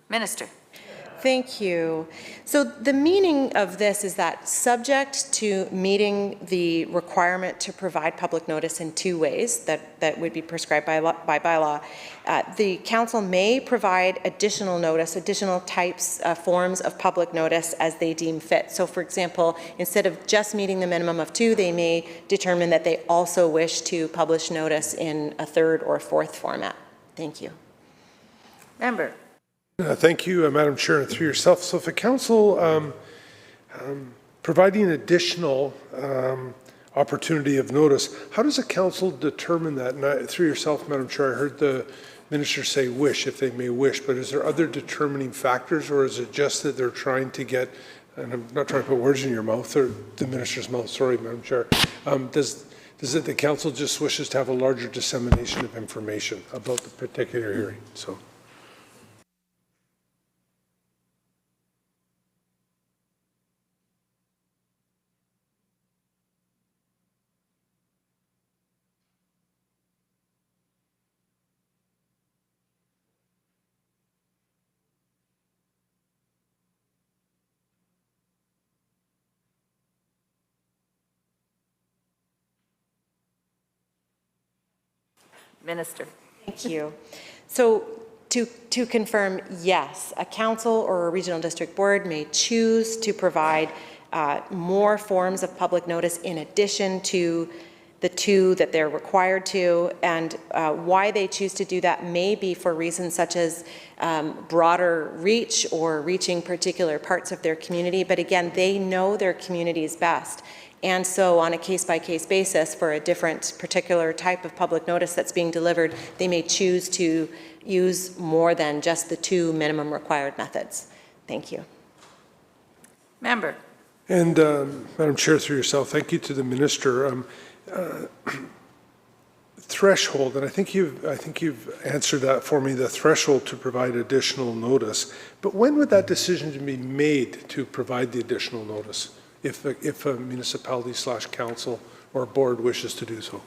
Minister. Thank you. So the meaning of this is that subject to meeting the requirement to provide public notice in two ways that would be prescribed by bylaw, the council may provide additional notice, additional types, forms of public notice as they deem fit. So for example, instead of just meeting the minimum of two, they may determine that they also wish to publish notice in a third or fourth format. Thank you. Member. Thank you, Madam Chair, and through yourself. So if a council providing additional opportunity of notice, how does a council determine that? And through yourself, Madam Chair, I heard the minister say wish, if they may wish, but is there other determining factors, or is it just that they're trying to get, and I'm not trying to put words in your mouth, or the minister's mouth, sorry, Madam Chair, does it the council just wishes to have a larger dissemination of information about the particular hearing? So. Minister. Thank you. So to confirm, yes, a council or a regional district board may choose to provide more forms of public notice in addition to the two that they're required to, and why they choose to do that may be for reasons such as broader reach or reaching particular parts of their community. But again, they know their communities best. And so on a case-by-case basis for a different particular type of public notice that's being delivered, they may choose to use more than just the two minimum required methods. Thank you. Member. And Madam Chair, through yourself, thank you to the minister. Threshold, and I think you've answered that for me, the threshold to provide additional notice. But when would that decision be made to provide the additional notice? If a municipality / council or board wishes to do so.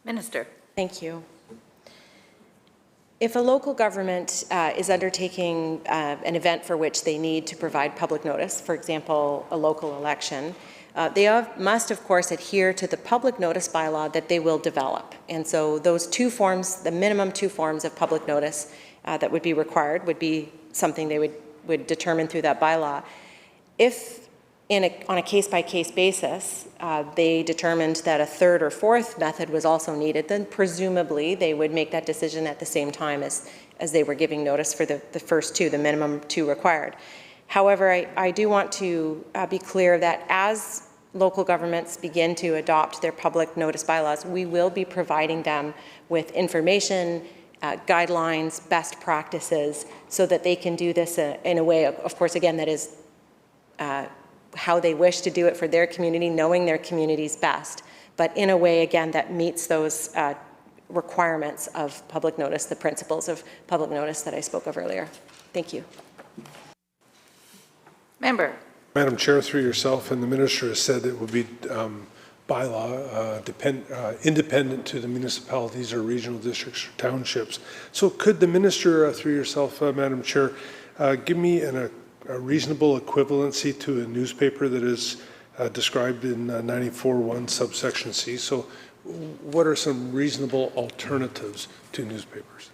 Minister. Thank you. If a local government is undertaking an event for which they need to provide public notice, for example, a local election, must, of course, adhere to the public notice bylaw that they will develop. And so those two forms, the minimum two forms of public notice that would be required would be something they would determine through that bylaw. If on a case-by-case basis, they determined that a third or fourth method was also needed, then presumably they would make that decision at the same time as they were giving notice for the first two, the minimum two required. However, I do want to be clear that as local governments begin to adopt their public notice bylaws, we will be providing them with information, guidelines, best practices, so that they can do this in a way, of course, again, that is how they wish to do it for their community, knowing their community's best, but in a way, again, that meets those requirements of public notice, the principles of public notice that I spoke of earlier. Thank you. Member. Madam Chair, through yourself, and the Minister has said it will be bylaw independent to the municipalities or regional districts or townships. So could the Minister, through yourself, Madam Chair, give me a reasonable equivalency to a newspaper that is described in 94.1 subsection C? So what are some reasonable alternatives to newspapers?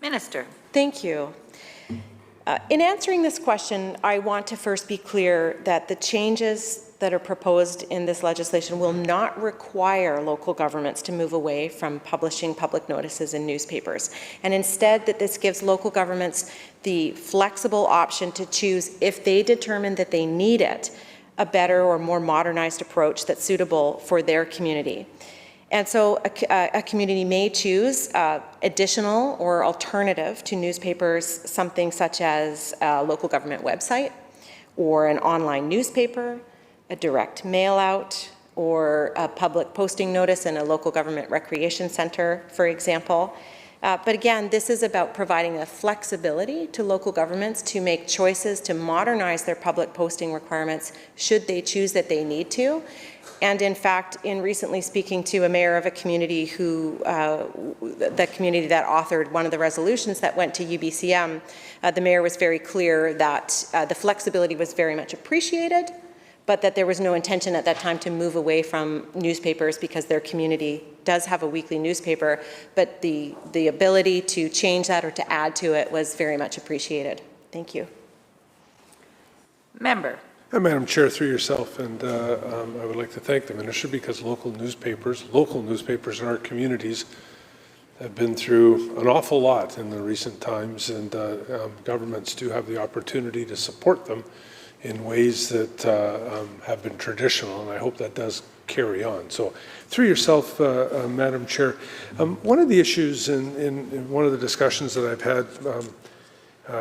Minister. Thank you. In answering this question, I want to first be clear that the changes that are proposed in this legislation will not require local governments to move away from publishing public notices in newspapers, and instead that this gives local governments the flexible option to choose, if they determine that they need it, a better or more modernized approach that's suitable for their community. And so a community may choose additional or alternative to newspapers, something such as a local government website, or an online newspaper, a direct mail out, or a public posting notice in a local government recreation center, for example. But again, this is about providing a flexibility to local governments to make choices to modernize their public posting requirements should they choose that they need to. And in fact, in recently speaking to a mayor of a community who, the community that authored one of the resolutions that went to UBCM, the mayor was very clear that the flexibility was very much appreciated, but that there was no intention at that time to move away from newspapers because their community does have a weekly newspaper, but the ability to change that or to add to it was very much appreciated. Thank you. Member. Madam Chair, through yourself, and I would like to thank the Minister, because local newspapers in our communities have been through an awful lot in the recent times, and governments do have the opportunity to support them in ways that have been traditional, and I hope that does carry on. So through yourself, Madam Chair, one of the issues in one of the discussions that I've had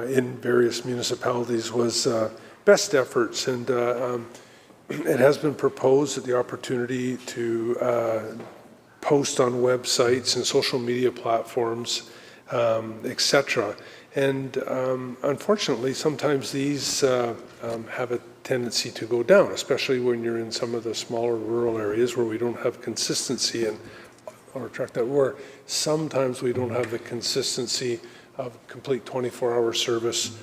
in various municipalities was best efforts, and it has been proposed that the opportunity to post on websites and social media platforms, etc. And unfortunately, sometimes these have a tendency to go down, especially when you're in some of the smaller rural areas where we don't have consistency, and or track that where sometimes we don't have the consistency of complete 24-hour service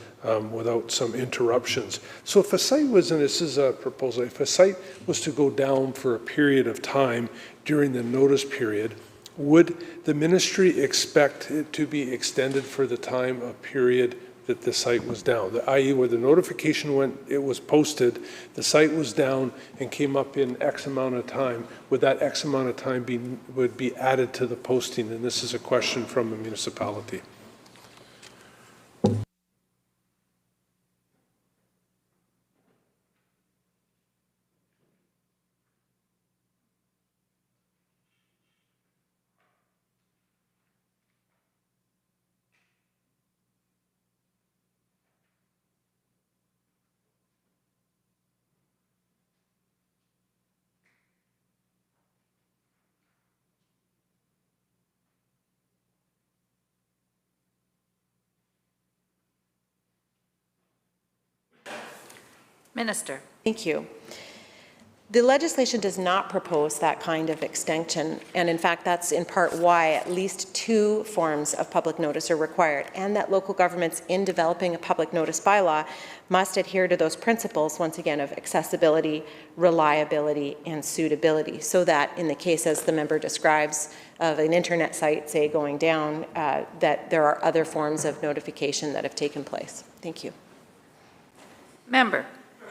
without some interruptions. So if a site was, and this is a proposal, if a site was to go down for a period of time during the notice period, would the ministry expect it to be extended for the time of period that the site was down, i.e. where the notification went, it was posted, the site was down and came up in X amount of time, would that X amount of time would be added to the posting? And this is a question from a municipality. Minister. Thank you. The legislation does not propose that kind of extension, and in fact that's in part why at least 2 forms of public notice are required, and that local governments in developing a public notice bylaw must adhere to those principles, once again, of accessibility, reliability, and suitability, so that in the case, as the member describes, of an internet site, say, going down, that there are other forms of notification that have taken place. Thank you. Member.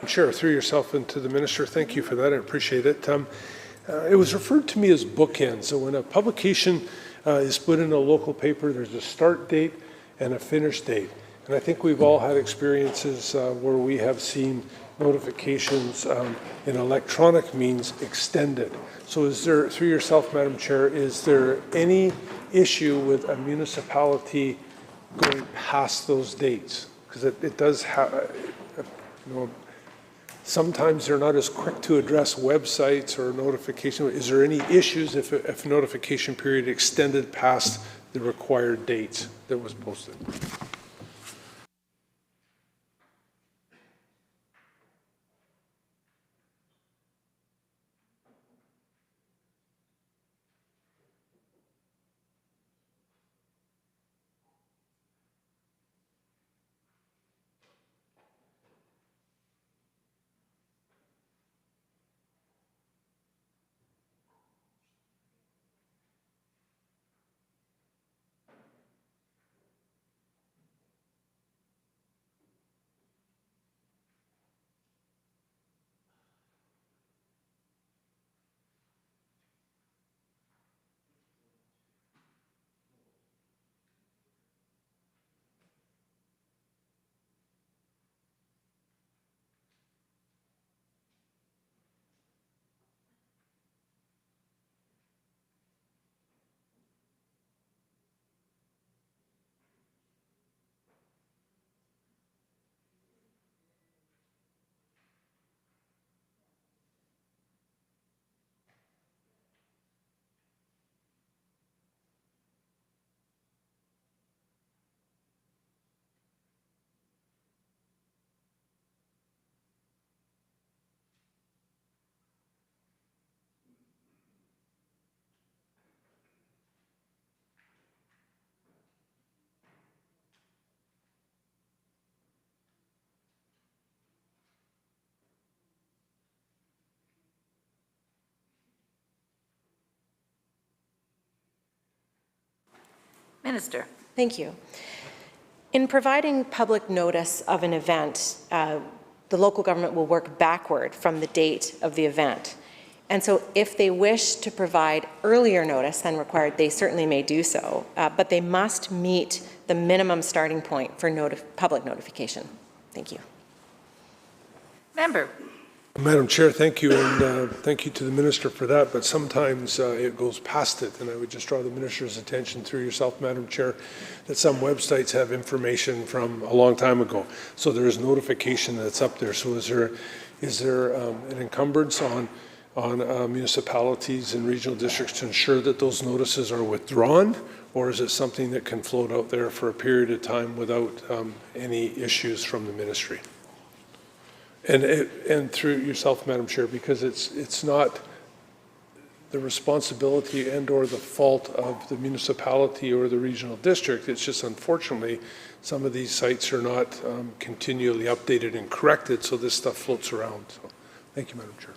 Chair, through yourself and to the minister, thank you for that. I appreciate it. It was referred to me as bookends. So when a publication is put in a local paper, there's a start date and a finish date. And I think we've all had experiences where we have seen notifications in electronic means extended. So is there, through yourself, Madam Chair, is there any issue with a municipality going past those dates? Because it does have, sometimes they're not as quick to address websites or notification. Is there any issues if a notification period extended past the required dates that was posted? Minister. Thank you. In providing public notice of an event, the local government will work backward from the date of the event. And so if they wish to provide earlier notice than required, they certainly may do so, but they must meet the minimum starting point for public notification. Thank you. Member. Madam Chair, thank you, and thank you to the Minister for that, but sometimes it goes past it, and I would just draw the Minister's attention through yourself, Madam Chair, that some websites have information from a long time ago, so there is notification that's up there. So is there an encumbrance on municipalities and regional districts to ensure that those notices are withdrawn, or is it something that can float out there for a period of time without any issues from the Ministry? And through yourself, Madam Chair, because it's not the responsibility and or the fault of the municipality or the regional district. It's just, unfortunately, some of these sites are not continually updated and corrected, so this stuff floats around. So, thank you, Madam Chair.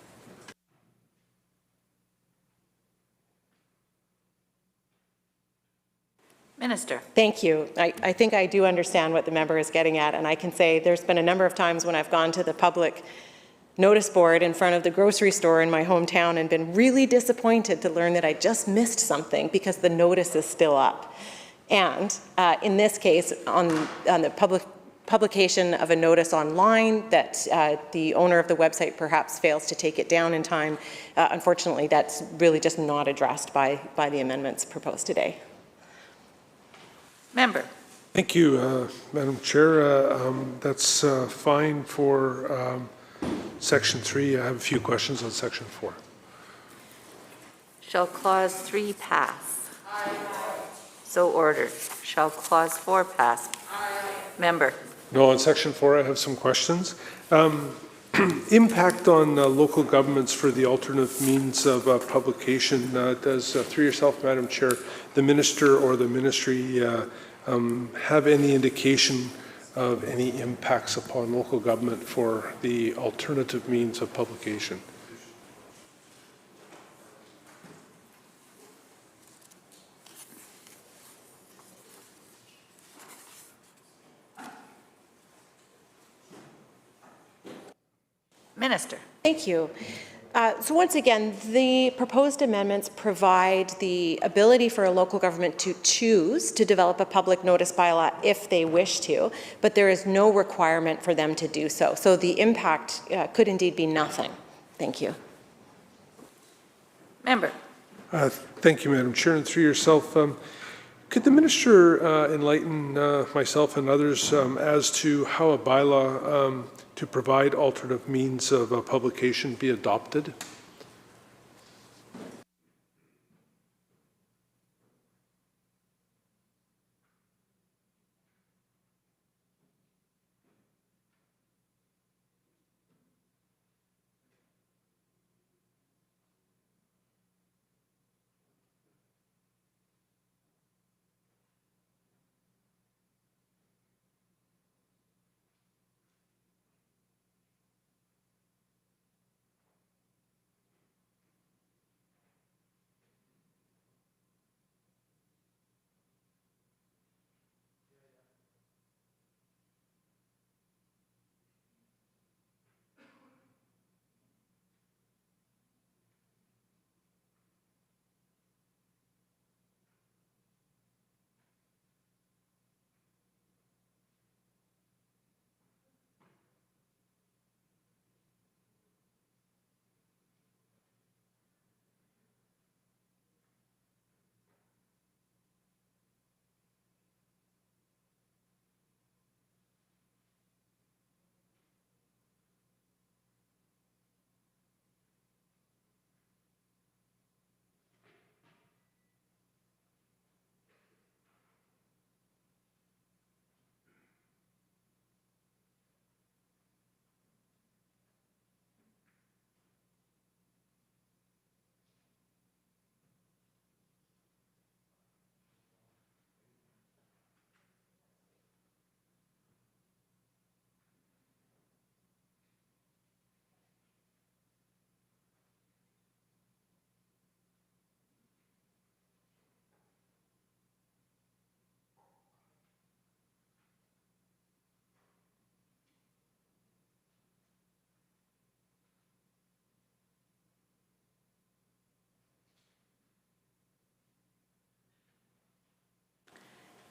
Minister. Thank you. I think I do understand what the member is getting at, and I can say there's been a number of times when I've gone to the public notice board in front of the grocery store in my hometown and been really disappointed to learn that I just missed something because the notice is still up. And in this case, on the publication of a notice online that the owner of the website perhaps fails to take it down in time, unfortunately, that's really just not addressed by the amendments proposed today. Member. Thank you, Madam Chair. That's fine for Section 3. I have a few questions on Section 4. Shall Clause 3 pass? Aye. So ordered. Shall Clause 4 pass? Aye. Member. No, on Section 4 I have some questions. Impact on local governments for the alternate means of publication. Does, through yourself, Madam Chair, the Minister or the Ministry have any indication of any impacts upon local government for the alternative means of publication? Minister. Thank you. So once again, the proposed amendments provide the ability for a local government to choose to develop a public notice bylaw if they wish to, but there is no requirement for them to do so. So the impact could indeed be nothing. Thank you. Member. Thank you, Madam Chair. And through yourself, could the Minister enlighten myself and others as to how a bylaw to provide alternative means of publication be adopted?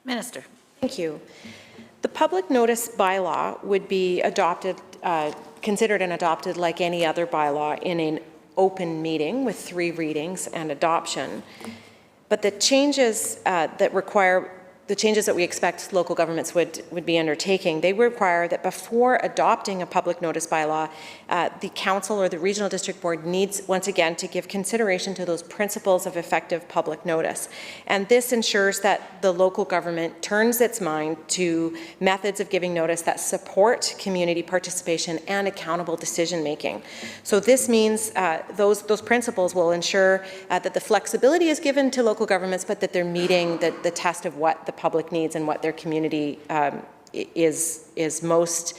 Minister. Thank you. The public notice bylaw would be adopted considered and adopted like any other bylaw in an open meeting with 3 readings and adoption. But the changes the changes that we expect local governments would be undertaking, they require that before adopting a public notice bylaw, the council or the regional district board needs, once again, to give consideration to those principles of effective public notice. And this ensures that the local government turns its mind to methods of giving notice that support community participation and accountable decision making. So this means those principles will ensure that the flexibility is given to local governments, but that they're meeting the test of what the public needs and what their community is most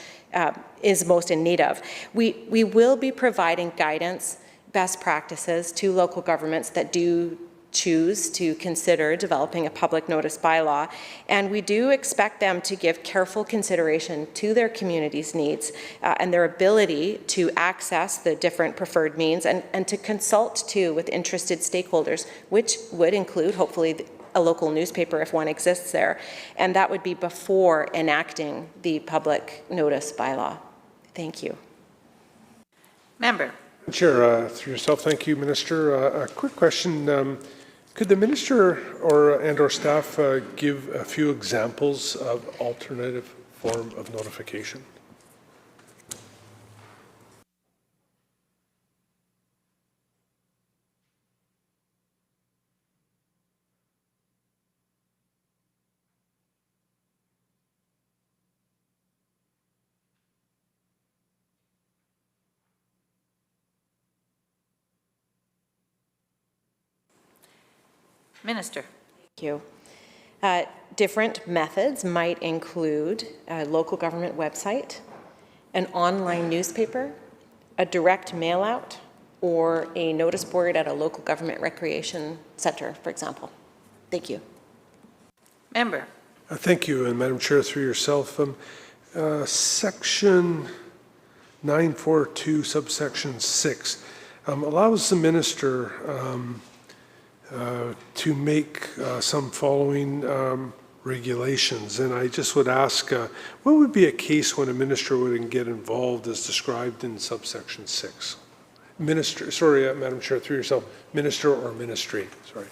in need of. We will be providing guidance, best practices to local governments that do choose to consider developing a public notice bylaw, and we do expect them to give careful consideration to their community's needs and their ability to access the different preferred means, and to consult too with interested stakeholders, which would include hopefully a local newspaper if one exists there, and that would be before enacting the public notice bylaw. Thank you. Member. Chair, through yourself, thank you, Minister. A quick question. Could the Minister or staff give a few examples of alternative form of notification? Minister. Thank you. Different methods might include a local government website, an online newspaper, a direct mail out, or a notice board at a local government recreation center, for example. Thank you. Member. Thank you, and Madam Chair, through yourself. Section 942, subsection 6, allows the Minister to make some following regulations. And I just would ask, what would be a case when a minister would get involved as described in subsection 6? Minister, sorry, Madam Chair, through yourself, minister or ministry, sorry.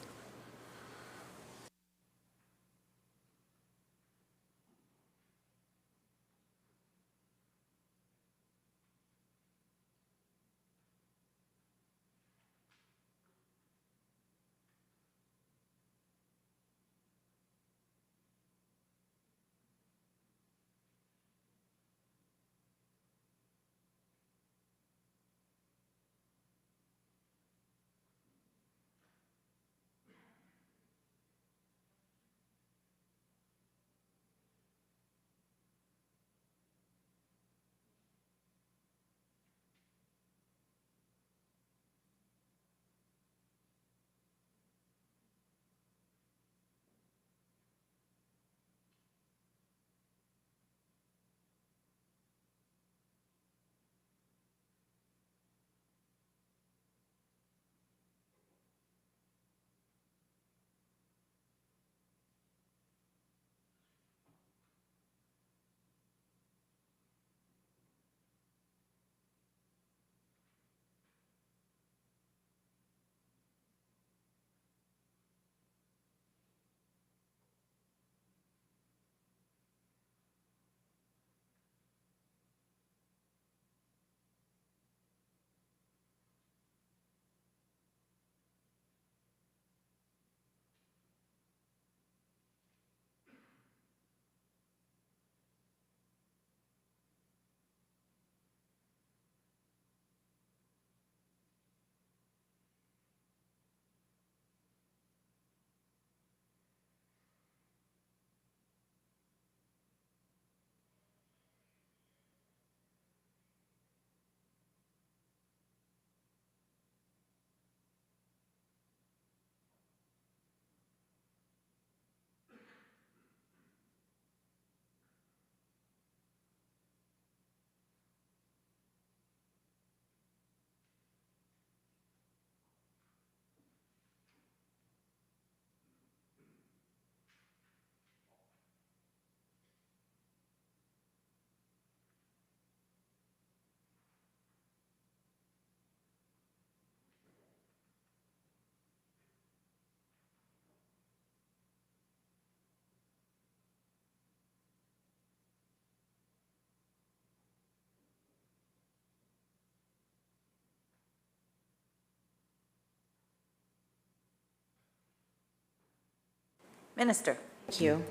Minister. Thank you.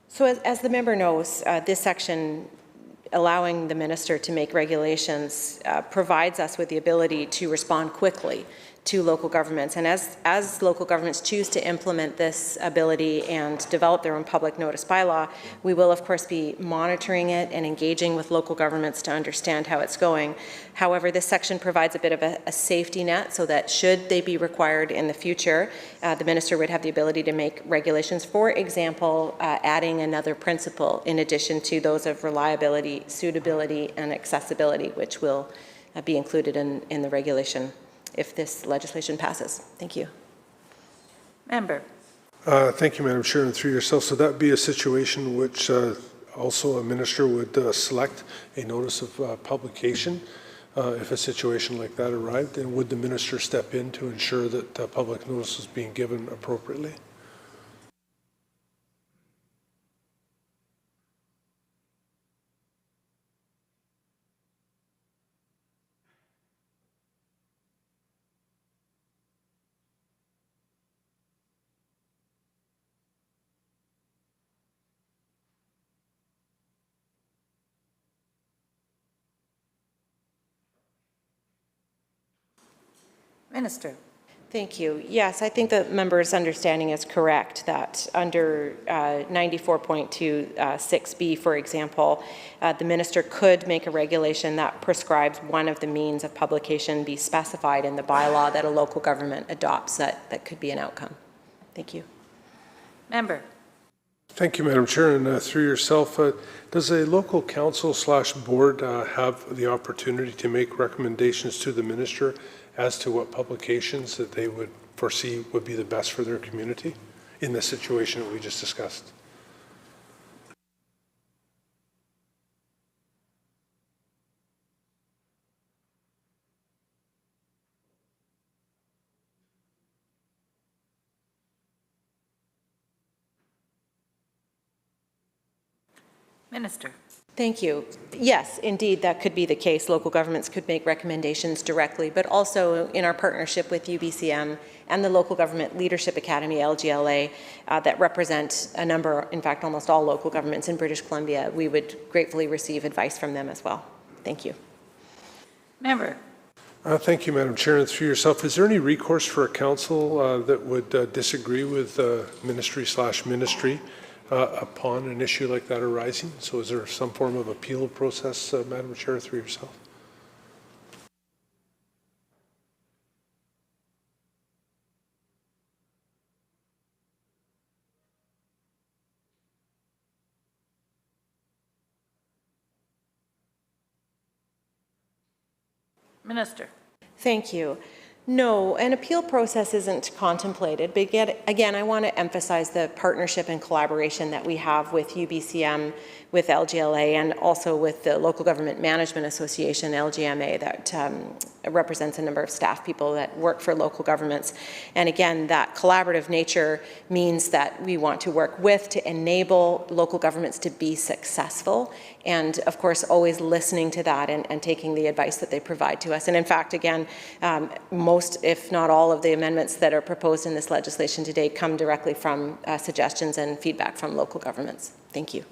So as the member knows, this section allowing the minister to make regulations provides us with the ability to respond quickly to local governments. And as local governments choose to implement this ability and develop their own public notice bylaw, we will of course be monitoring it and engaging with local governments to understand how it's going. However, this section provides a bit of a safety net so that should they be required in the future, the minister would have the ability to make regulations, for example, adding another principle in addition to those of reliability, suitability, and accessibility, which will be included in the regulation if this legislation passes. Thank you. Member. Thank you, Madam Chair, and through yourself. So that would be a situation which also a minister would select a notice of publication if a situation like that arrived, and would the minister step in to ensure that public notice is being given appropriately? Minister. Thank you. Yes, I think the member's understanding is correct that under 94.26B, for example, the minister could make a regulation that prescribes one of the means of publication be specified in the bylaw that a local government adopts. That could be an outcome. Thank you. Member. Thank you, Madam Chair, and through yourself, does a local council/board have the opportunity to make recommendations to the minister as to what publications that they would foresee would be the best for their community in the situation that we just discussed? Minister. Thank you. Yes, indeed, that could be the case. Local governments could make recommendations directly, but also in our partnership with UBCM and the Local Government Leadership Academy, LGLA, that represent a number, in fact, almost all local governments in British Columbia, we would gratefully receive advice from them as well. Thank you. Member. Thank you, Madam Chair, and through yourself, is there any recourse for a council that would disagree with ministry/ministry upon an issue like that arising? So is there some form of appeal process, Madam Chair, through yourself? Minister. Thank you. No, an appeal process isn't contemplated, but again, I want to emphasize the partnership and collaboration that we have with UBCM, with LGLA, and also with the Local Government Management Association, LGMA, that represents a number of staff people that work for local governments. And again, that collaborative nature means that we want to work with to enable local governments to be successful, and of course, always listening to that and taking the advice that they provide to us. And in fact, again, most, if not all, of the amendments that are proposed in this legislation today come directly from suggestions and feedback from local governments. Thank you.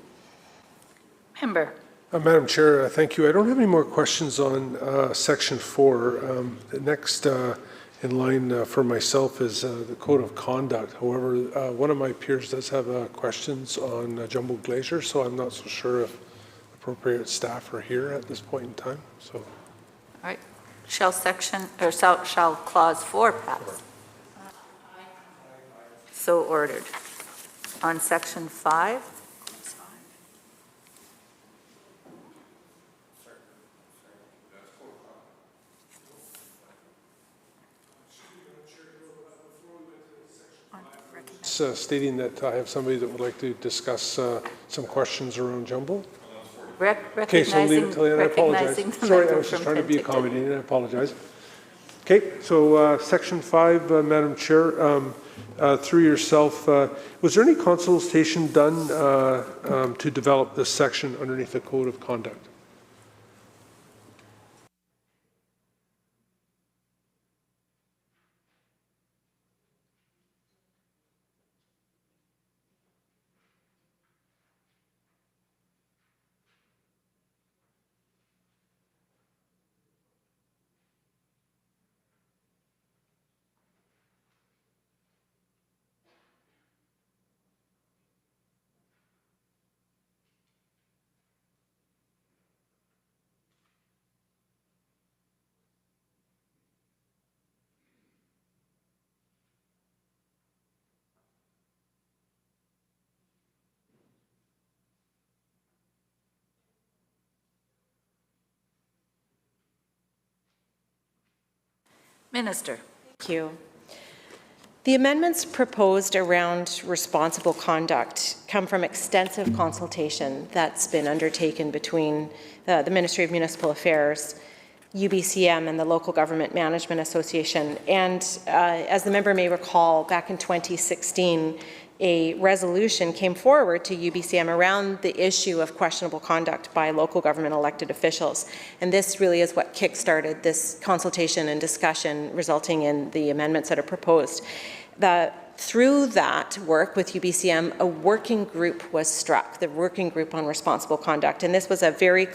Member. Madam Chair, thank you. I don't have any more questions on Section 4. The next in line for myself is the Code of Conduct. However, one of my peers does have questions on Jumbo Glacier, so I'm not so sure if appropriate staff are here at this point in time. So, All right. Shall clause 4 pass? So ordered. On Section 5? stating that I have somebody that would like to discuss some questions around Jumbo. Okay, so leave it till then. I apologize. Sorry, I was just trying to be accommodating. I apologize. Okay, so Section 5, Madam Chair, through yourself, was there any consultation done to develop this section underneath the Code of Conduct? Minister. Thank you. The amendments proposed around responsible conduct come from extensive consultation that's been undertaken between the Ministry of Municipal Affairs, UBCM, and the Local Government Management Association. And as the member may recall, back in 2016, a resolution came forward to UBCM around the issue of questionable conduct by local government elected officials. And this really is what kick-started this consultation and discussion, resulting in the amendments that are proposed. Through that work with UBCM, a working group was struck, the Working Group on Responsible Conduct. And this was is a very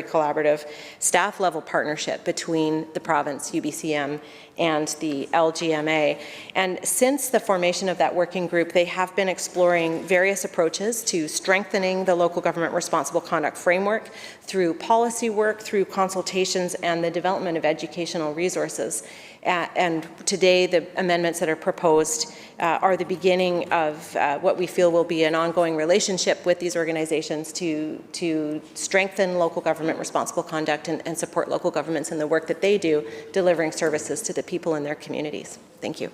collaborative staff-level partnership between the province, UBCM, and the LGMA. And since the formation of that working group, they have been exploring various approaches to strengthening the local government responsible conduct framework through policy work, through consultations, and the development of educational resources. And today, the amendments that are proposed are the beginning of what we feel will be an ongoing relationship with these organizations to strengthen local government responsible conduct and support local governments in the work that they do, delivering services to the people in their communities. Thank you.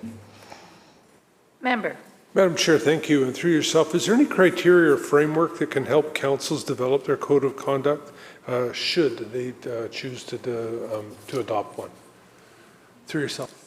Member. Madam Chair, thank you. And through yourself, is there any criteria or framework that can help councils develop their code of conduct should they choose to adopt one? Through yourself.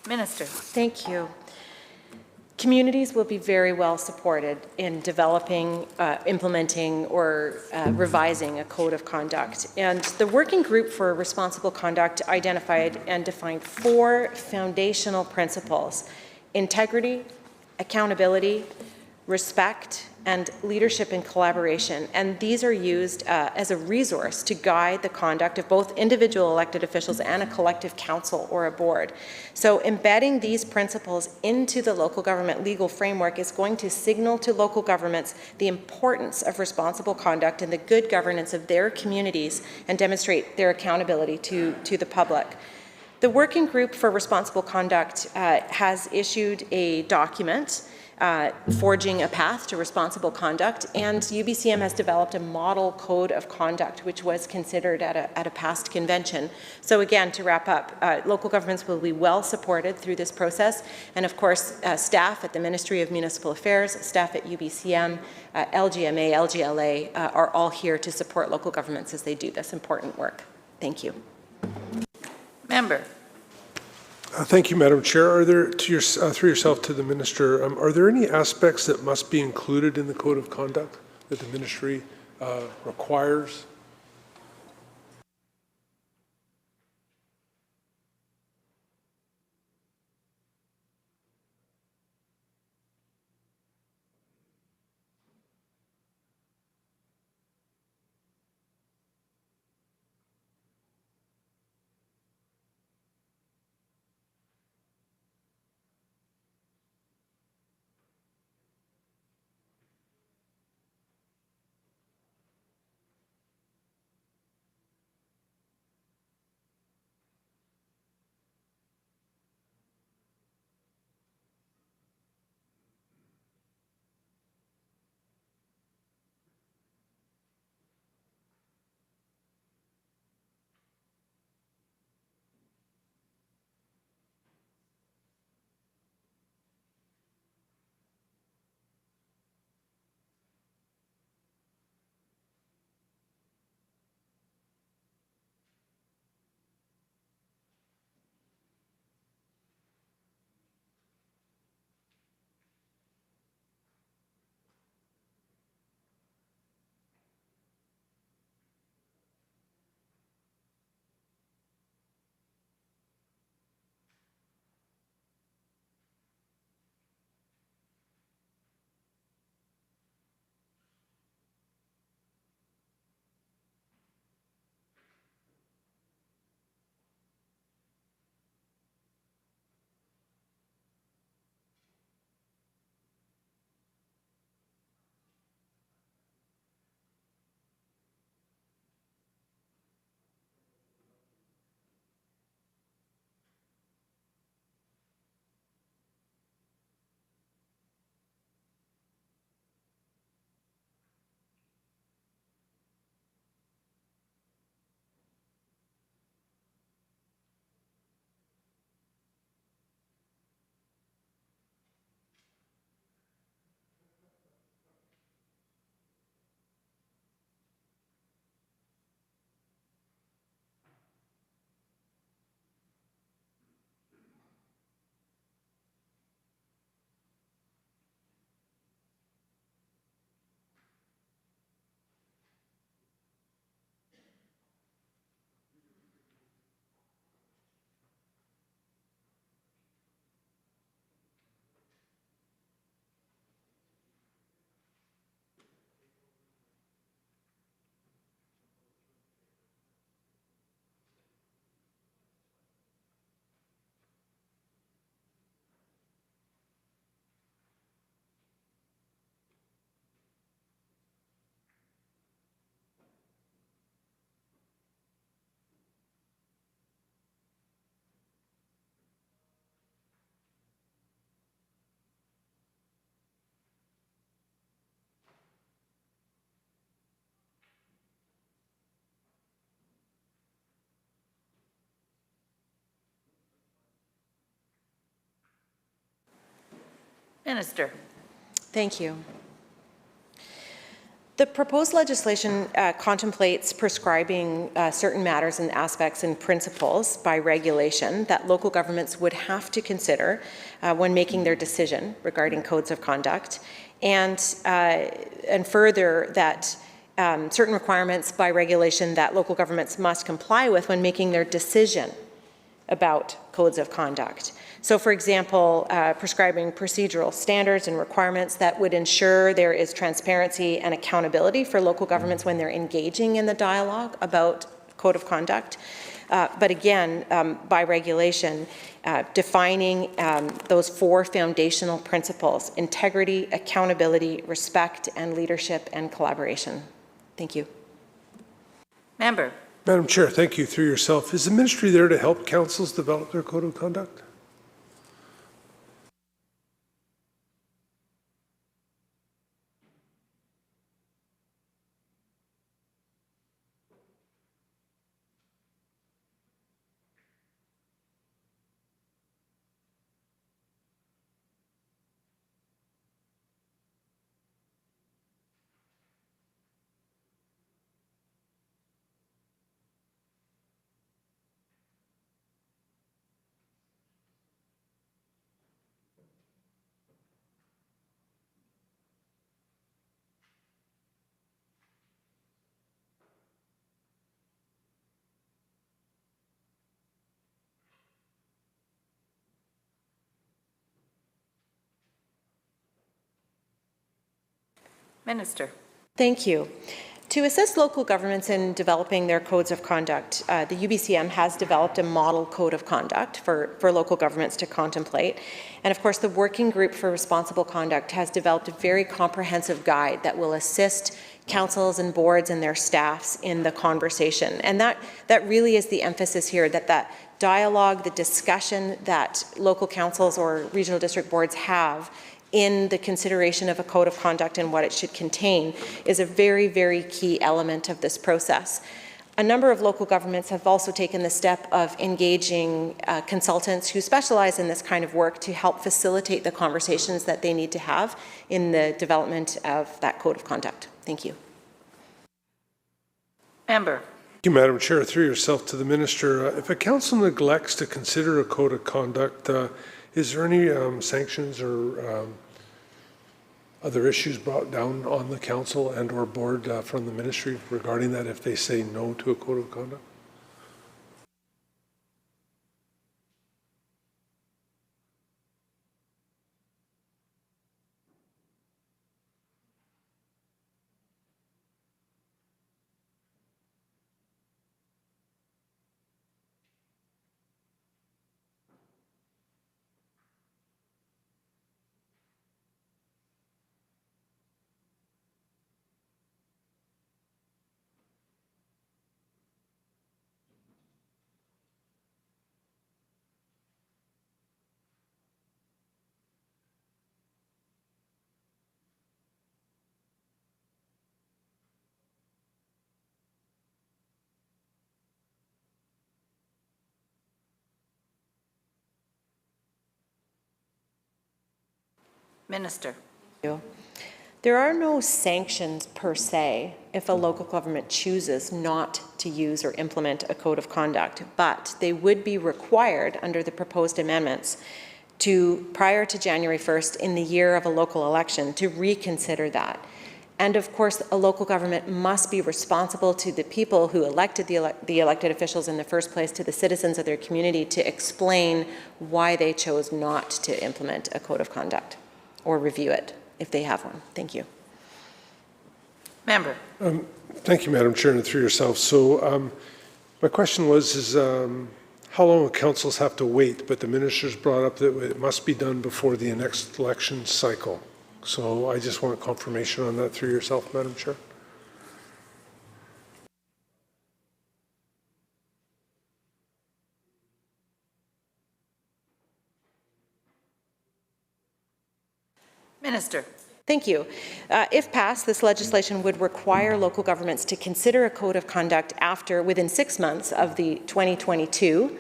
Minister. Thank you. Communities will be very well supported in developing, implementing, or revising a code of conduct. And the Working Group for Responsible Conduct identified and defined 4 foundational principles: integrity, accountability, respect, and leadership and collaboration. And these are used as a resource to guide the conduct of both individual elected officials and a collective council or a board. So embedding these principles into the local government legal framework is going to signal to local governments the importance of responsible conduct and the good governance of their communities and demonstrate their accountability to the public. The Working Group for Responsible Conduct has issued a document forging a path to responsible conduct, and UBCM has developed a model code of conduct which was considered at a past convention. So again, to wrap up, local governments will be well supported through this process, and of course staff at the Ministry of Municipal Affairs, staff at UBCM, LGMA, LGLA are all here to support local governments as they do this important work. Thank you. Member. Thank you, Madam Chair. Are there, through yourself to the Minister, are there any aspects that must be included in the Code of Conduct that the Ministry requires? Minister. Thank you. The proposed legislation contemplates prescribing certain matters and aspects and principles by regulation that local governments would have to consider when making their decision regarding codes of conduct, and further that certain requirements by regulation that local governments must comply with when making their decision about codes of conduct. So, for example, prescribing procedural standards and requirements that would ensure there is transparency and accountability for local governments when they're engaging in the dialogue about code of conduct. But again, by regulation, defining those 4 foundational principles: integrity, accountability, respect, and leadership and collaboration. Thank you. Member. Madam Chair, thank you. Through yourself, is the ministry there to help councils develop their code of conduct? Minister. Thank you. To assist local governments in developing their codes of conduct, the UBCM has developed a model code of conduct for local governments to contemplate. And of course, the Working Group for Responsible Conduct has developed a very comprehensive guide that will assist councils and boards and their staffs in the conversation. And that really is the emphasis here, that dialogue, the discussion that local councils or regional district boards have in the consideration of a code of conduct and what it should contain is a very, very key element of this process. A number of local governments have also taken the step of engaging consultants who specialize in this kind of work to help facilitate the conversations that they need to have in the development of that code of conduct. Thank you. Member. Thank you, Madam Chair. Through yourself to the minister, if a council neglects to consider a code of conduct, is there any sanctions or other issues brought down on the council and or board from the ministry regarding that if they say no to a code of conduct? Minister. There are no sanctions per se if a local government chooses not to use or implement a code of conduct, but they would be required under the proposed amendments to, prior to January 1st in the year of a local election, to reconsider that. And of course, a local government must be responsible to the people who elected the elected officials in the first place, to the citizens of their community, to explain why they chose not to implement a code of conduct or review it if they have one. Thank you. Member. Thank you, Madam Chair, and through yourself. So my question was, how long will councils have to wait? But the minister's brought up that it must be done before the next election cycle. So I just want confirmation on that through yourself, Madam Chair. Minister. Thank you. If passed, this legislation would require local governments to consider a code of conduct within 6 months of the 2022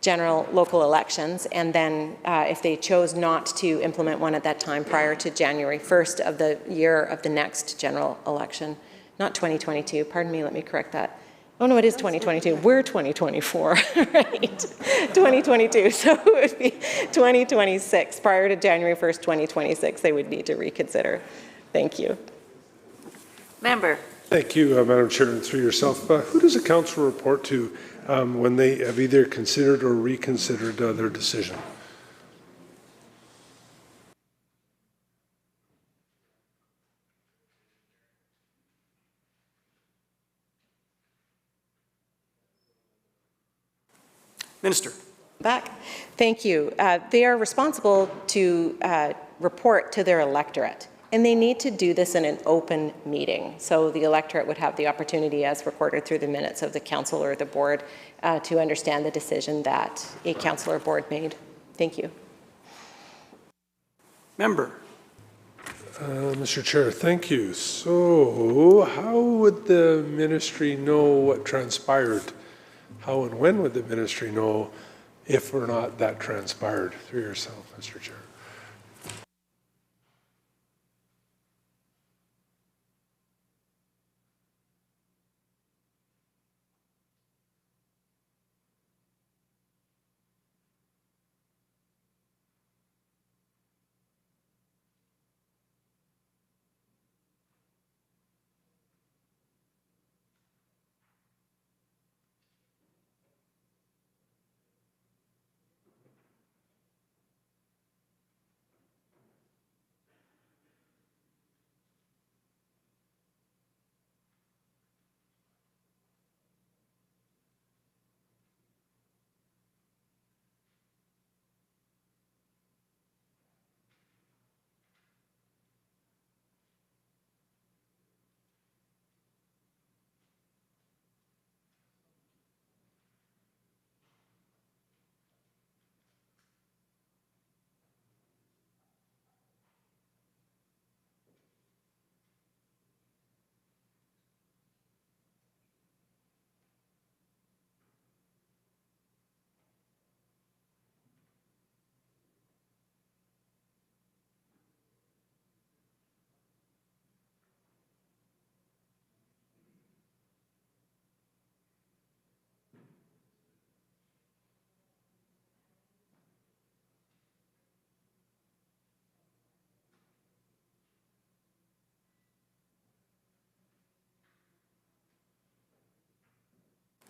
general local elections, and then if they chose not to implement one at that time prior to January 1st of the year of the next general election. Not 2022, pardon me, let me correct that. Oh no, it is 2022. We're 2024, right? 2022, so it would be 2026. Prior to January 1st, 2026, they would need to reconsider. Thank you. Member. Thank you, Madam Chair, and through yourself. Who does the council report to when they have either considered or reconsidered their decision? Minister. Back. Thank you. They are responsible to report to their electorate, and they need to do this in an open meeting. So the electorate would have the opportunity, as recorded through the minutes of the council or the board, to understand the decision that a council or board made. Thank you. Member. Mr. Chair, thank you. So how would the ministry know what transpired? How and when would the ministry know if or not that transpired? Through yourself, Mr. Chair.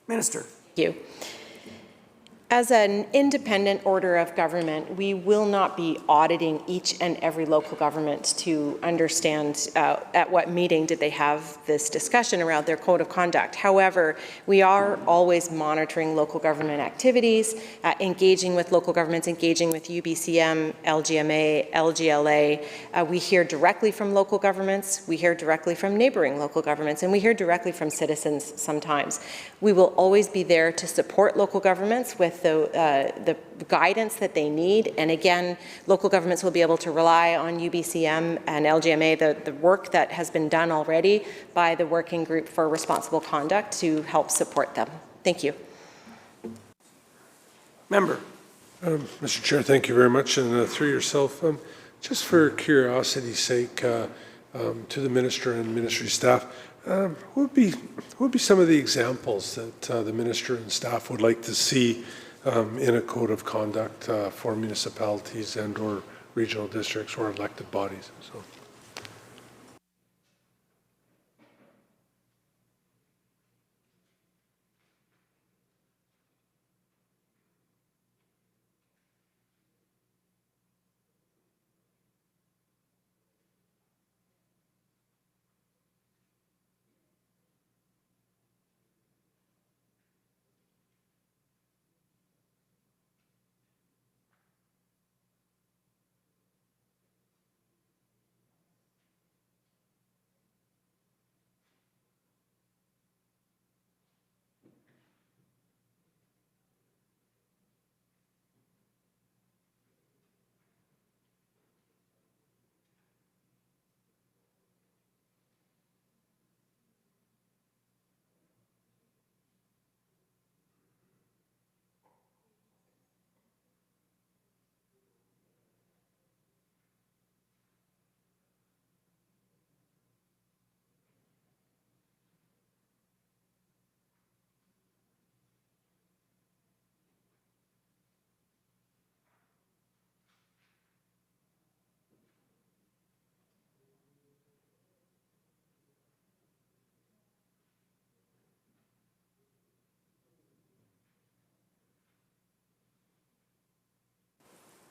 Minister. Thank you. As an independent order of government, we will not be auditing each and every local government to understand at what meeting did they have this discussion around their code of conduct. However, we are always monitoring local government activities, engaging with local governments, engaging with UBCM, LGMA, LGLA. We hear directly from local governments, we hear directly from neighboring local governments, and we hear directly from citizens sometimes. We will always be there to support local governments with the guidance that they need. And again, local governments will be able to rely on UBCM and LGMA, the work that has been done already by the Working Group for Responsible Conduct to help support them. Thank you. Member. Mr. Chair, thank you very much. And through yourself, just for curiosity's sake, to the Minister and Ministry staff, what would be some of the examples that the Minister and staff would like to see in a code of conduct for municipalities and or regional districts or elected bodies? So.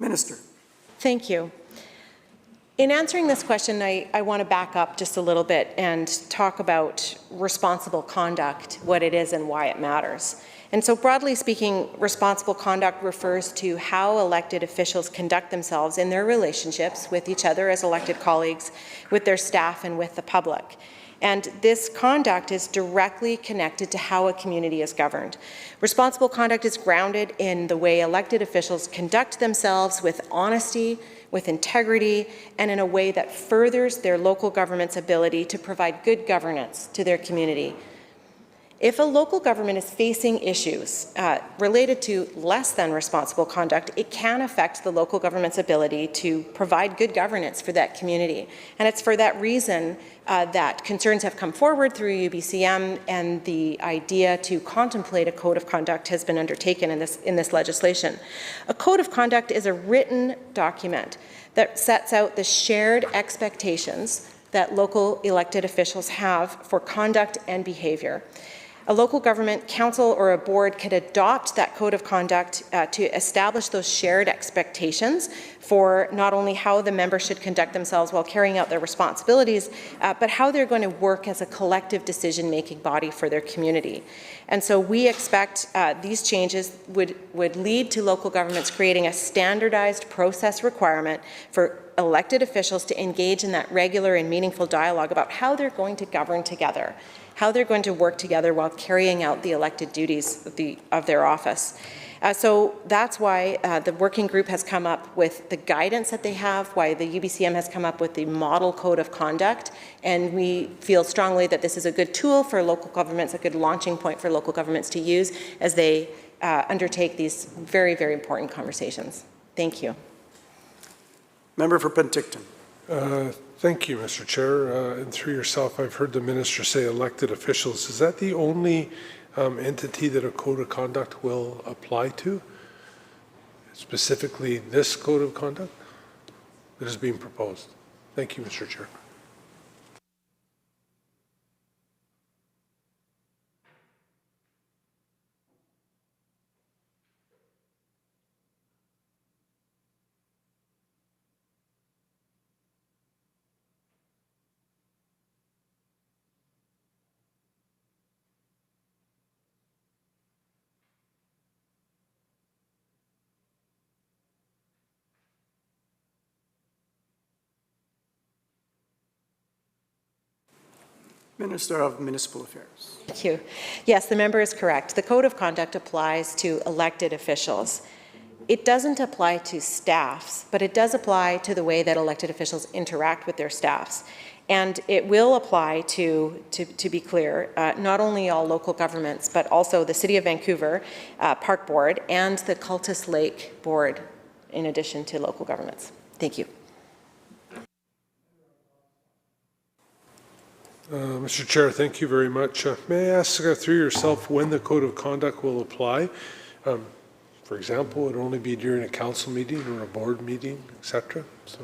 Minister. Thank you. In answering this question, I want to back up just a little bit and talk about responsible conduct, what it is and why it matters. And so broadly speaking, responsible conduct refers to how elected officials conduct themselves in their relationships with each other as elected colleagues, with their staff and with the public. And this conduct is directly connected to how a community is governed. Responsible conduct is grounded in the way elected officials conduct themselves with honesty, with integrity, and in a way that furthers their local government's ability to provide good governance to their community. If a local government is facing issues related to less than responsible conduct, it can affect the local government's ability to provide good governance for that community. And it's for that reason that concerns have come forward through UBCM, and the idea to contemplate a code of conduct has been undertaken in this legislation. A code of conduct is a written document that sets out the shared expectations that local elected officials have for conduct and behavior. A local government council or a board could adopt that code of conduct to establish those shared expectations for not only how the members should conduct themselves while carrying out their responsibilities, but how they're going to work as a collective decision-making body for their community. And so we expect these changes would lead to local governments creating a standardized process requirement for elected officials to engage in that regular and meaningful dialogue about how they're going to govern together, how they're going to work together while carrying out the elected duties of their office. So that's why the working group has come up with the guidance that they have, why the UBCM has come up with the model code of conduct, and we feel strongly that this is a good tool for local governments, a good launching point for local governments to use as they undertake these very, very important conversations. Thank you. Member for Penticton. Thank you, Mr. Chair. And through yourself, I've heard the minister say elected officials. Is that the only entity that a code of conduct will apply to? Specifically, this code of conduct that is being proposed? Thank you, Mr. Chair. Minister of Municipal Affairs. Thank you. Yes, the member is correct. The code of conduct applies to elected officials. It doesn't apply to staffs, but it does apply to the way that elected officials interact with their staffs. And it will apply to be clear, not only all local governments, but also the City of Vancouver Park Board and the Cultus Lake Board, in addition to local governments. Thank you. Mr. Chair, thank you very much. May I ask through yourself when the code of conduct will apply? For example, it would only be during a council meeting or a board meeting, etc. So.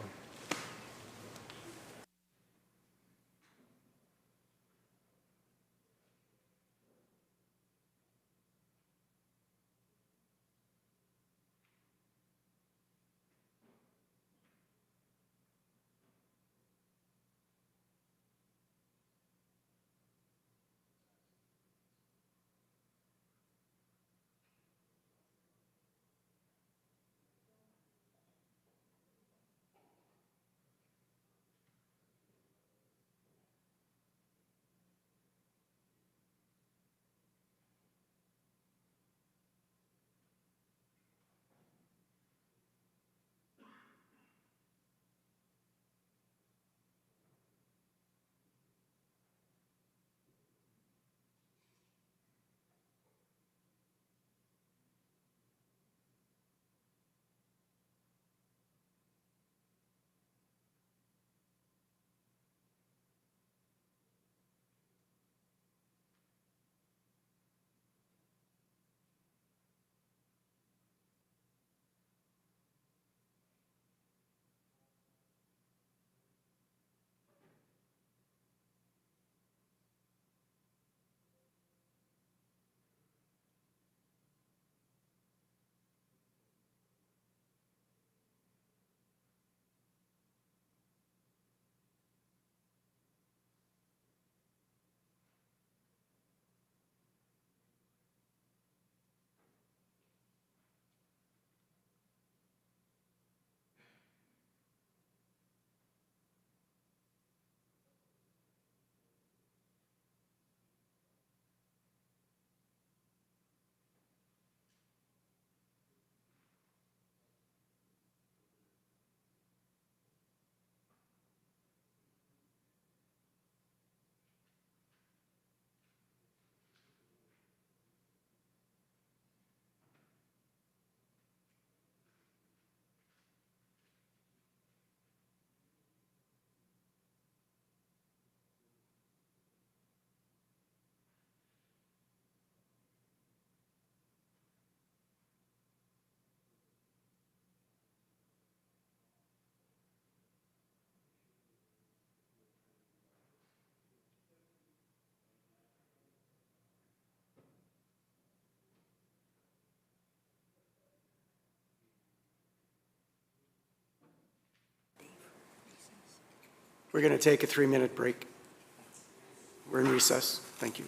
We're going to take a 3-minute break. We're in recess. Thank you.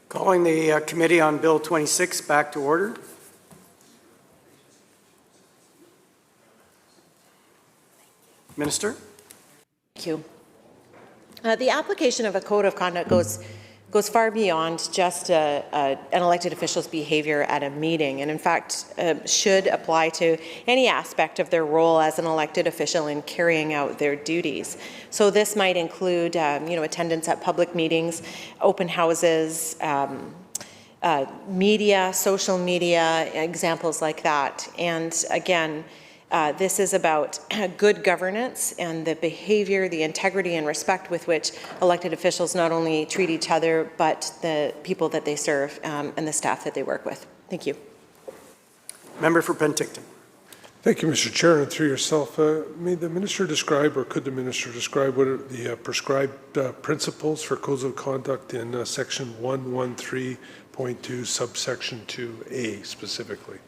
Calling the Committee on Bill 26 back to order. Minister? Thank you. The application of a code of conduct goes far beyond just an elected official's behavior at a meeting, and in fact should apply to any aspect of their role as an elected official in carrying out their duties. So this might include attendance at public meetings, open houses, media, social media, examples like that. And again, this is about good governance and the behavior, the integrity and respect with which elected officials not only treat each other, but the people that they serve and the staff that they work with. Thank you. Member for Penticton. Thank you, Mr. Chair, and through yourself, may the Minister describe, or could the Minister describe, what are the prescribed principles for codes of conduct in Section 113.2, subsection 2A specifically?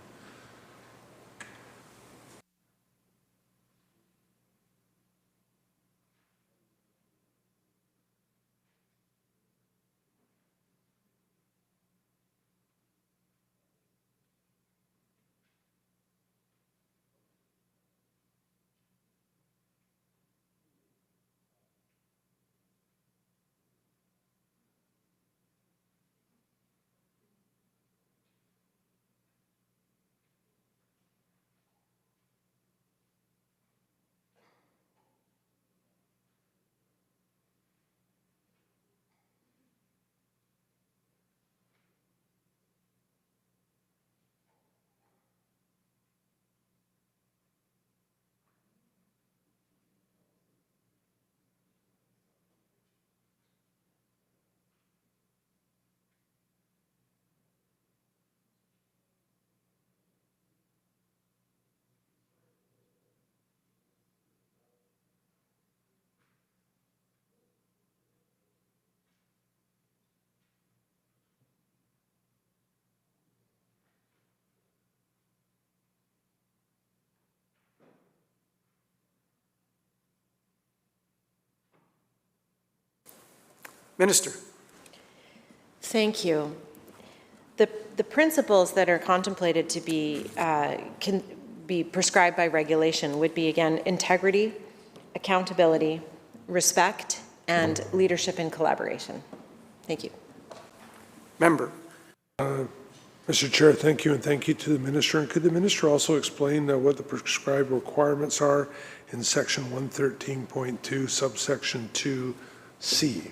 Minister. Thank you. The principles that are contemplated to be can be prescribed by regulation would be, again, integrity, accountability, respect, and leadership and collaboration. Thank you. Member. Mr. Chair, thank you, and thank you to the Minister. And could the Minister also explain what the prescribed requirements are in Section 113.2, subsection 2C?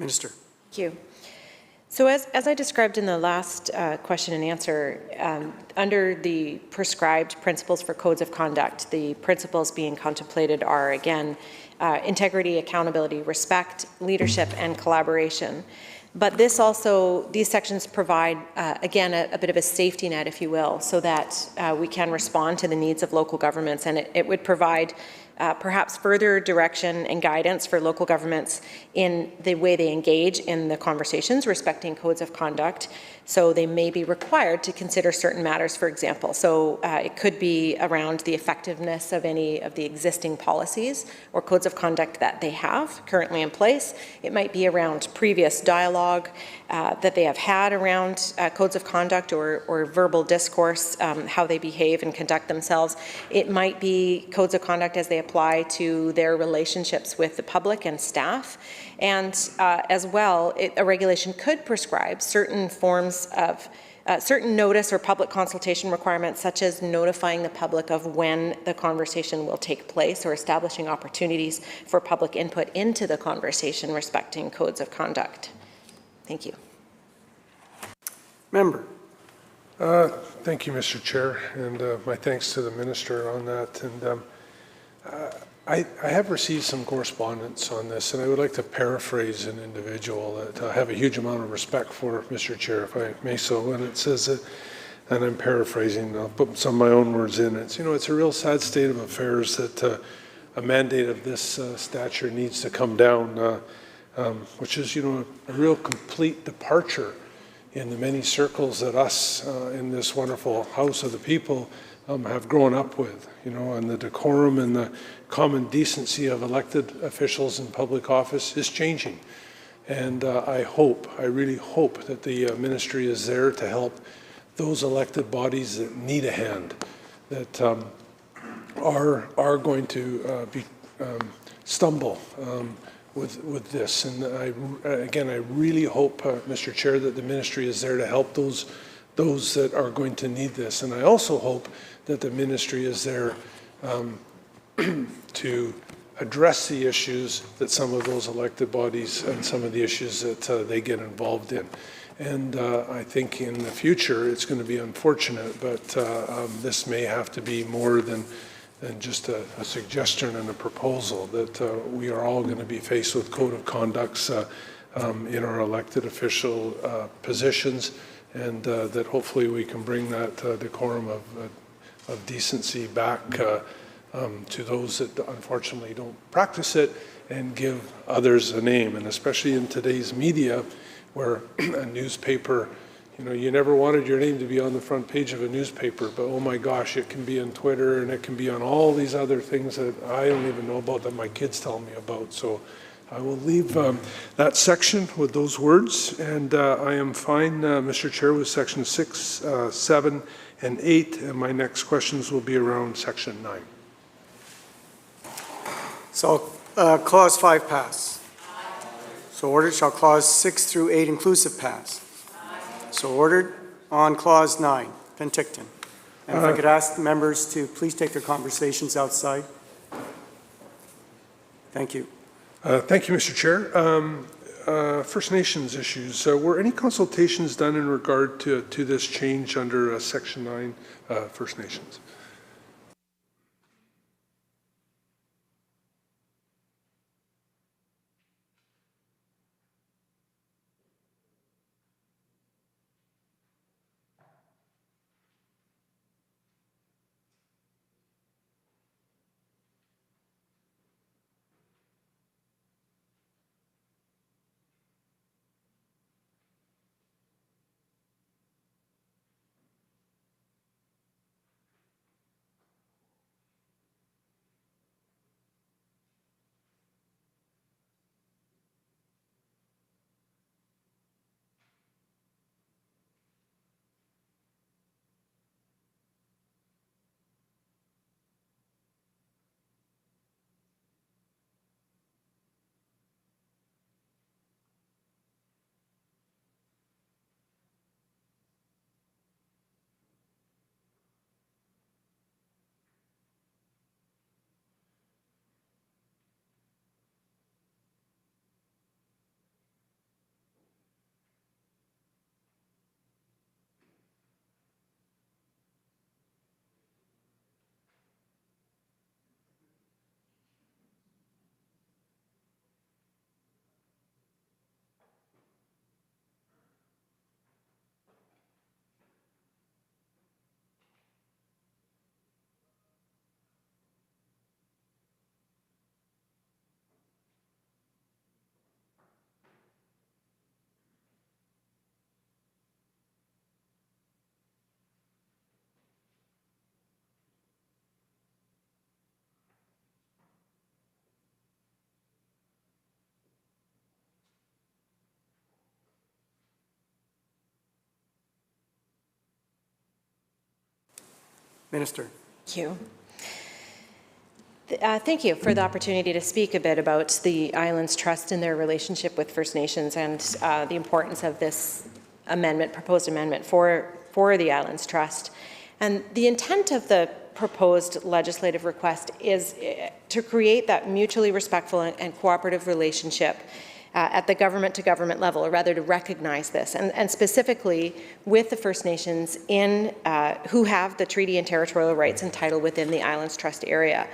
Minister. Thank you. So as I described in the last question and answer, under the prescribed principles for codes of conduct, the principles being contemplated are, again, integrity, accountability, respect, leadership, and collaboration. But these sections provide, again, a bit of a safety net, if you will, so that we can respond to the needs of local governments, and it would provide perhaps further direction and guidance for local governments in the way they engage in the conversations respecting codes of conduct. So they may be required to consider certain matters, for example. So it could be around the effectiveness of any of the existing policies or codes of conduct that they have currently in place. It might be around previous dialogue that they have had around codes of conduct or verbal discourse, how they behave and conduct themselves. It might be codes of conduct as they apply to their relationships with the public and staff. And as well, a regulation could prescribe certain forms of certain notice or public consultation requirements, such as notifying the public of when the conversation will take place or establishing opportunities for public input into the conversation respecting codes of conduct. Thank you. Member. Thank you, Mr. Chair, and my thanks to the Minister on that. And I have received some correspondence on this, and I would like to paraphrase an individual that I have a huge amount of respect for, Mr. Chair, if I may so. And it says that, and I'm paraphrasing, I'll put some of my own words in. It's a real sad state of affairs that a mandate of this stature needs to come down, which is, a real complete departure in the many circles that us in this wonderful House of the People have grown up with, and the decorum and the common decency of elected officials in public office is changing. And I really hope that the ministry is there to help those elected bodies that need a hand, that are going to stumble with this. And again, I really hope, Mr. Chair, that the ministry is there to help those that are going to need this. And I also hope that the ministry is there to address the issues that some of those elected bodies and some of the issues that they get involved in. And I think in the future it's going to be unfortunate, but this may have to be more than just a suggestion and a proposal, that we are all going to be faced with code of conducts in our elected official positions, and that hopefully we can bring that decorum of decency back to those that unfortunately don't practice it, and give others a name. And especially in today's media, where a newspaper, you never wanted your name to be on the front page of a newspaper, but oh my gosh, it can be on Twitter, and it can be on all these other things that I don't even know about, that my kids tell me about. So I will leave that section with those words, and I am fine, Mr. Chair, with section 6, 7, and 8, and my next questions will be around section 9. So clause 5 pass. So ordered. Shall clause 6 through 8 inclusive pass? So ordered. On clause 9, Penticton. And if I could ask members to please take their conversations outside. Thank you. Thank you, Mr. Chair. First Nations issues. Were any consultations done in regard to this change under Section 9, First Nations? Minister. Thank you. Thank you for the opportunity to speak a bit about the Islands Trust and their relationship with First Nations, and the importance of this amendment, proposed amendment for the Islands Trust. And the intent of the proposed legislative request is to create that mutually respectful and cooperative relationship at the government-to-government level, or rather to recognize this, and specifically with the First Nations who have the treaty and territorial rights and title within the Islands Trust area.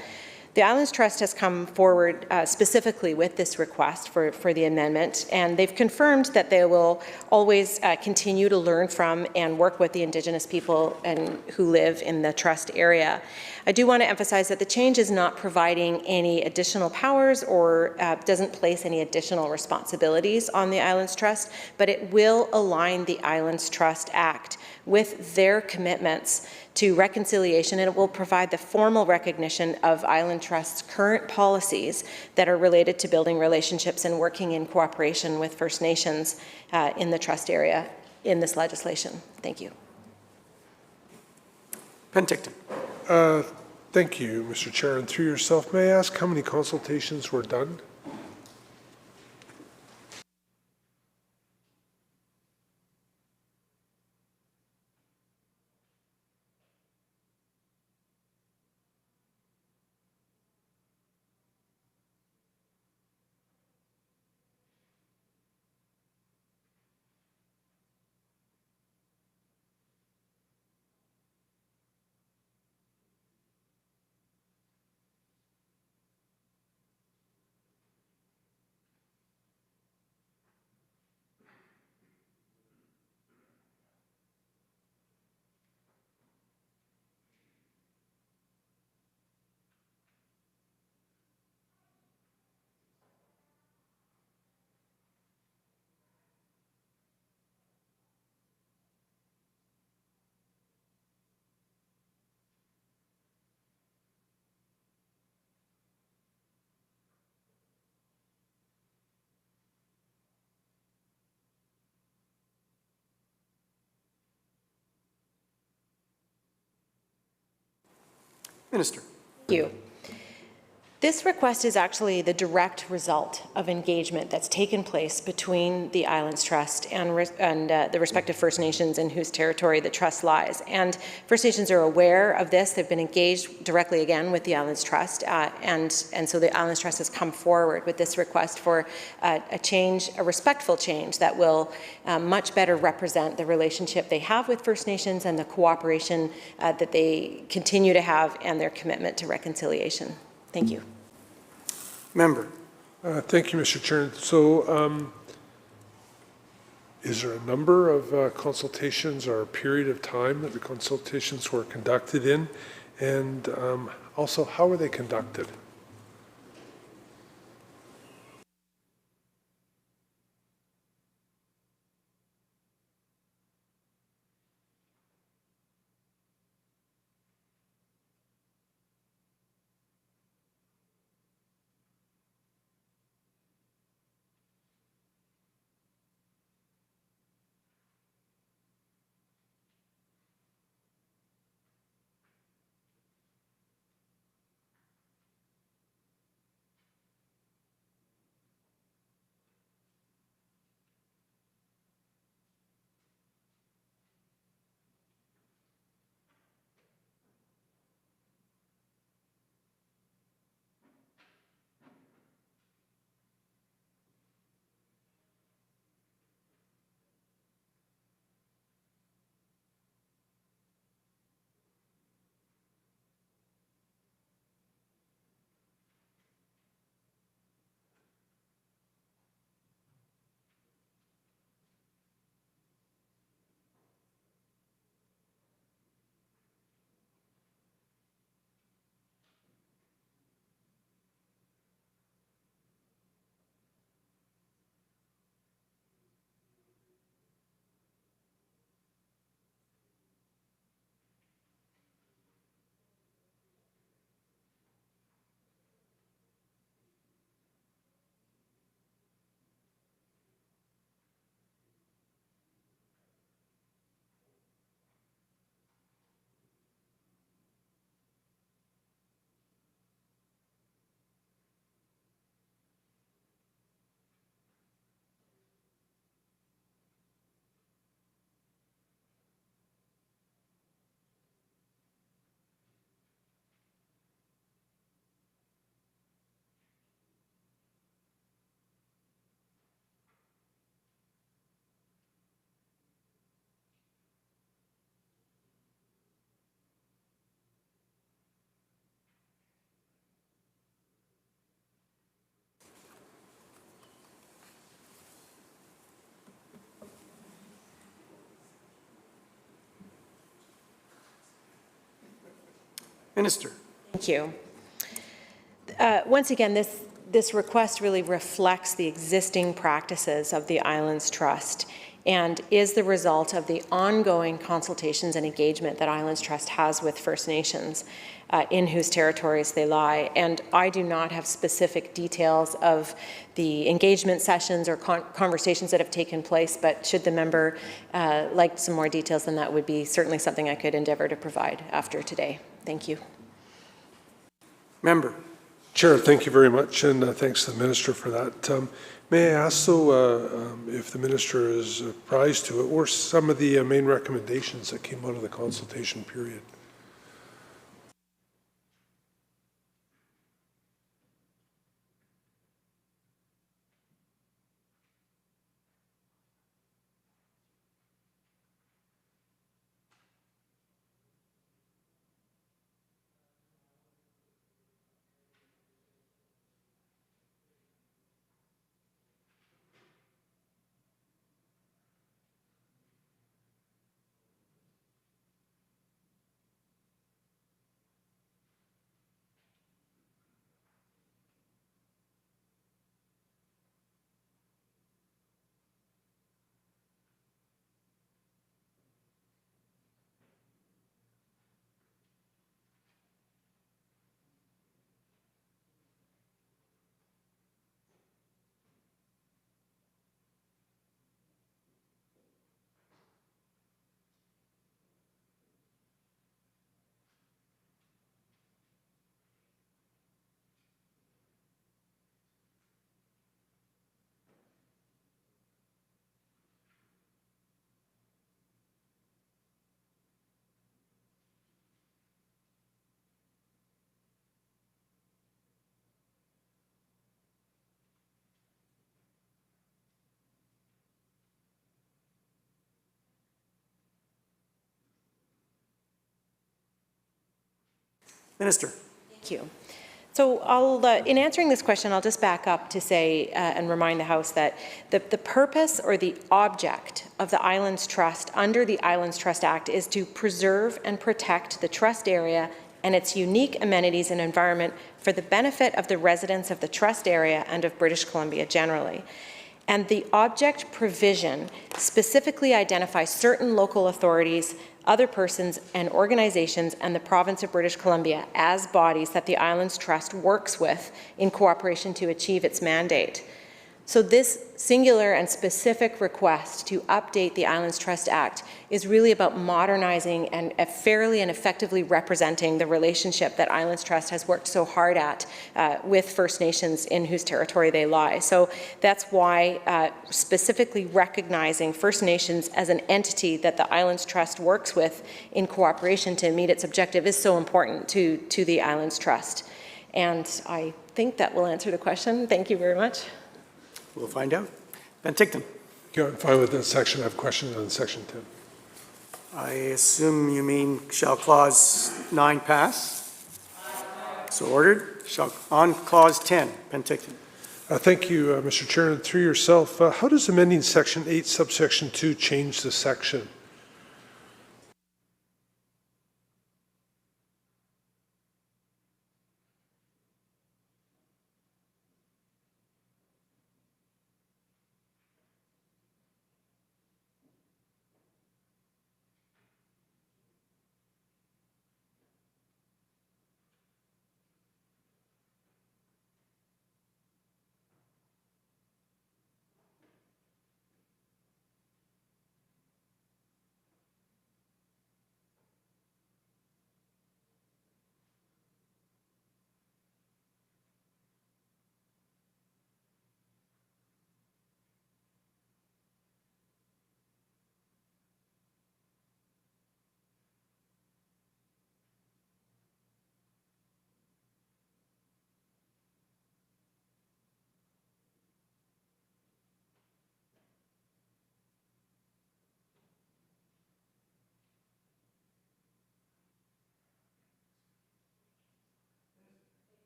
The Islands Trust has come forward specifically with this request for the amendment, and they've confirmed that they will always continue to learn from and work with the Indigenous people who live in the Trust area. I do want to emphasize that the change is not providing any additional powers or doesn't place any additional responsibilities on the Islands Trust, but it will align the Islands Trust Act with their commitments to reconciliation, and it will provide the formal recognition of Island Trust's current policies that are related to building relationships and working in cooperation with First Nations in the Trust area in this legislation. Thank you. Penticton. Thank you, Mr. Chair. And through yourself, may I ask how many consultations were done? Minister. Thank you. This request is actually the direct result of engagement that's taken place between the Islands Trust and the respective First Nations in whose territory the trust lies. And First Nations are aware of this. They've been engaged directly again with the Islands Trust, and so the Islands Trust has come forward with this request for a change, a respectful change that will much better represent the relationship they have with First Nations and the cooperation that they continue to have and their commitment to reconciliation. Thank you. Member. Thank you, Mr. Chair. So is there a number of consultations or a period of time that the consultations were conducted in? And also, how were they conducted? Minister. Thank you. Once again, this request really reflects the existing practices of the Islands Trust and is the result of the ongoing consultations and engagement that Islands Trust has with First Nations in whose territories they lie. And I do not have specific details of the engagement sessions or conversations that have taken place, but should the member like some more details, then that would be certainly something I could endeavour to provide after today. Thank you. Member. Chair, thank you very much, and thanks to the Minister for that. May I ask, though, if the Minister is apprised to it, what were some of the main recommendations that came out of the consultation period? Minister. Thank you. So in answering this question, I'll just back up to say and remind the House that the purpose or the object of the Islands Trust under the Islands Trust Act is to preserve and protect the trust area and its unique amenities and environment for the benefit of the residents of the trust area and of British Columbia generally. And the object provision specifically identifies certain local authorities, other persons and organizations, and the province of British Columbia as bodies that the Islands Trust works with in cooperation to achieve its mandate. So this singular and specific request to update the Islands Trust Act is really about modernizing and fairly and effectively representing the relationship that Islands Trust has worked so hard at with First Nations in whose territory they lie. So that's why specifically recognizing First Nations as an entity that the Islands Trust works with in cooperation to meet its objective is so important to the Islands Trust. And I think that will answer the question. Thank you very much. We'll find out. Penticton. Yeah, I'm fine with this section. I have questions on section 10. I assume you mean shall clause 9 pass? So ordered. On clause 10, Penticton. Thank you, Mr. Chair, and through yourself. How does amending section 8, subsection 2 change the section?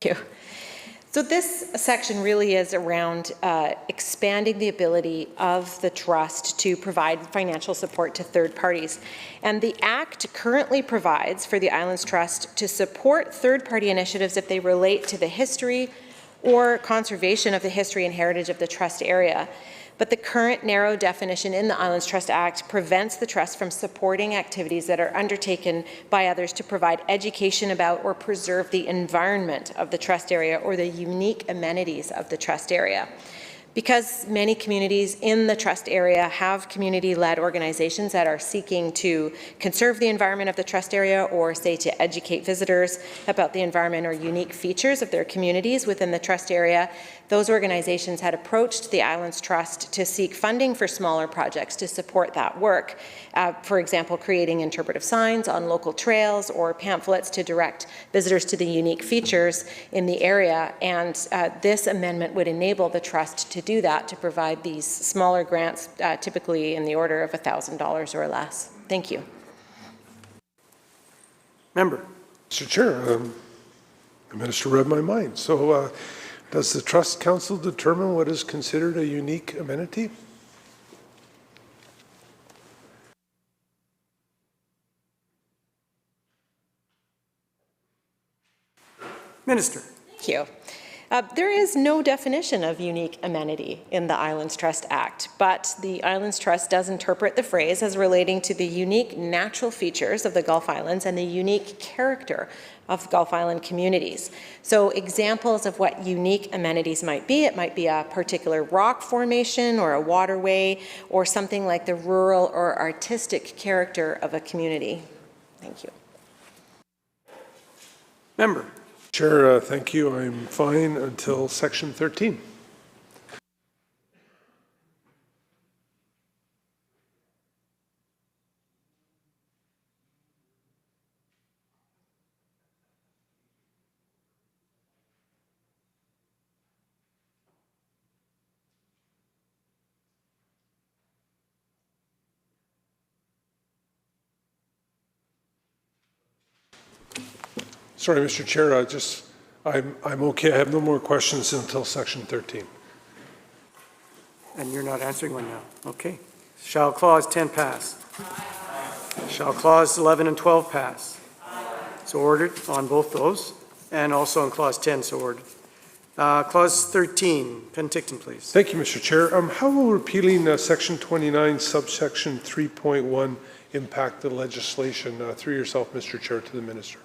Thank you. So this section really is around expanding the ability of the trust to provide financial support to third parties. And the Act currently provides for the Islands Trust to support third-party initiatives if they relate to the history or conservation of the history and heritage of the trust area. But the current narrow definition in the Islands Trust Act prevents the trust from supporting activities that are undertaken by others to provide education about or preserve the environment of the trust area or the unique amenities of the trust area. Because many communities in the trust area have community-led organizations that are seeking to conserve the environment of the trust area or say to educate visitors about the environment or unique features of their communities within the trust area, those organizations had approached the Islands Trust to seek funding for smaller projects to support that work. For example, creating interpretive signs on local trails or pamphlets to direct visitors to the unique features in the area. And this amendment would enable the trust to do that, to provide these smaller grants, typically in the order of $1,000 or less. Thank you. Member. Mr. Chair, the Minister read my mind. So does the Trust Council determine what is considered a unique amenity? Minister. Thank you. There is no definition of unique amenity in the Islands Trust Act, but the Islands Trust does interpret the phrase as relating to the unique natural features of the Gulf Islands and the unique character of Gulf Island communities. So examples of what unique amenities might be, it might be a particular rock formation or a waterway or something like the rural or artistic character of a community. Thank you. Member. Chair, thank you. I'm fine until section 13. Sorry, Mr. Chair, I'm okay. I have no more questions until section 13. And you're not answering one now. Okay. Shall clause 10 pass? Shall clause 11 and 12 pass? So ordered on both those, and also on clause 10, so ordered. Clause 13, Penticton, please. Thank you, Mr. Chair. How will repealing section 29, subsection 3.1 impact the legislation? Through yourself, Mr. Chair, to the minister.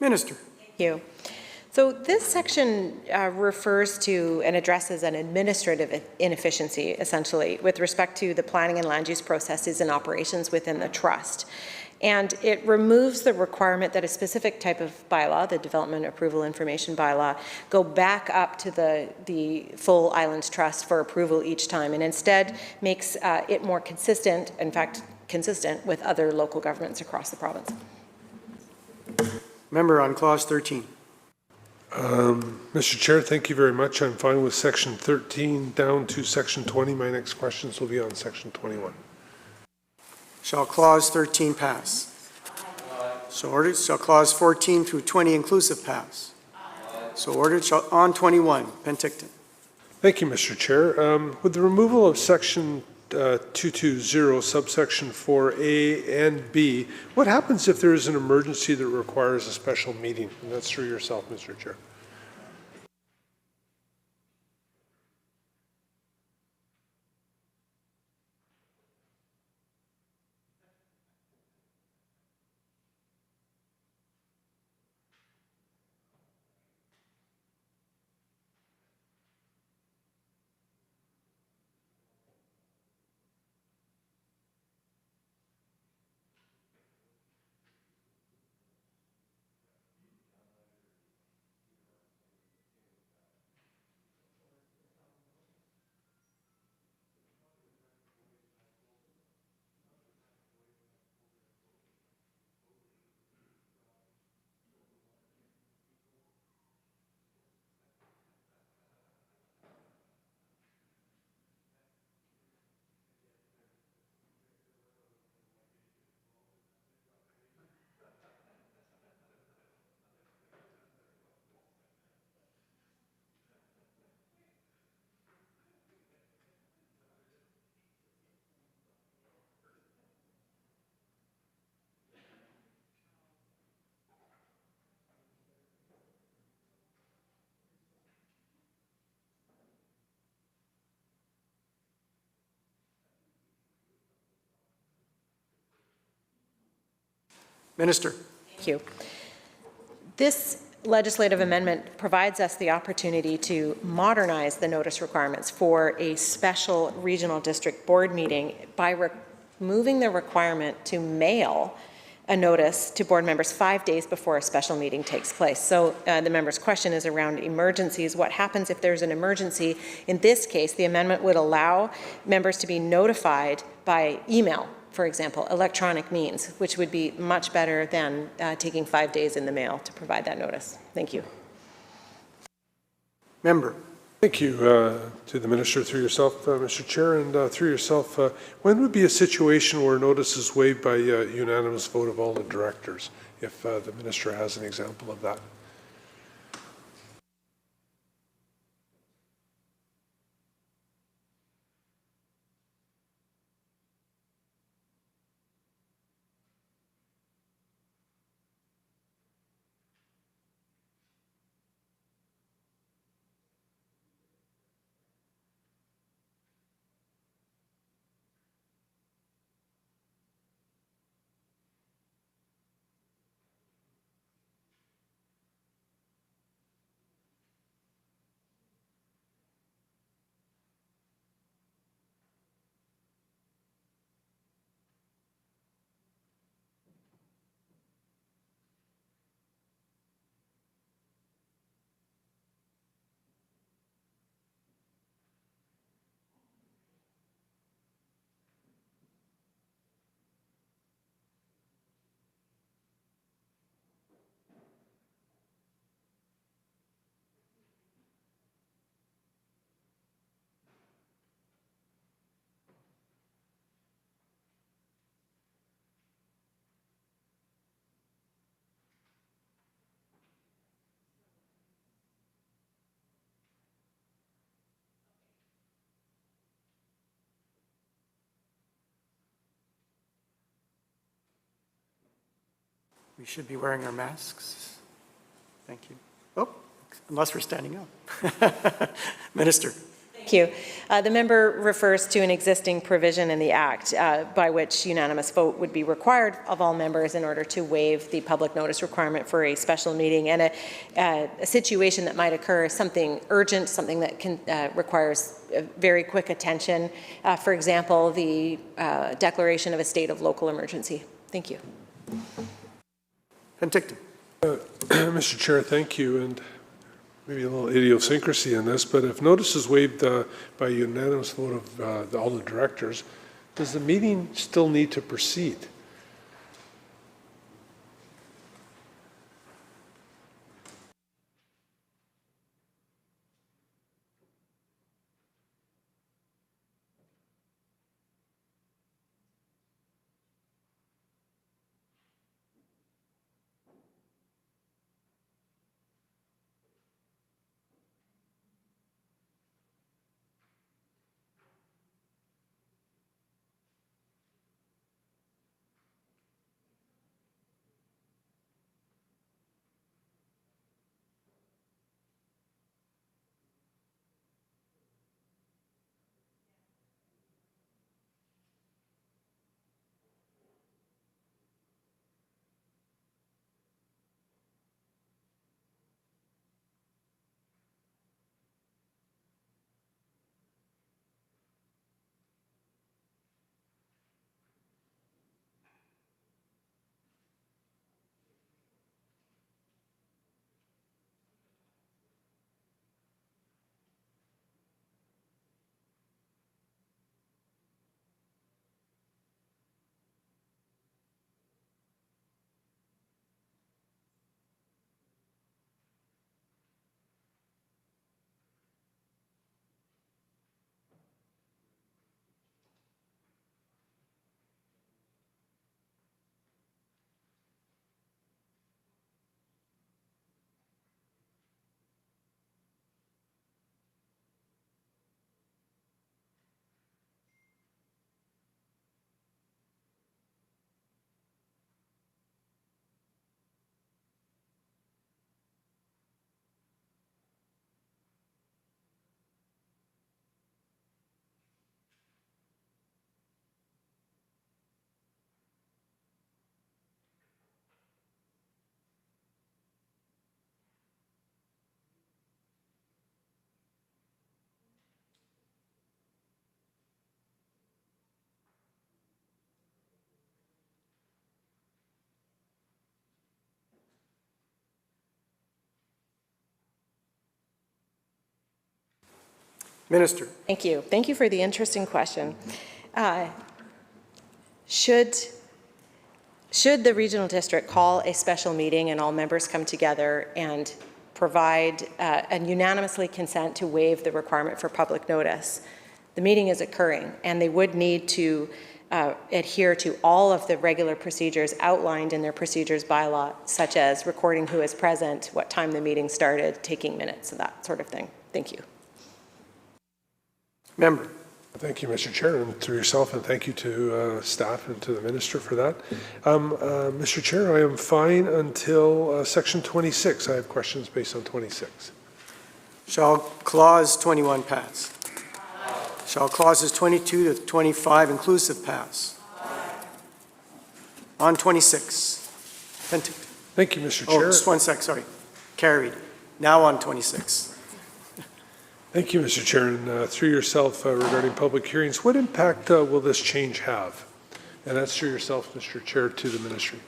Minister. Thank you. So this section refers to and addresses an administrative inefficiency, essentially, with respect to the planning and land use processes and operations within the trust. And it removes the requirement that a specific type of bylaw, the Development Approval Information Bylaw, go back up to the full Islands Trust for approval each time, and instead makes it more consistent, in fact, consistent with other local governments across the province. Member on clause 13. Mr. Chair, thank you very much. I'm fine with section 13 down to section 20. My next questions will be on section 21. Shall clause 13 pass? So ordered. Shall clause 14 through 20 inclusive pass? So ordered. Shall on 21, Penticton. Thank you, Mr. Chair. With the removal of section 220, subsection 4A and B, what happens if there is an emergency that requires a special meeting? And that's through yourself, Mr. Chair. Minister. Thank you. This legislative amendment provides us the opportunity to modernize the notice requirements for a special regional district board meeting by removing the requirement to mail a notice to board members 5 days before a special meeting takes place. So the member's question is around emergencies. What happens if there's an emergency? In this case, the amendment would allow members to be notified by email, for example, electronic means, which would be much better than taking 5 days in the mail to provide that notice. Thank you. Member. Thank you to the Minister through yourself, Mr. Chair, and through yourself. When would be a situation where notice is waived by unanimous vote of all the directors, if the Minister has an example of that? We should be wearing our masks. Thank you. Oh, unless we're standing up. Minister. Thank you. The member refers to an existing provision in the Act by which unanimous vote would be required of all members in order to waive the public notice requirement for a special meeting. And a situation that might occur, something urgent, something that can requires very quick attention. For example, the declaration of a state of local emergency. Thank you. Penticton. Mr. Chair, thank you. And maybe a little idiosyncrasy in this, but if notice is waived by unanimous vote of all the directors, does the meeting still need to proceed? Minister. Thank you. Thank you for the interesting question. Should the regional district call a special meeting and all members come together and provide and unanimously consent to waive the requirement for public notice, the meeting is occurring, and they would need to adhere to all of the regular procedures outlined in their procedures bylaw, such as recording who is present, what time the meeting started, taking minutes, that sort of thing. Thank you. Member. Thank you, Mr. Chair, and through yourself, and thank you to staff and to the minister for that. Mr. Chair, I am fine until section 26. I have questions based on 26. Shall clause 21 pass? Shall clauses 22 to 25 inclusive pass? On 26. Penticton. Thank you, Mr. Oh, Chair. just one sec, sorry. Carried. Now on 26. Thank you, Mr. Chair, and through yourself regarding public hearings, what impact will this change have? And that's through yourself, Mr. Chair, to the ministry.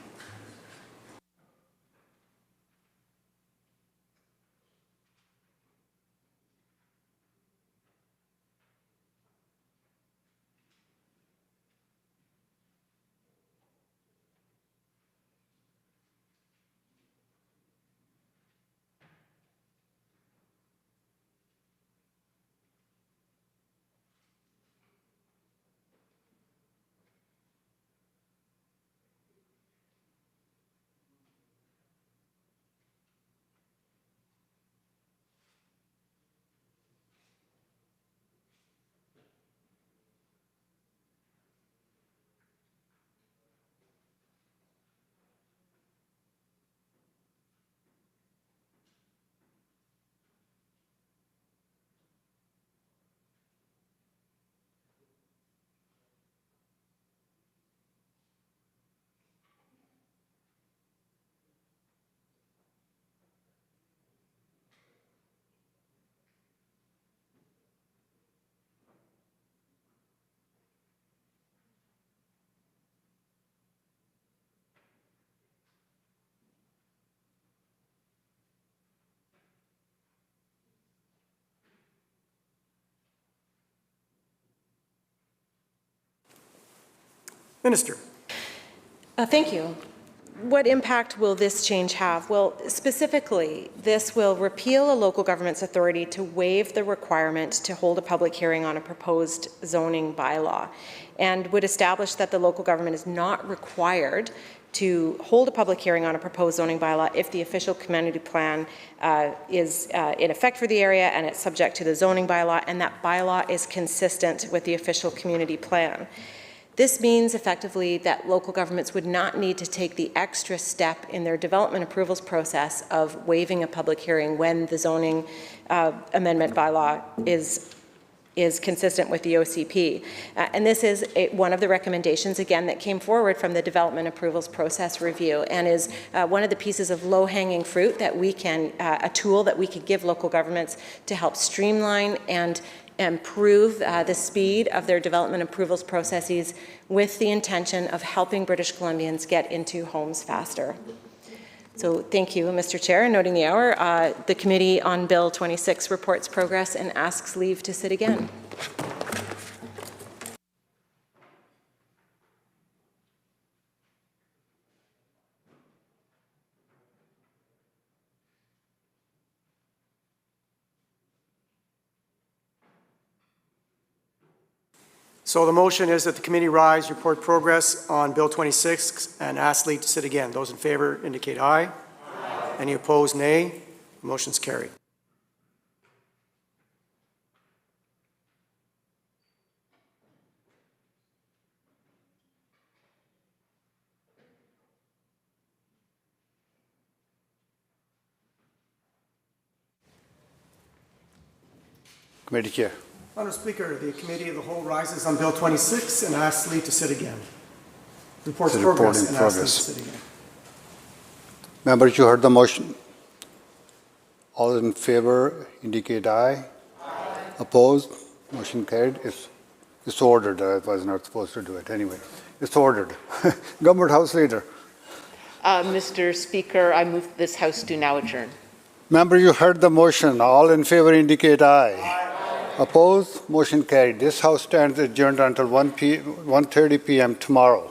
Minister. Thank you. What impact will this change have? Well, specifically, this will repeal a local government's authority to waive the requirement to hold a public hearing on a proposed zoning bylaw, and would establish that the local government is not required to hold a public hearing on a proposed zoning bylaw if the official community plan is in effect for the area and it's subject to the zoning bylaw, and that bylaw is consistent with the official community plan. This means effectively that local governments would not need to take the extra step in their development approvals process of waiving a public hearing when the zoning amendment bylaw is consistent with the OCP. And this is one of the recommendations, again, that came forward from the development approvals process review, and is one of the pieces of low-hanging fruit that we can, a tool that we could give local governments to help streamline and improve the speed of their development approvals processes, with the intention of helping British Columbians get into homes faster. So thank you, Mr. Chair. Noting the hour, the Committee on Bill 26 reports progress and asks leave to sit again. So the motion is that the committee rise, report progress on Bill 26, and ask leave to sit again. Those in favor indicate aye. Aye. Any opposed, nay. Motion's carried. Committee Chair. Honourable Speaker, the Committee of the Whole rises on Bill 26 and asks leave to sit again. Reports progress and asks leave to sit again. Members, you heard the motion. All in favor indicate aye. Aye. Opposed? Motion carried. It's ordered. I was not supposed to do it anyway. It's ordered. Government House Leader. Mr. Speaker, I move this House do now adjourn. Member, you heard the motion. All in favor indicate aye. Aye. Opposed? Motion carried. This House stands adjourned until 1:30 p.m. tomorrow.